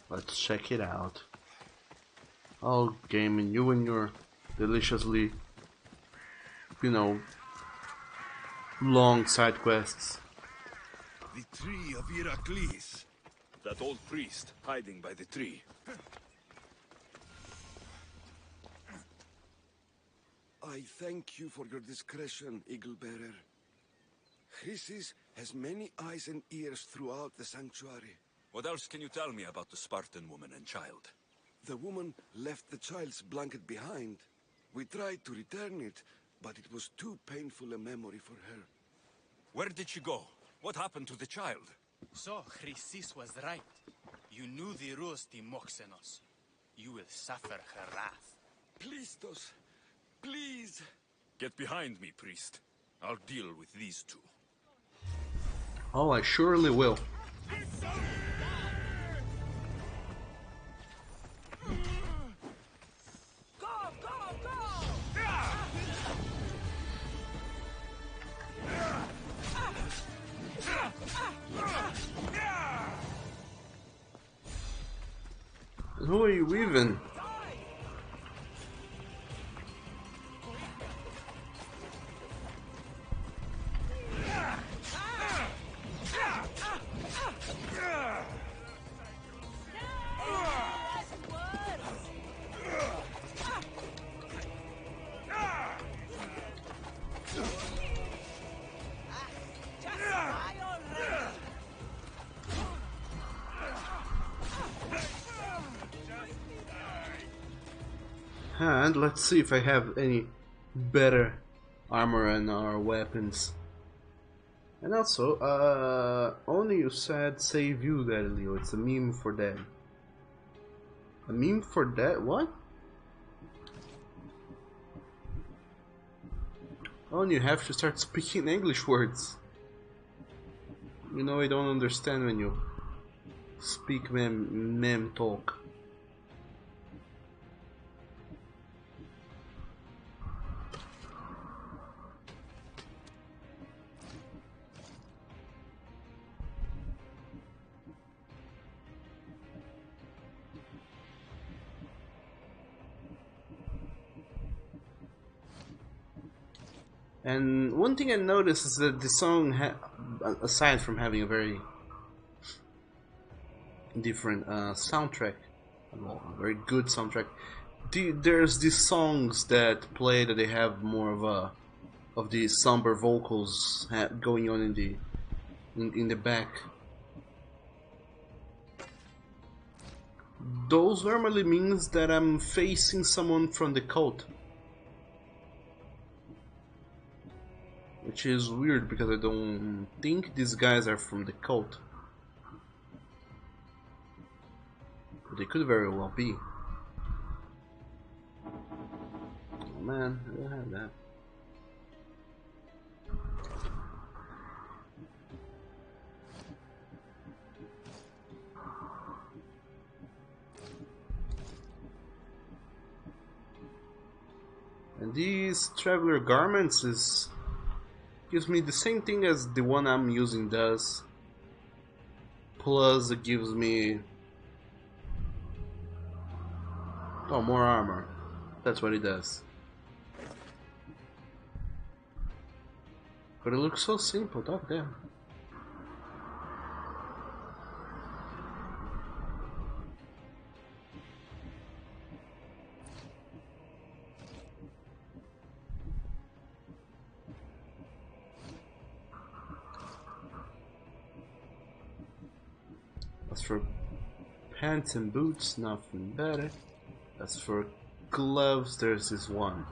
Let's check it out. Oh, gaming, you and your deliciously, you know, long side quests. The tree of Heracles. That old priest hiding by the tree. I thank you for your discretion, Eagle Bearer. Chrysis has many eyes and ears throughout the sanctuary. What else can you tell me about the Spartan woman and child? The woman left the child's blanket behind. We tried to return it, but it was too painful a memory for her. Where did she go? What happened to the child? So, Chrysis was right. You knew the rules, Timoxenos. You will suffer her wrath. Plistos, please. Get behind me, priest. I'll deal with these two. Oh, I surely will. Who are you even? And let's see if I have any better armor and our weapons. And also, only you said save you there, Leo. It's a meme for that. A meme for that? What? Only you have to start speaking English words. You know I don't understand when you speak mem talk. And one thing I noticed is that the song, aside from having a very different soundtrack, well, a very good soundtrack, there's these songs that play that they have more of the somber vocals going on in the back. Those normally means that I'm facing someone from the cult. Which is weird because I don't think these guys are from the cult. But they could very well be. man, I don't have that. And these traveler garments gives me the same thing as the one I'm using does. Plus it gives me more armor. That's what it does. But it looks so simple, don't it? As for pants and boots, nothing better. As for gloves, there's this one.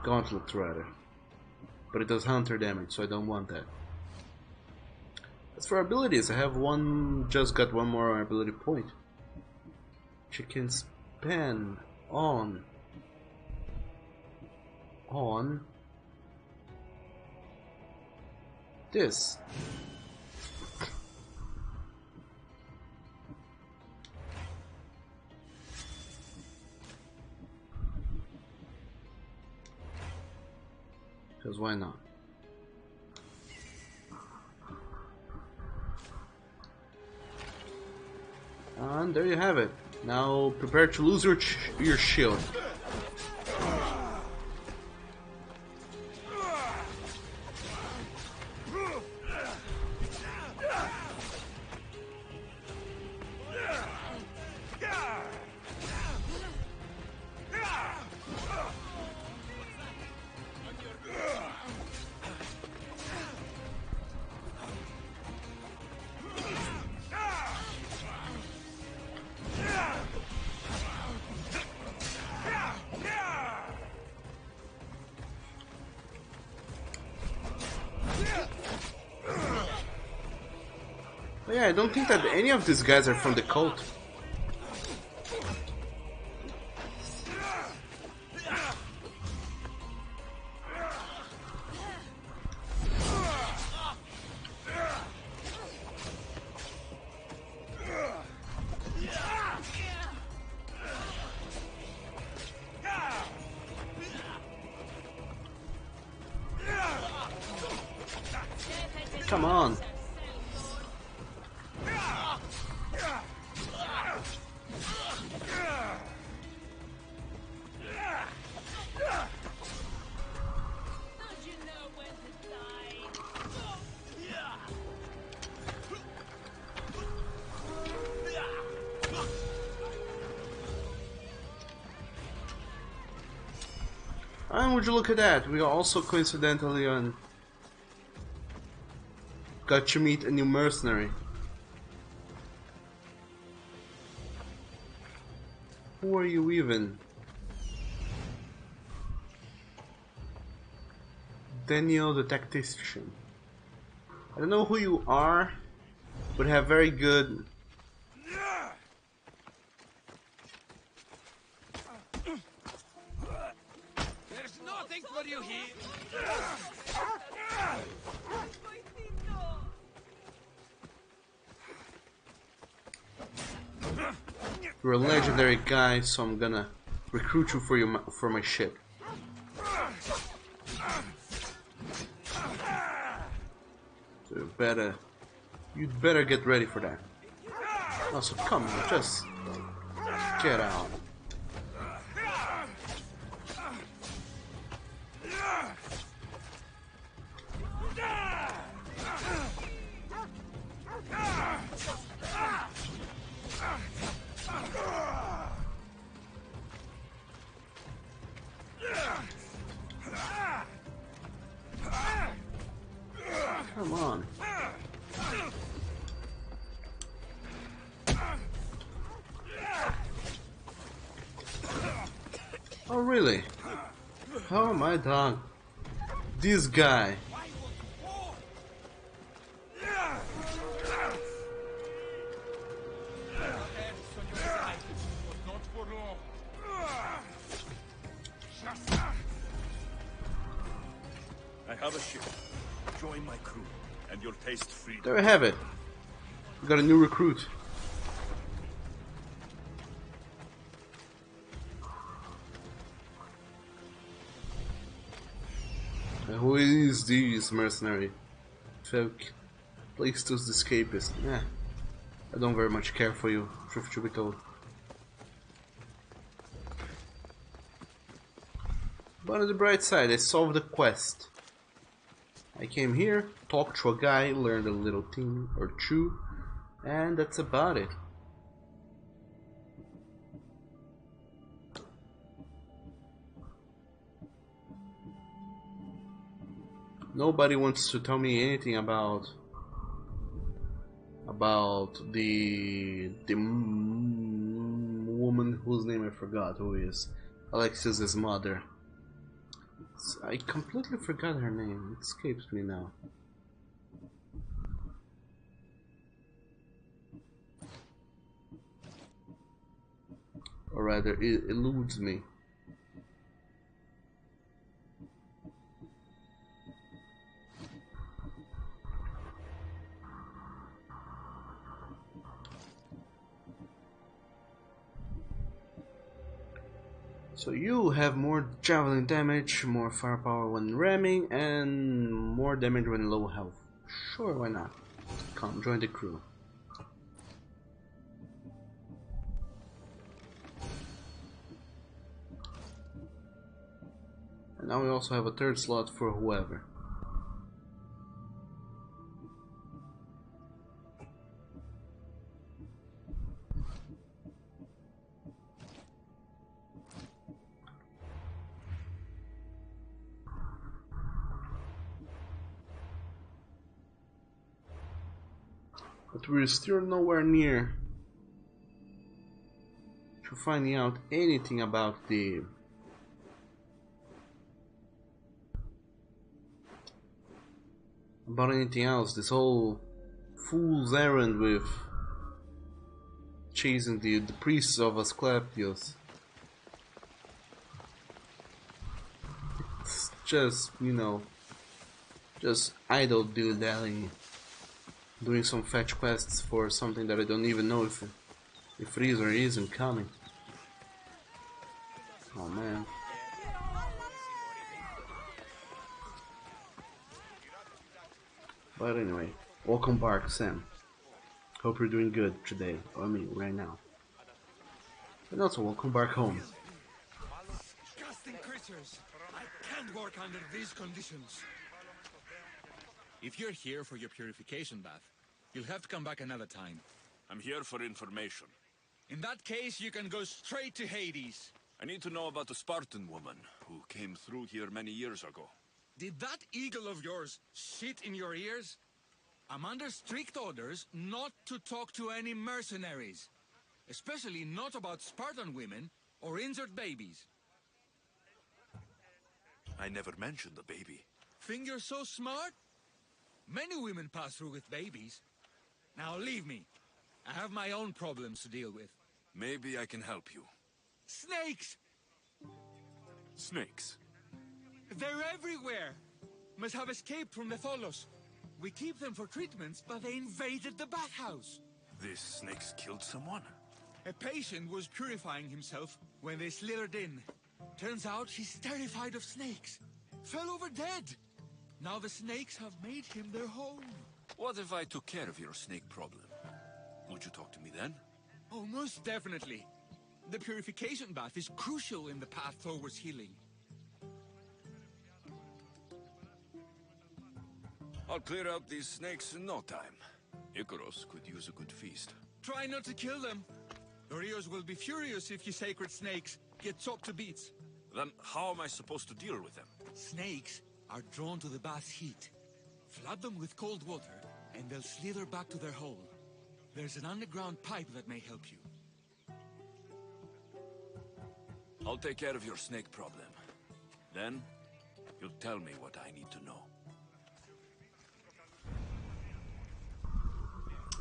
Gauntlet rather. But it does hunter damage, so I don't want that. As for abilities, I have just got one more ability point. Which you can spend on this. Because why not? And there you have it. Now prepare to lose your shield. But yeah, I don't think that any of these guys are from the cult. Come on. And would you look at that, we are also coincidentally got to meet a new mercenary. Who are you even? Daniel the Tactician. I don't know who you are, but have very good... There's nothing for you here. You're a legendary guy, so I'm gonna recruit you for my ship. So you'd better get ready for that. Also, come on, just get out. Come on. Oh really? How am I done? This guy. I have a ship. Join my crew, and you'll taste freedom. There we have it. We got a new recruit. And who is these mercenary folk? Please choose the escapist. Nah, I don't very much care for you, truth to be told. But on the bright side, I solved the quest. I came here, talked to a guy, learned a little thing or two, and that's about it. Nobody wants to tell me anything about the woman whose name I forgot, who is Alexius's mother. I completely forgot her name. It escapes me now. Or rather, it eludes me. So you have more javelin damage, more firepower when ramming, and more damage when low health. Sure, why not? Come, join the crew. And now we also have a third slot for whoever. But we're still nowhere near to finding out anything about anything else. This whole fool's errand with chasing the priests of Asclepius. It's just, you know, just idle dilly-dallying. Doing some fetch quests for something that I don't even know if it is or isn't coming. Oh man. But anyway, welcome back, Sam. Hope you're doing good today. I mean, right now. And also, welcome back home. Disgusting creatures! I can't work under these conditions. If you're here for your purification bath, you'll have to come back another time. I'm here for information. In that case, you can go straight to Hades. I need to know about the Spartan woman who came through here many years ago. Did that eagle of yours shit in your ears? I'm under strict orders not to talk to any mercenaries. Especially not about Spartan women or injured babies. I never mentioned the baby. Think you're so smart? Many women pass through with babies. Now leave me. I have my own problems to deal with. Maybe I can help you. Snakes! Snakes? They're everywhere! Must have escaped from the Tholos. We keep them for treatments, but they invaded the bathhouse. These snakes killed someone? A patient was purifying himself when they slithered in. Turns out he's terrified of snakes. Fell over dead. Now the snakes have made him their home. What if I took care of your snake problem? Would you talk to me then? Oh, most definitely. The purification bath is crucial in the path towards healing. I'll clear out these snakes in no time. Icarus could use a good feast. Try not to kill them. Dorios will be furious if you sacred snakes get chopped to bits. Then how am I supposed to deal with them? Snakes are drawn to the bath's heat. Flood them with cold water, and they'll slither back to their hole. There's an underground pipe that may help you. I'll take care of your snake problem. Then, you'll tell me what I need to know.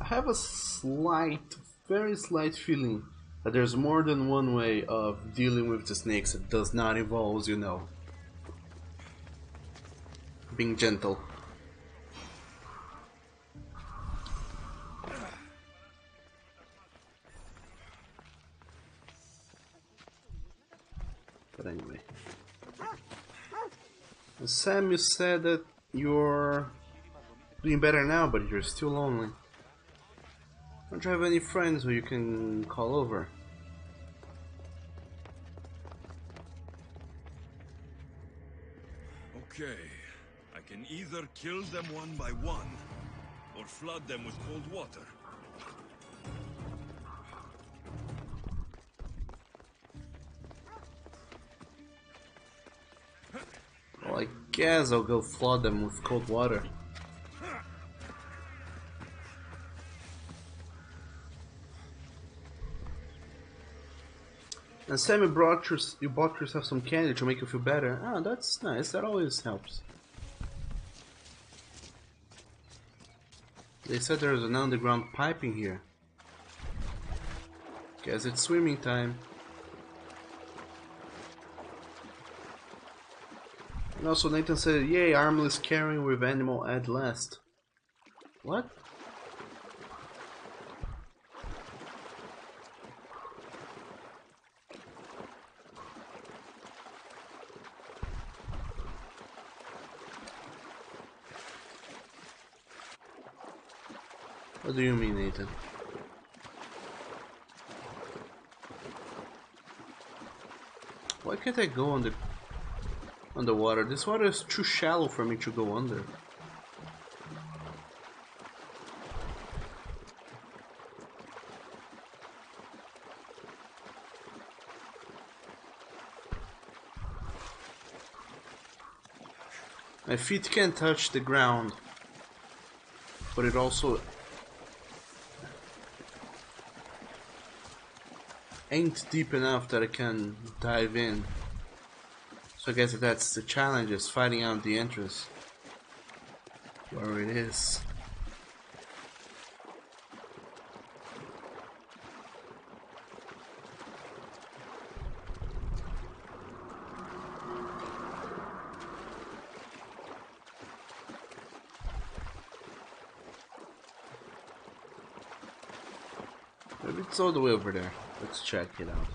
I have a very slight feeling that there's more than one way of dealing with the snakes that does not involve, you know, being gentle. But anyway. Sam, you said that you're doing better now, but you're still lonely. Don't you have any friends who you can call over? Okay, I can either kill them one by one, or flood them with cold water. Well, I guess I'll go flood them with cold water. And Sam, you bought yourself some candy to make you feel better. Ah, that's nice. That always helps. They said there's an underground piping here. Guess it's swimming time. And also Nathan said, yay, armless carrying with animal at last. What? What do you mean, Nathan? Why can't I go underwater? This water is too shallow for me to go under. My feet can't touch the ground, but it also ain't deep enough that I can dive in. So I guess that's the challenge, is finding out the entrance, where it is. Maybe it's all the way over there. Let's check it out.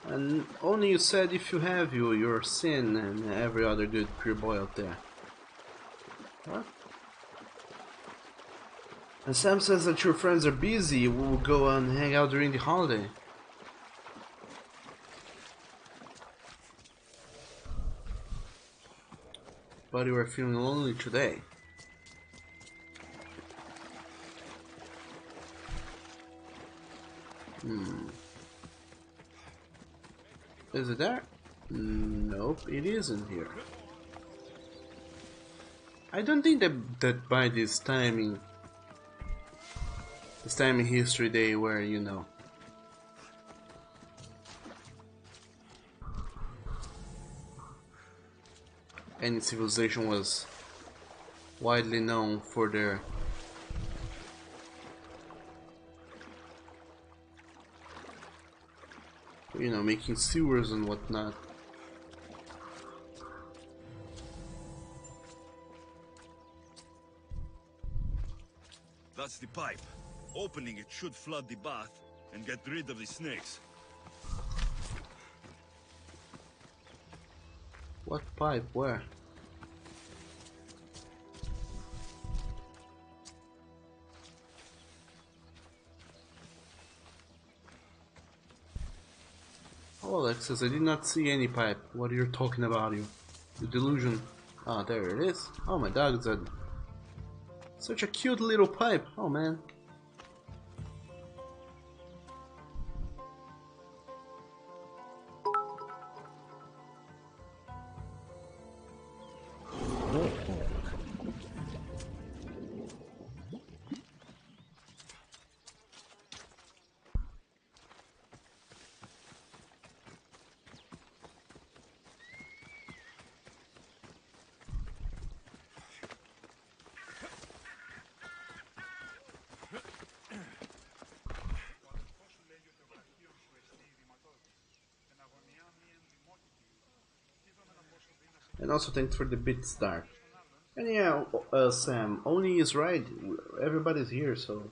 And only you said if you have your sin and every other good pure boy out there. What? And Sam says that your friends are busy. We'll go and hang out during the holiday. But you are feeling lonely today. Is it there? Nope, it isn't here. I don't think that by this time in history they were, you know, any civilization was widely known for their making sewers and whatnot. That's the pipe. Opening it should flood the bath and get rid of the snakes. What pipe? Where? Oh, Alexis, I did not see any pipe. What are you talking about, you delusion? Ah, there it is. Oh, my dog's such a cute little pipe. Oh, man. And also thanks for the bits, Dark. And yeah, Sam, Oni is right. Everybody's here, so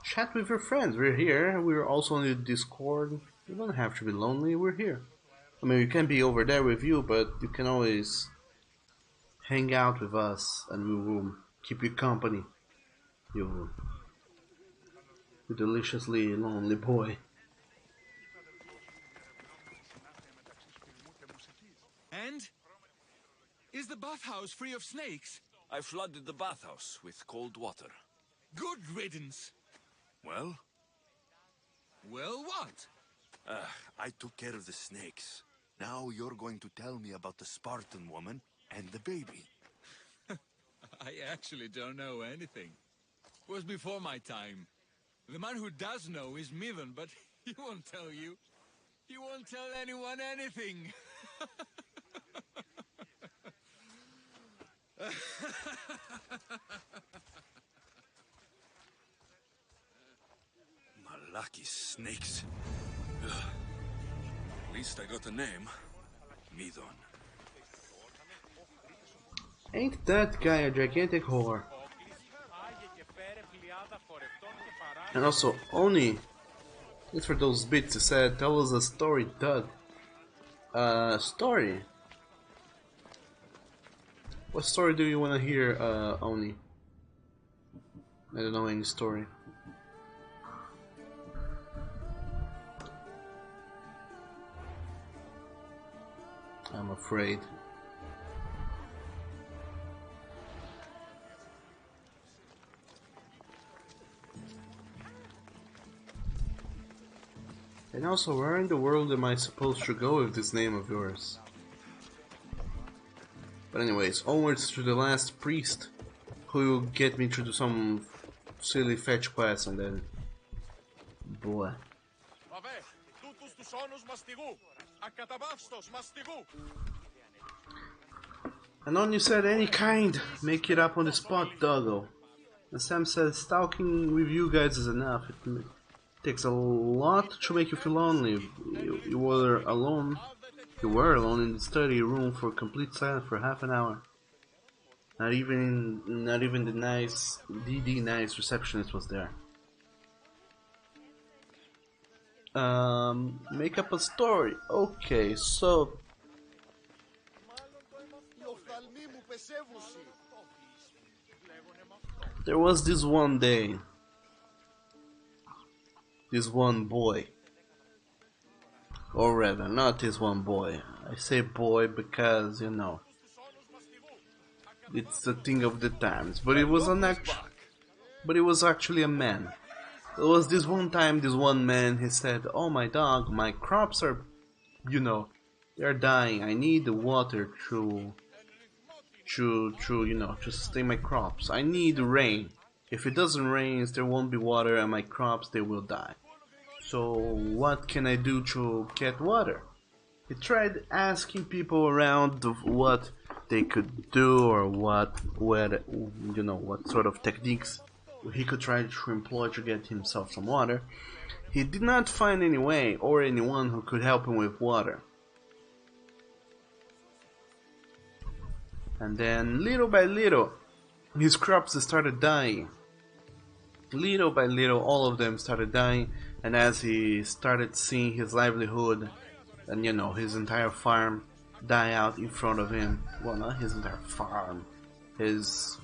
chat with your friends. We're here. We're also on the Discord. You don't have to be lonely. We're here. I mean, we can be over there with you, but you can always hang out with us, and we will keep you company. You deliciously lonely boy. And? Is the bathhouse free of snakes? I flooded the bathhouse with cold water. Good riddance. Well? Well, what? I took care of the snakes. Now you're going to tell me about the Spartan woman and the baby. I actually don't know anything. It was before my time. The man who does know is Mivan, but he won't tell you. He won't tell anyone anything. Lucky snakes. At least I got a name. Midon. Ain't that guy a gigantic whore? And also, Oni, thanks for those bits you said. Tell us a story, Doug. Story? What story do you want to hear, Oni? I don't know any story. I'm afraid. And also, where in the world am I supposed to go with this name of yours? But anyways, onwards to the last priest, who will get me to do some silly fetch quest, and then... boy. And on you said any kind, make it up on the spot, doggo. And Sam says stalking with you guys is enough. It takes a lot to make you feel lonely. You were alone. You were alone in the study room for complete silence for half an hour. Not even the nice nice receptionist was there. Make up a story. Okay, so there was this one day, this one boy, or rather, not this one boy. I say boy because, you know, it's the thing of the times. But it was actually a man. There was this one time, this one man, he said, "Oh my dog, my crops are, you know, they're dying. I need the water to sustain my crops. I need rain. If it doesn't rain, there won't be water and my crops, they will die. So what can I do to get water?" He tried asking people around what they could do or what sort of techniques he could try to employ to get himself some water. He did not find any way or anyone who could help him with water. And then, little by little, his crops started dying. Little by little, all of them started dying, and as he started seeing his livelihood and, you know, his entire farm die out in front of him, well, not his entire farm, his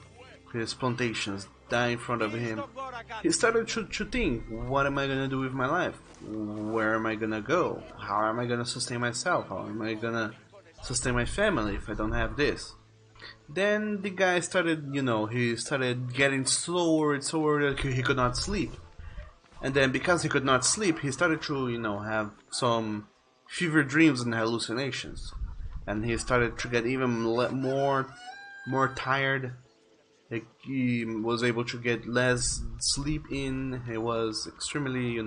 plantations die in front of him, he started to think, what am I gonna do with my life? Where am I gonna go? How am I gonna sustain myself? How am I gonna sustain my family if I don't have this? Then the guy started, he started getting slower and slower that he could not sleep. And then because he could not sleep, he started to, have some fever dreams and hallucinations. And he started to get even more tired. He was able to get less sleep in. He was extremely, he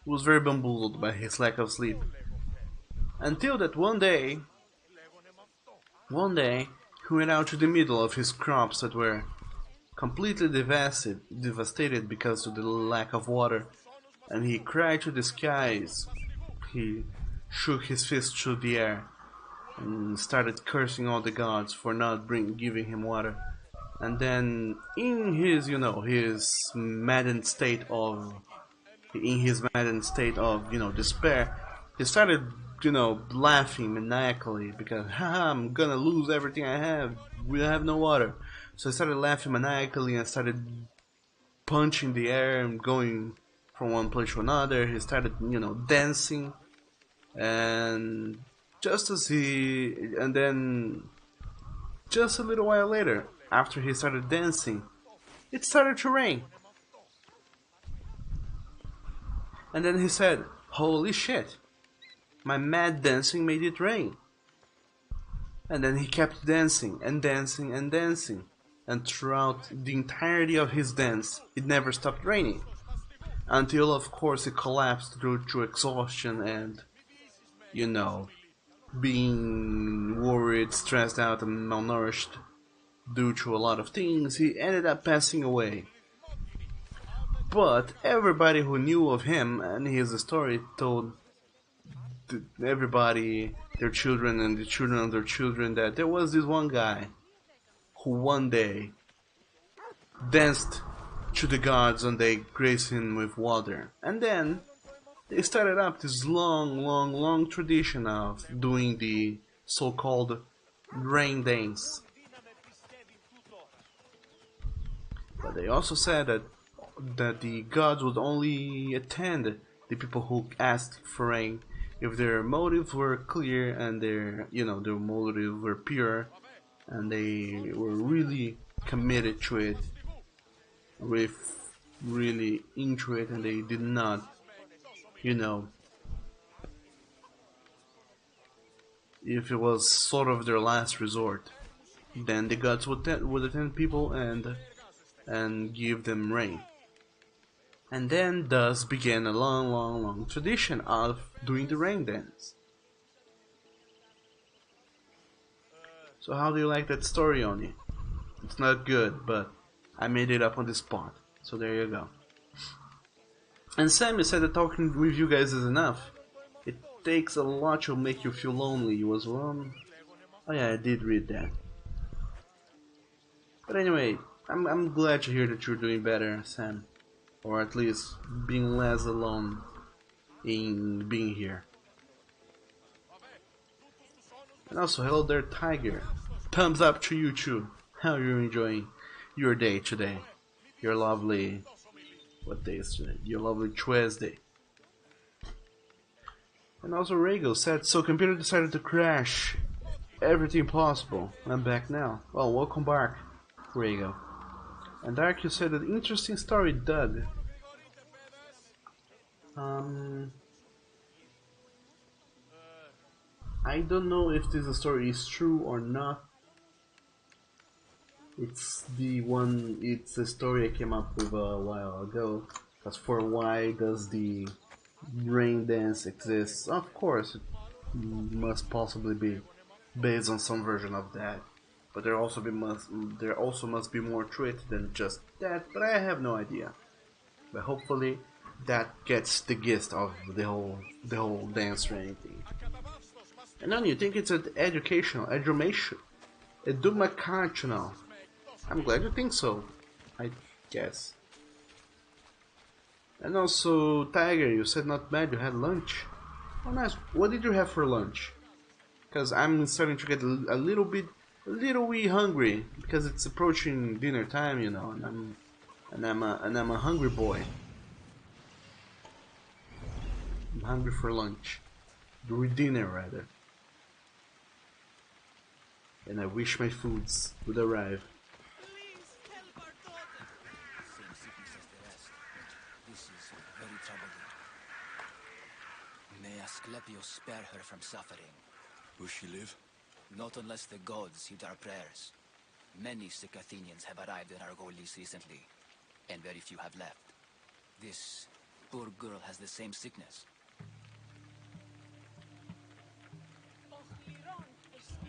was very bamboozled by his lack of sleep. Until that one day, he went out to the middle of his crops that were completely devastated because of the lack of water, and he cried to the skies. He shook his fist through the air and started cursing all the gods for not giving him water. And then, in his, maddened state of, despair, he started, laughing maniacally because, haha, I'm gonna lose everything I have. We have no water. So he started laughing maniacally and started punching the air and going from one place to another. He started, dancing. And then just a little while later, after he started dancing, it started to rain. And then he said, "Holy shit, my mad dancing made it rain." And then he kept dancing and dancing and dancing. And throughout the entirety of his dance, it never stopped raining. Until, of course, he collapsed due to exhaustion and, being worried, stressed out, and malnourished due to a lot of things. He ended up passing away. But everybody who knew of him and his story told everybody, their children and the children of their children, that there was this one guy who one day danced to the gods and they graced him with water. And then they started up this long tradition of doing the so-called rain dance. But they also said that the gods would only attend the people who asked for rain if their motives were clear and their motives were pure and they were really committed to it, really into it, and they did not, if it was sort of their last resort, then the gods would attend people and give them rain. And then thus began a long tradition of doing the rain dance. So how do you like that story, Oni? It's not good, but I made it up on the spot. So there you go. And Sammy said that talking with you guys is enough. It takes a lot to make you feel lonely. You was wrong. Oh yeah, I did read that. But anyway, I'm glad to hear that you're doing better, Sam. Or at least being less alone in being here. And also, hello there, Tiger. Thumbs up to you too. How are you enjoying your day today? Your lovely... What day is today? Your lovely Tuesday. And also Rago said, so computer decided to crash. Everything possible. I'm back now. Well, welcome back, Rago. And Dark, you said an interesting story, Doug. I don't know if this story is true or not. It's a story I came up with a while ago. As for why does the rain dance exist? Of course, it must possibly be based on some version of that. But there also must be more to it than just that. But I have no idea. But hopefully, that gets the gist of the whole dance rain thing. And then you think it's an educational, educational. I'm glad you think so, I guess. And also, Tiger, you said not bad, you had lunch. Oh nice, what did you have for lunch? Because I'm starting to get a little wee hungry, because it's approaching dinner time, and I'm a hungry boy. I'm hungry for lunch. Dinner rather. And I wish my foods would arrive. May Asclepius spare her from suffering. Will she live? Not unless the gods heed our prayers. Many sick Athenians have arrived in Argolis recently, and very few have left. This poor girl has the same sickness.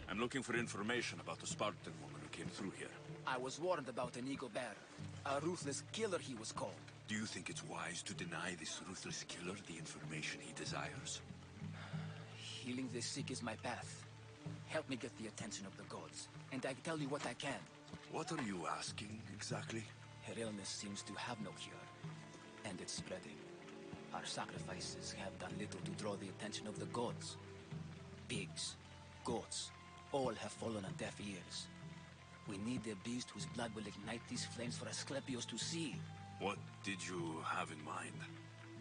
I'm looking for information about the Spartan woman who came through here. I was warned about an eagle bear. A ruthless killer he was called. Do you think it's wise to deny this ruthless killer the information he desires? Healing the sick is my path. Help me get the attention of the gods, and I tell you what I can. What are you asking, exactly? Her illness seems to have no cure, and it's spreading. Our sacrifices have done little to draw the attention of the gods. Pigs, goats, all have fallen on deaf ears. We need the beast whose blood will ignite these flames for Asclepios to see. What did you have in mind?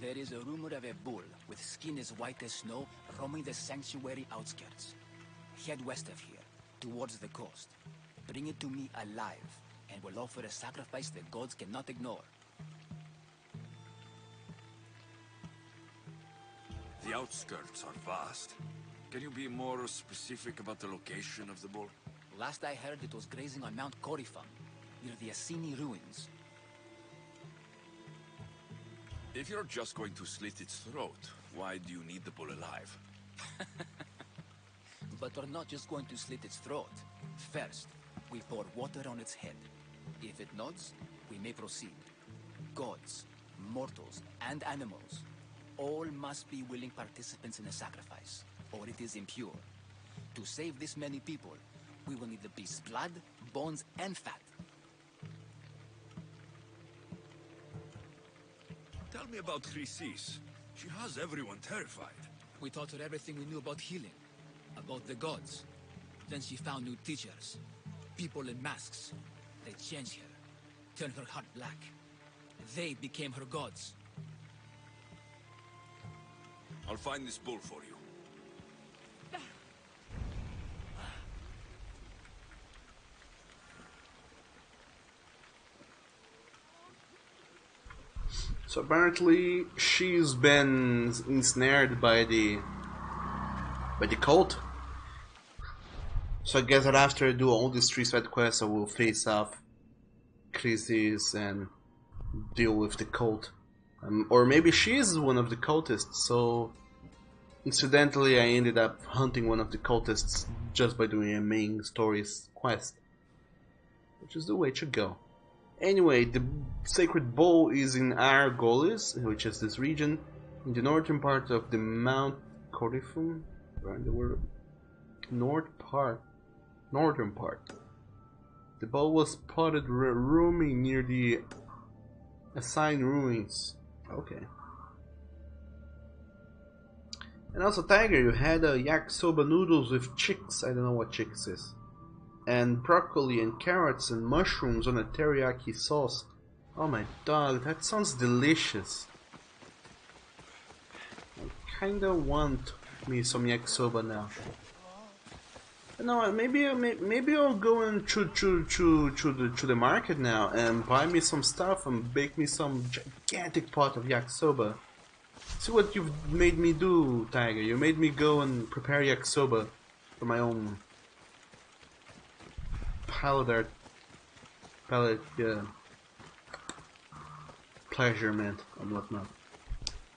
There is a rumor of a bull with skin as white as snow roaming the sanctuary outskirts. Head west of here, towards the coast. Bring it to me alive, and we'll offer a sacrifice the gods cannot ignore. The outskirts are vast. Can you be more specific about the location of the bull? Last I heard, it was grazing on Mount Corifon, near the Assini ruins. If you're just going to slit its throat, why do you need the bull alive? But we're not just going to slit its throat. First, we pour water on its head. If it nods, we may proceed. Gods, mortals, and animals, all must be willing participants in the sacrifice, or it is impure. To save this many people, we will need the beast's blood, bones, and fat. Tell me about Chrysis. She has everyone terrified. We taught her everything we knew about healing, about the gods. Then she found new teachers, people in masks. They changed her, turned her heart black. They became her gods. I'll find this bull for you. So apparently she's been ensnared by the cult. So I guess that after I do all these 3 side quests I will face off Chrysis and deal with the cult. Or maybe she is one of the cultists, so incidentally I ended up hunting one of the cultists just by doing a main story's quest. Which is the way to go. Anyway, the sacred bowl is in Argolis, which is this region, in the northern part of the Mount Corifon, right? The word northern part. The bowl was spotted roaming near the Assini ruins. Okay. And also, Tiger, you had yakisoba noodles with chicks. I don't know what chicks is. And broccoli and carrots and mushrooms on a teriyaki sauce. Oh my dog, that sounds delicious. I kinda want me some yakisoba now. No, maybe I'll go in to the market now and buy me some stuff and bake me some gigantic pot of yakisoba. See what you've made me do, Tiger. You made me go and prepare yakisoba for my own palate pleasurement and whatnot.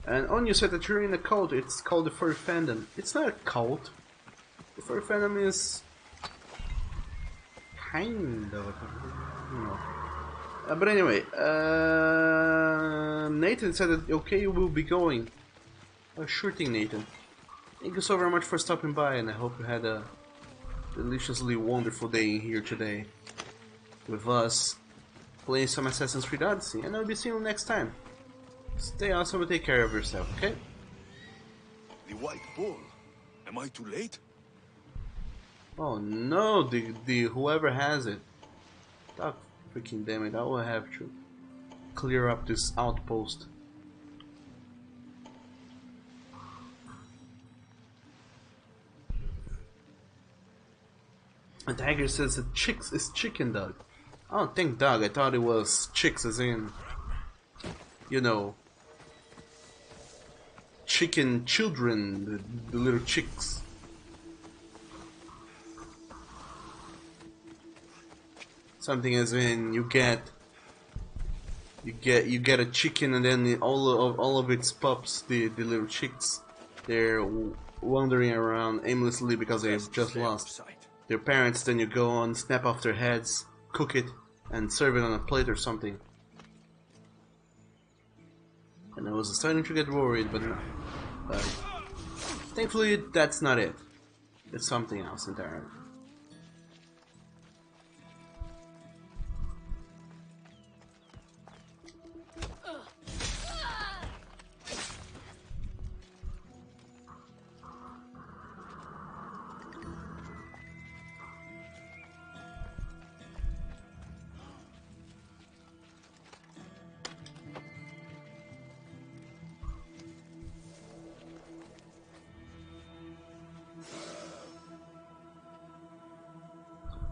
And on you said that you're in a cult. It's called the Furry Fandom. It's not a cult. The Furry Fandom is kind of, you know. But anyway, Nathan said that okay, you will be going. Sure thing, Nathan. Thank you so very much for stopping by, and I hope you had a deliciously wonderful day here today with us playing some Assassin's Creed Odyssey, and I'll be seeing you next time. Stay awesome and take care of yourself, okay? The white bull. Am I too late? Oh no, the whoever has it. God freaking damn it, I will have to clear up this outpost. And Tiger says that chicks is chicken dog. Oh, thank dog, I thought it was chicks as in, you know, chicken children, the little chicks. Something as in you get a chicken and then all of its pups, the little chicks, they're wandering around aimlessly because they've just lost their parents. Then you go on, snap off their heads, cook it, and serve it on a plate or something. And I was starting to get worried, but Thankfully, that's not it. It's something else entirely.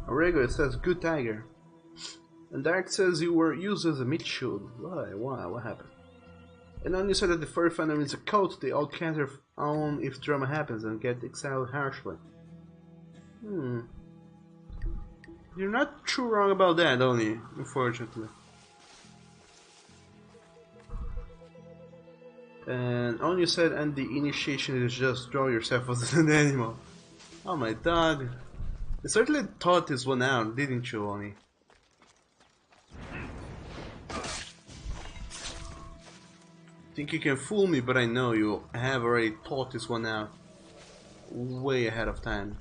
Orego, it says good tiger. And Dark says you were used as a meat shield. Why? What happened? And then you said that the furry fandom is a cult they all cater on if drama happens and get exiled harshly. You're not too wrong about that, only, unfortunately. And on you said, and the initiation is just draw yourself as an animal. Oh my god. You certainly thought this one out, didn't you, Oni? Think you can fool me, but I know you have already thought this one out way ahead of time.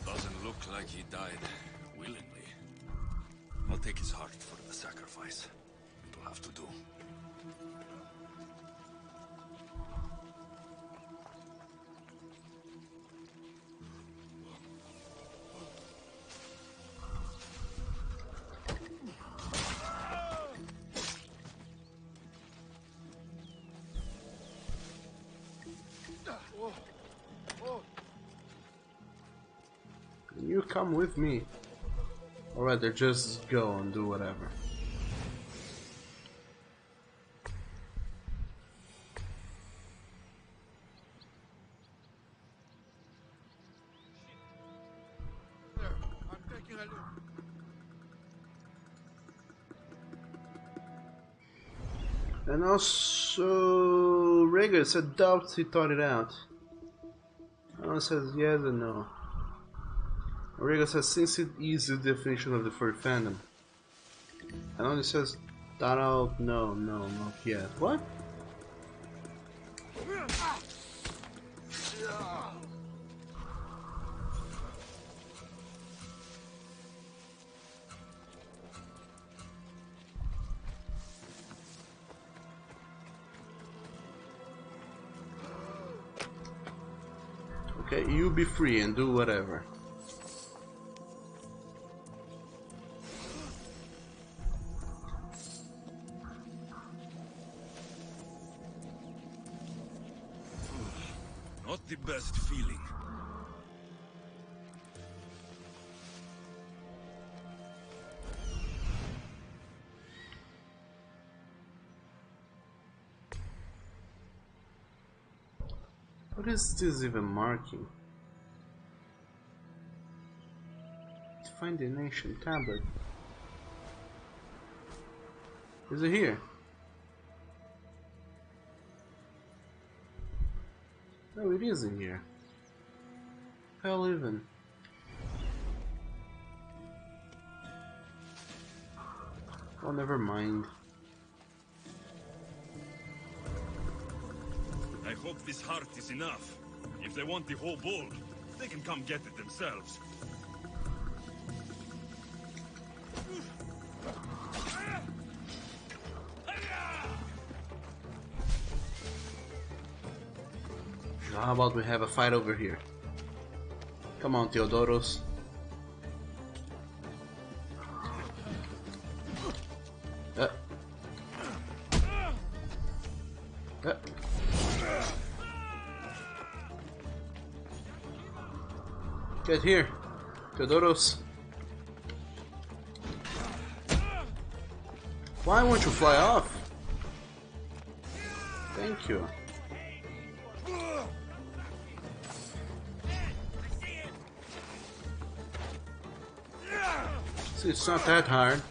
Doesn't look like he died willingly. I'll take his heart for the sacrifice. It'll have to do. You come with me. Or rather, just go and do whatever. I'm taking a look. And also, Rhaegar said doubts he thought it out. Alan says yes and no. Rhaegar says since it is the definition of the furry fandom. And only says thought out, no, not yet. What? Okay, you be free and do whatever. Not the best feeling. What is this even marking? Find an ancient tablet. Is it here? No, it isn't here. Hell even. Oh, never mind. I hope this heart is enough. If they want the whole bull, they can come get it themselves. How about we have a fight over here? Come on, Theodoros. Get here, Theodoros. Why won't you fly off? Thank you. See, it's not that hard.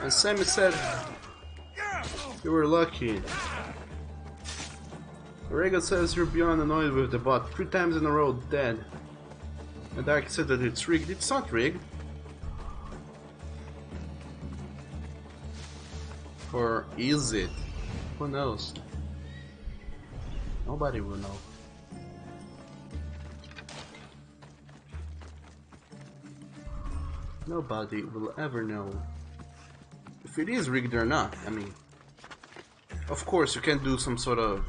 And Sammy said, You were lucky. Rega says you're beyond annoyed with the bot. 3 times in a row, dead. And Dark said that it's rigged. It's not rigged. Or is it? Who knows? Nobody will know. Nobody will ever know if it is rigged or not. I mean, of course you can do some sort of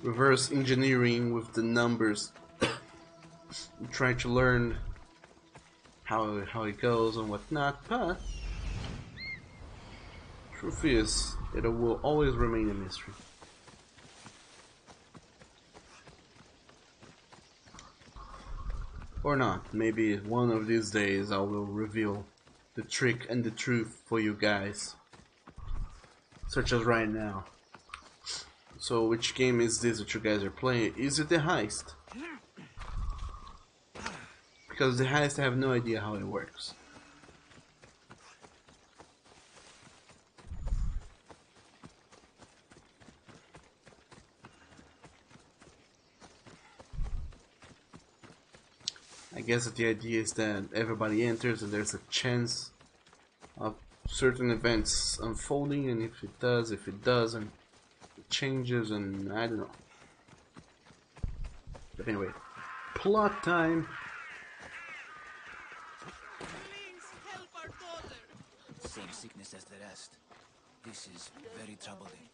reverse engineering with the numbers. Try to learn how it goes and whatnot, but truth is, it will always remain a mystery. Or not. Maybe one of these days I will reveal the trick and the truth for you guys. Such as right now. So which game is this that you guys are playing? Is it the heist? Because the heist I have no idea how it works. I guess that the idea is that everybody enters and there's a chance of certain events unfolding, and if it does, if it doesn't, it changes, and I don't know. But anyway, plot time. Same sickness as the rest. This is very troubling.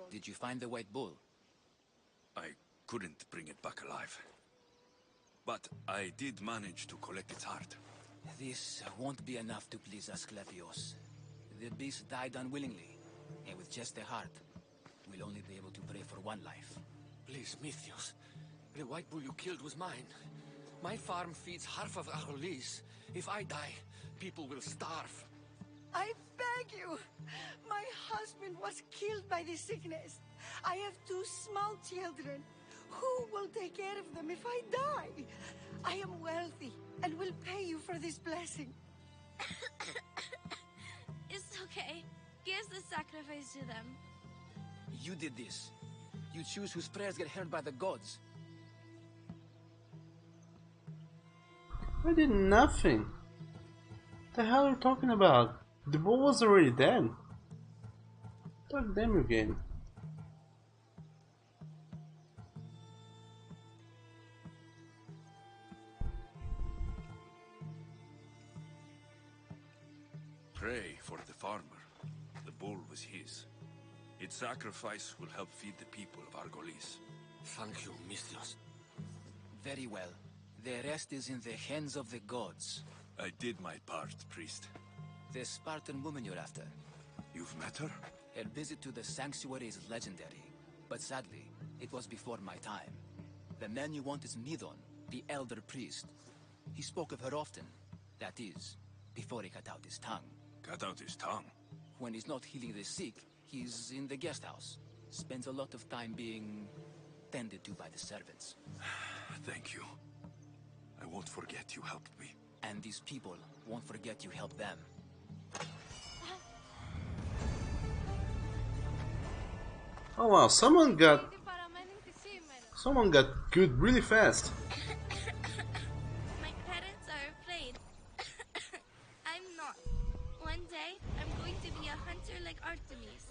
Did you find the white bull? I couldn't bring it back alive. But I did manage to collect its heart. This won't be enough to please Asclepios. The beast died unwillingly, and with just a heart, we'll only be able to pray for one life. Please, Mythios. The white bull you killed was mine. My farm feeds half of Argolis. If I die, people will starve. I beg you! My husband was killed by this sickness. I have 2 small children. Who will take care of them if I die? I am wealthy and will pay you for this blessing. It's okay. Give the sacrifice to them. You did this. You choose whose prayers get heard by the gods. I did nothing. What the hell are you talking about? The bull was already dead. Talk them again. Pray for the farmer. The bull was his. Its sacrifice will help feed the people of Argolis. Thank you, Mythios. Very well. The rest is in the hands of the gods. I did my part, priest. The Spartan woman you're after. You've met her? Her visit to the sanctuary is legendary, but sadly, it was before my time. The man you want is Nidon, the elder priest. He spoke of her often. That is, before he cut out his tongue. Cut out his tongue? When he's not healing the sick, he's in the guest house. Spends a lot of time being tended to by the servants. Thank you. I won't forget you helped me. And these people won't forget you helped them. Oh wow, someone got good really fast. My parents are afraid. I'm not. One day, I'm going to be a hunter like Artemis.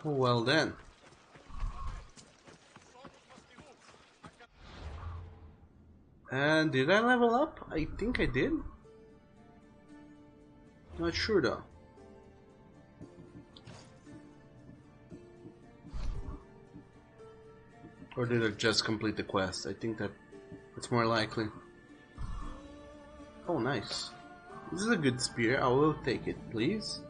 Oh, well then. And did I level up? I think I did. Not sure though. Or did I just complete the quest? I think that's more likely. Oh, nice. This is a good spear. I will take it, please.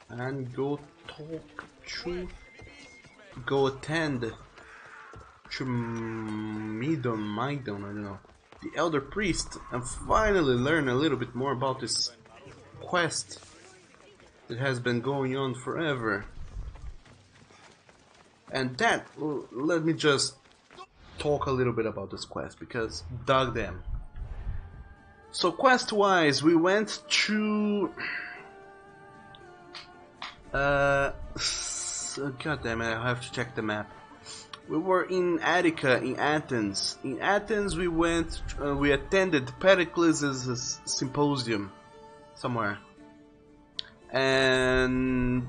And go talk to... Go attend to Midon, I don't know. The Elder Priest, and finally learn a little bit more about this quest that has been going on forever. And that, let me just talk a little bit about this quest because dug them. So quest-wise, we went to God damn it, I have to check the map. We were in Attica, in Athens. In Athens, we went, we attended Pericles' symposium somewhere, and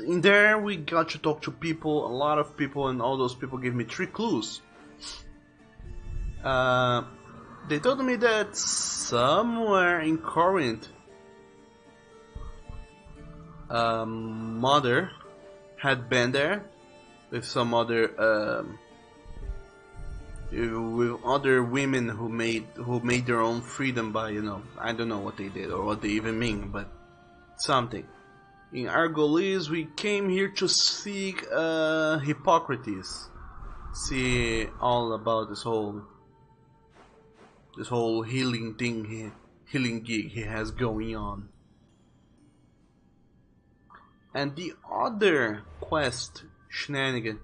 in there we got to talk to people, a lot of people, and all those people gave me 3 clues. They told me that somewhere in Corinth, mother had been there with some other with other women who made their own freedom by, you know, I don't know what they did or what they even mean, but something. In Argolis, we came here to seek Hippocrates, see all about this whole healing thing, healing gig he has going on. And the other quest shenanigan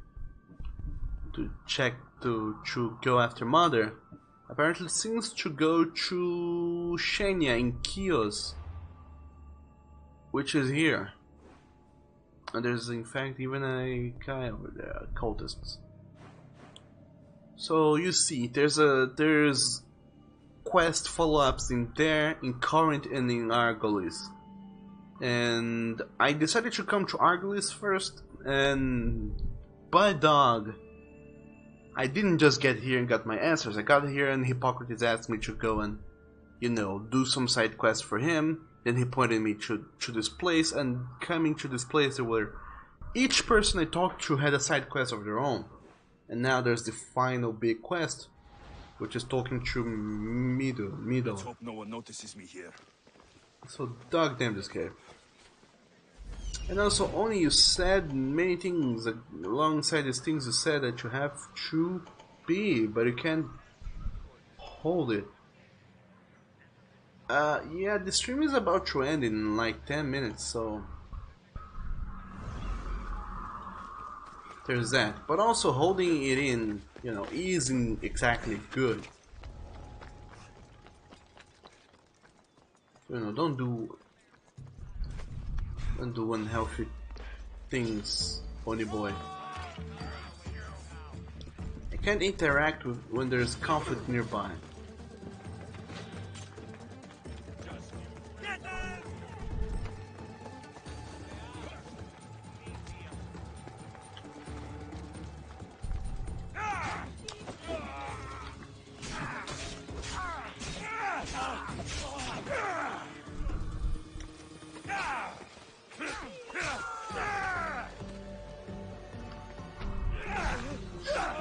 to check to go after Mother apparently seems to go to Xenia in Chios, which is here. And there's in fact even a guy over there, cultists. So you see, there's quest follow-ups in there, in Corinth and in Argolis. And I decided to come to Argolis first, and by dog, I didn't just get here and got my answers. I got here and Hippocrates asked me to go and, you know, do some side quests for him. Then he pointed me to this place, and coming to this place there were, each person I talked to had a side quest of their own. And now there's the final big quest, which is talking to Mido. Let's hope no one notices me here. So dog damn this guy. And also, Oni, you said many things alongside these things. You said that you have to be, but you can't hold it. Yeah, the stream is about to end in like 10 minutes, so there's that. But also holding it in, you know, isn't exactly good. You know, don't do unhealthy things, Pony boy. I can't interact with when there's conflict nearby.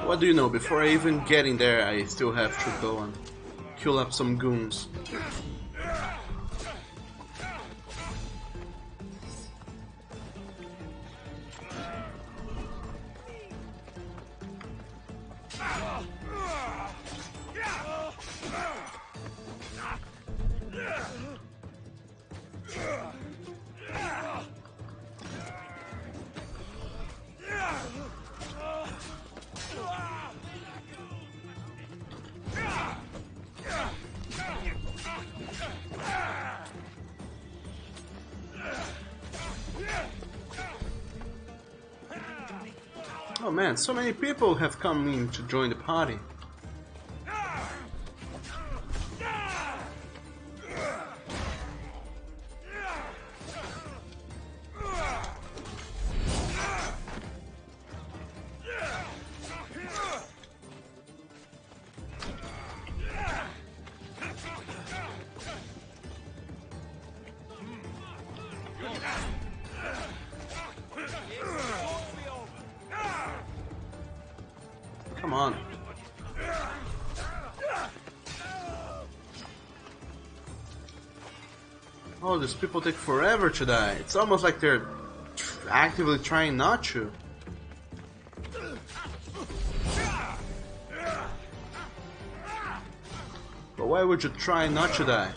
What do you know, before I even get in there, I still have to go and kill up some goons. Oh man, so many people have come in to join the party. Come on. Oh, these people take forever to die. It's almost like they're actively trying not to. But why would you try not to die?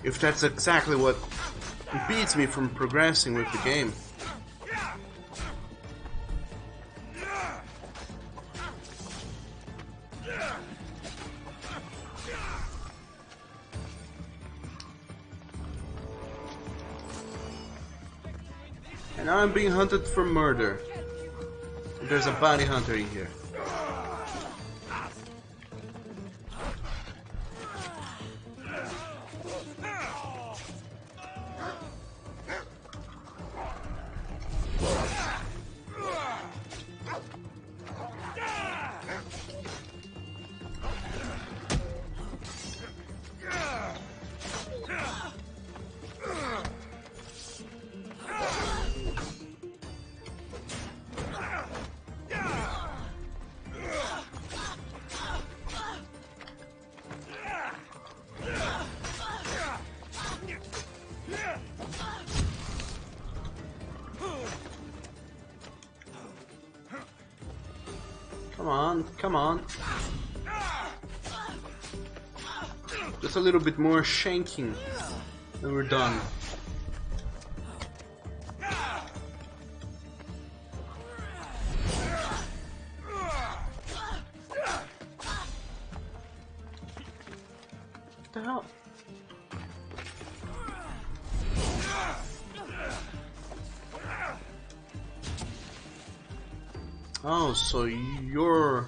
If that's exactly what impedes me from progressing with the game. And now I'm being hunted for murder. There's a bounty hunter in here. Come on, come on. Just a little bit more shanking and we're done. What the hell? Oh, so your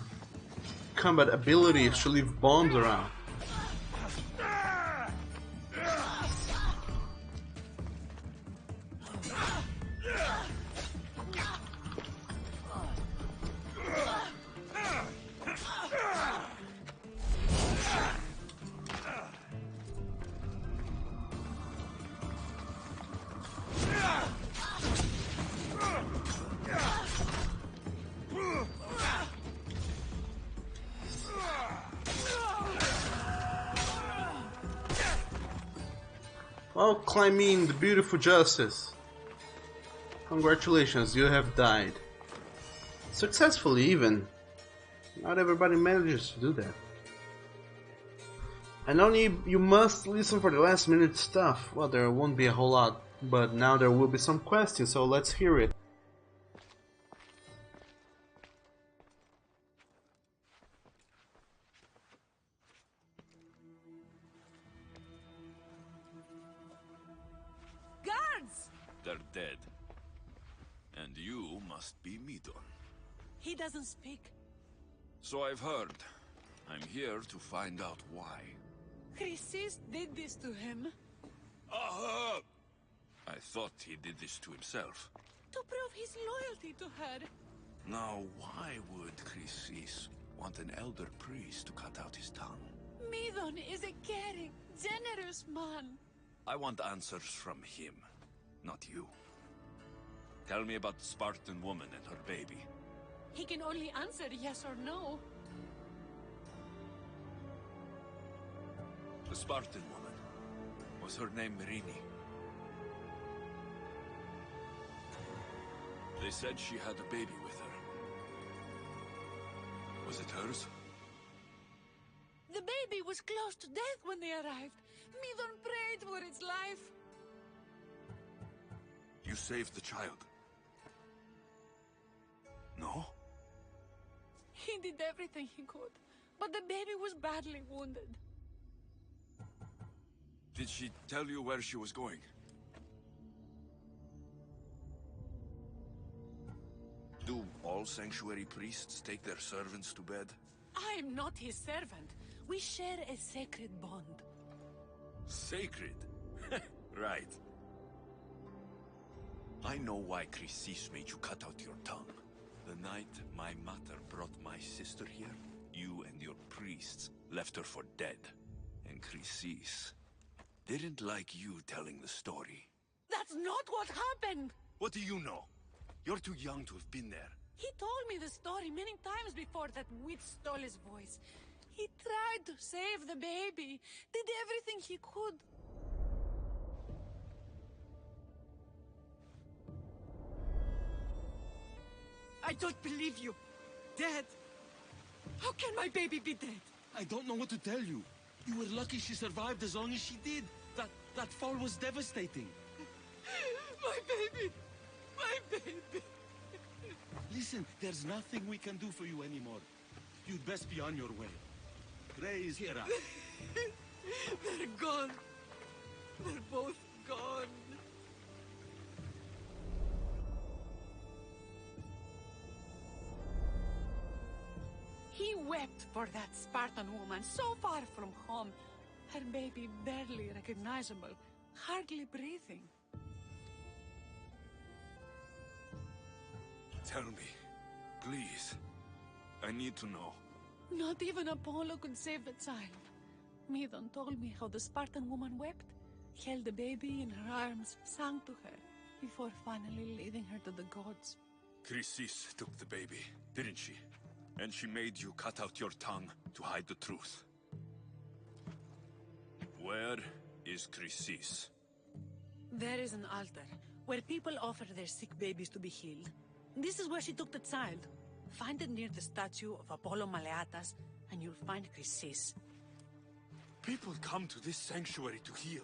combat ability is to leave bombs around. Oh, Clymene, the beautiful justice. Congratulations, you have died. Successfully, even. Not everybody manages to do that. And only you must listen for the last minute stuff. Well, there won't be a whole lot, but now there will be some questions, so let's hear it. They're dead. And you must be Midon. He doesn't speak. So I've heard. I'm here to find out why. Chrysis did this to him. I thought he did this to himself. To prove his loyalty to her. Now, why would Chrysis want an elder priest to cut out his tongue? Midon is a caring, generous man. I want answers from him. Not you. Tell me about the Spartan woman and her baby. He can only answer yes or no. The Spartan woman. Was her name Merini? They said she had a baby with her. Was it hers? The baby was close to death when they arrived. Midon prayed for its life. You saved the child. No? He did everything he could, but the baby was badly wounded. Did she tell you where she was going? Do all sanctuary priests take their servants to bed? I am not his servant. We share a sacred bond. Sacred? Right. I know why Chrysis made you cut out your tongue. The night my mother brought my sister here, you and your priests left her for dead. And Chrysis didn't like you telling the story. That's not what happened! What do you know? You're too young to have been there. He told me the story many times before that witch stole his voice. He tried to save the baby, did everything he could. I don't believe you. Dead? How can my baby be dead? I don't know what to tell you. You were lucky she survived as long as she did. That fall was devastating. My baby! My baby! Listen, there's nothing we can do for you anymore. You'd best be on your way. Raise here up. They're gone. They're both gone. He wept for that Spartan woman so far from home. Her baby barely recognizable, hardly breathing. Tell me, please. I need to know. Not even Apollo could save the child. Medon told me how the Spartan woman wept, held the baby in her arms, sang to her, before finally leading her to the gods. Chrysis took the baby, didn't she? And she made you cut out your tongue to hide the truth. Where is Chrysis? There is an altar, where people offer their sick babies to be healed. This is where she took the child. Find it near the statue of Apollo Maleatas, and you'll find Chrysis. People come to this sanctuary to heal,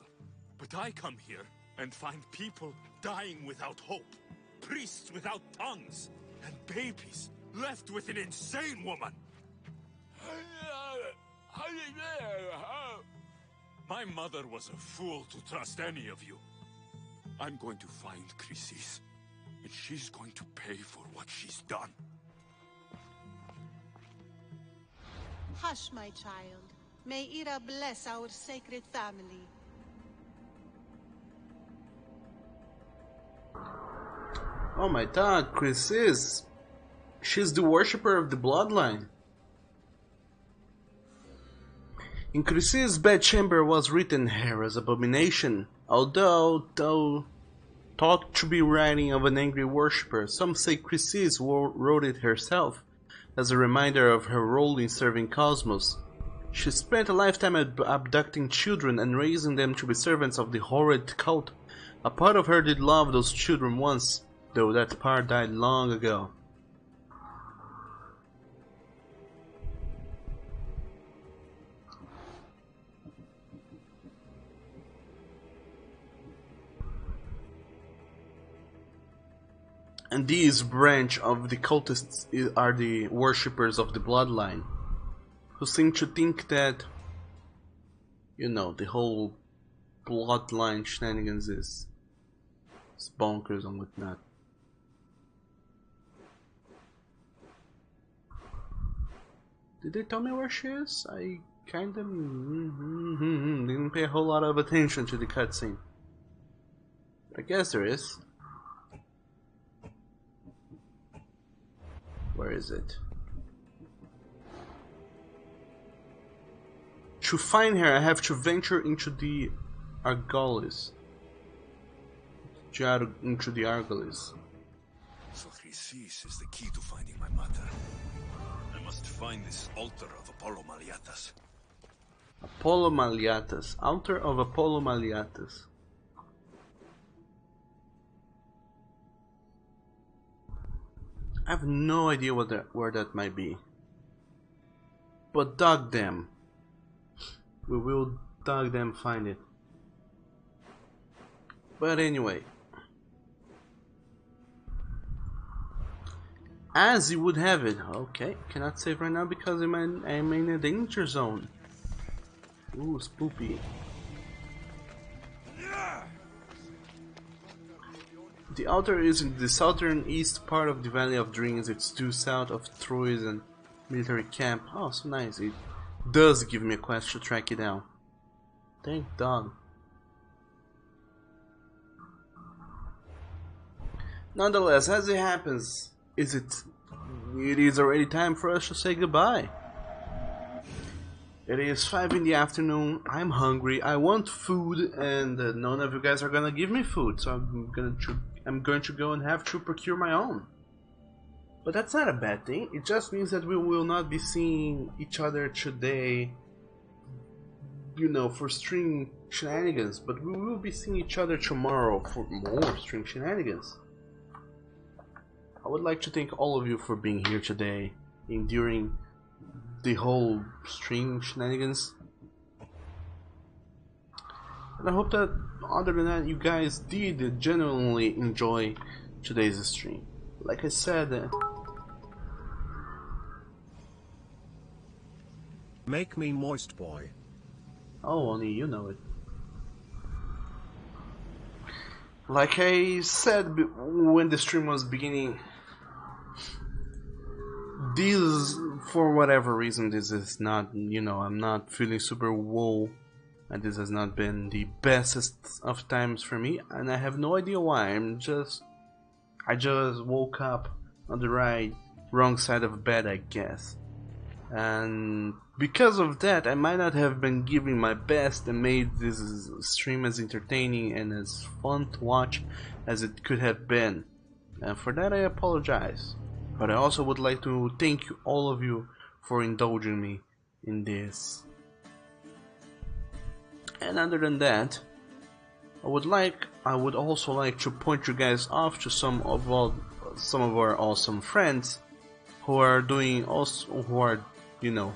but I come here and find people dying without hope, priests without tongues, and babies left with an insane woman. My mother was a fool to trust any of you. I'm going to find Chrysis, and she's going to pay for what she's done. Hush, my child. May Ira bless our sacred family. Oh my god, Chrysis. She's the worshipper of the bloodline. In Chrysis' bedchamber was written Hera's abomination, although thought to be writing of an angry worshipper. Some say Chrysis wrote it herself, as a reminder of her role in serving Cosmos. She spent a lifetime abducting children and raising them to be servants of the horrid cult. A part of her did love those children once, though that part died long ago. And these branch of the cultists are the worshippers of the bloodline, who seem to think that, you know, the whole bloodline shenanigans is bonkers and whatnot. Did they tell me where she is? I kinda didn't pay a whole lot of attention to the cutscene. I guess there is. Where is it? To find her, I have to venture into the Argolis. Into the Argolis. So Chrysis is the key to finding my mother. I must find this altar of Apollo Maleatas. Apollo Maleatas. Altar of Apollo Maleatas. I have no idea where that might be. But dog them. We will dog them find it. But anyway. As you would have it. Okay, cannot save right now because I'm in a danger zone. Ooh, spoopy. The altar is in the southern east part of the Valley of Dreams. It's due south of Troyes military camp. Oh, so nice. It does give me a quest to track it down. Thank dog. Nonetheless, as it happens, it is already time for us to say goodbye. It is 5 in the afternoon. I'm hungry. I want food, and none of you guys are gonna give me food, so I'm going to go and have to procure my own. But that's not a bad thing. It just means that we will not be seeing each other today, you know, for stream shenanigans. But we will be seeing each other tomorrow for more stream shenanigans. I would like to thank all of you for being here today, enduring the whole stream shenanigans. And I hope that, other than that, you guys did genuinely enjoy today's stream. Like I said, Make me moist boy. Oh, only you know it. Like I said when the stream was beginning, this, for whatever reason, this is not, you know, I'm not feeling super whoa, and this has not been the bestest of times for me, and I have no idea why. I just woke up on the wrong side of bed, I guess, and because of that, I might not have been giving my best and made this stream as entertaining and as fun to watch as it could have been, and for that I apologize. But I also would like to thank you, all of you, for indulging me in this. And other than that, I would also like to point you guys off to some of our awesome friends who are doing you know,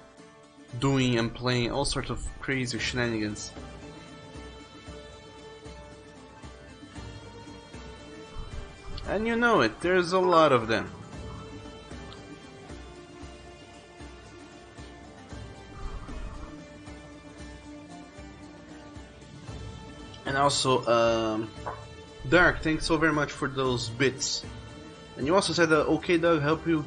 doing and playing all sorts of crazy shenanigans. And you know it, there's a lot of them. And also, Dark, thanks so very much for those bits. And you also said that, okay Doug, hope you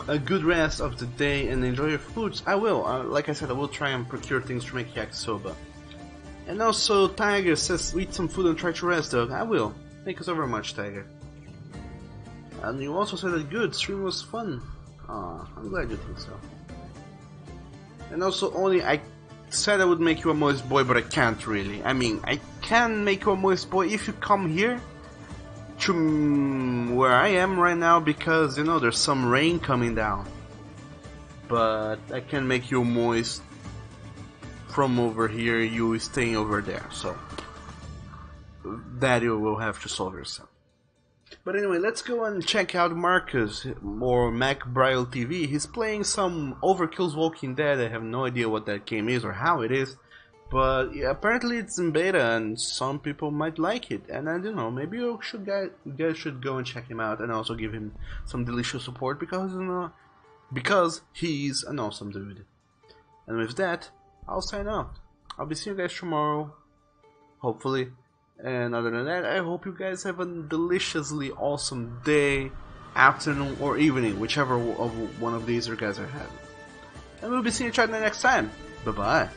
a good rest of the day and enjoy your foods. I will, like I said, I will try and procure things to make yakisoba. And also, Tiger says, eat some food and try to rest, Doug. I will. Thank you so very much, Tiger. And you also said that good, stream was fun. I'm glad you think so. And also, only I said I would make you a moist boy, but I can't really. I mean, I can make you a moist boy if you come here to where I am right now, because, you know, there's some rain coming down. But I can make you moist from over here, you staying over there, so that you will have to solve yourself. But anyway, let's go and check out Marcus, or MacBrile TV. He's playing some Overkill's Walking Dead. I have no idea what that game is or how it is, but yeah, apparently it's in beta and some people might like it. And I don't know, maybe you guys should go and check him out and also give him some delicious support, because, you know, because he's an awesome dude. And with that, I'll sign out. I'll be seeing you guys tomorrow, hopefully. And other than that, I hope you guys have a deliciously awesome day, afternoon, or evening, whichever of one of these you guys are having. And we'll be seeing each other next time. Bye-bye.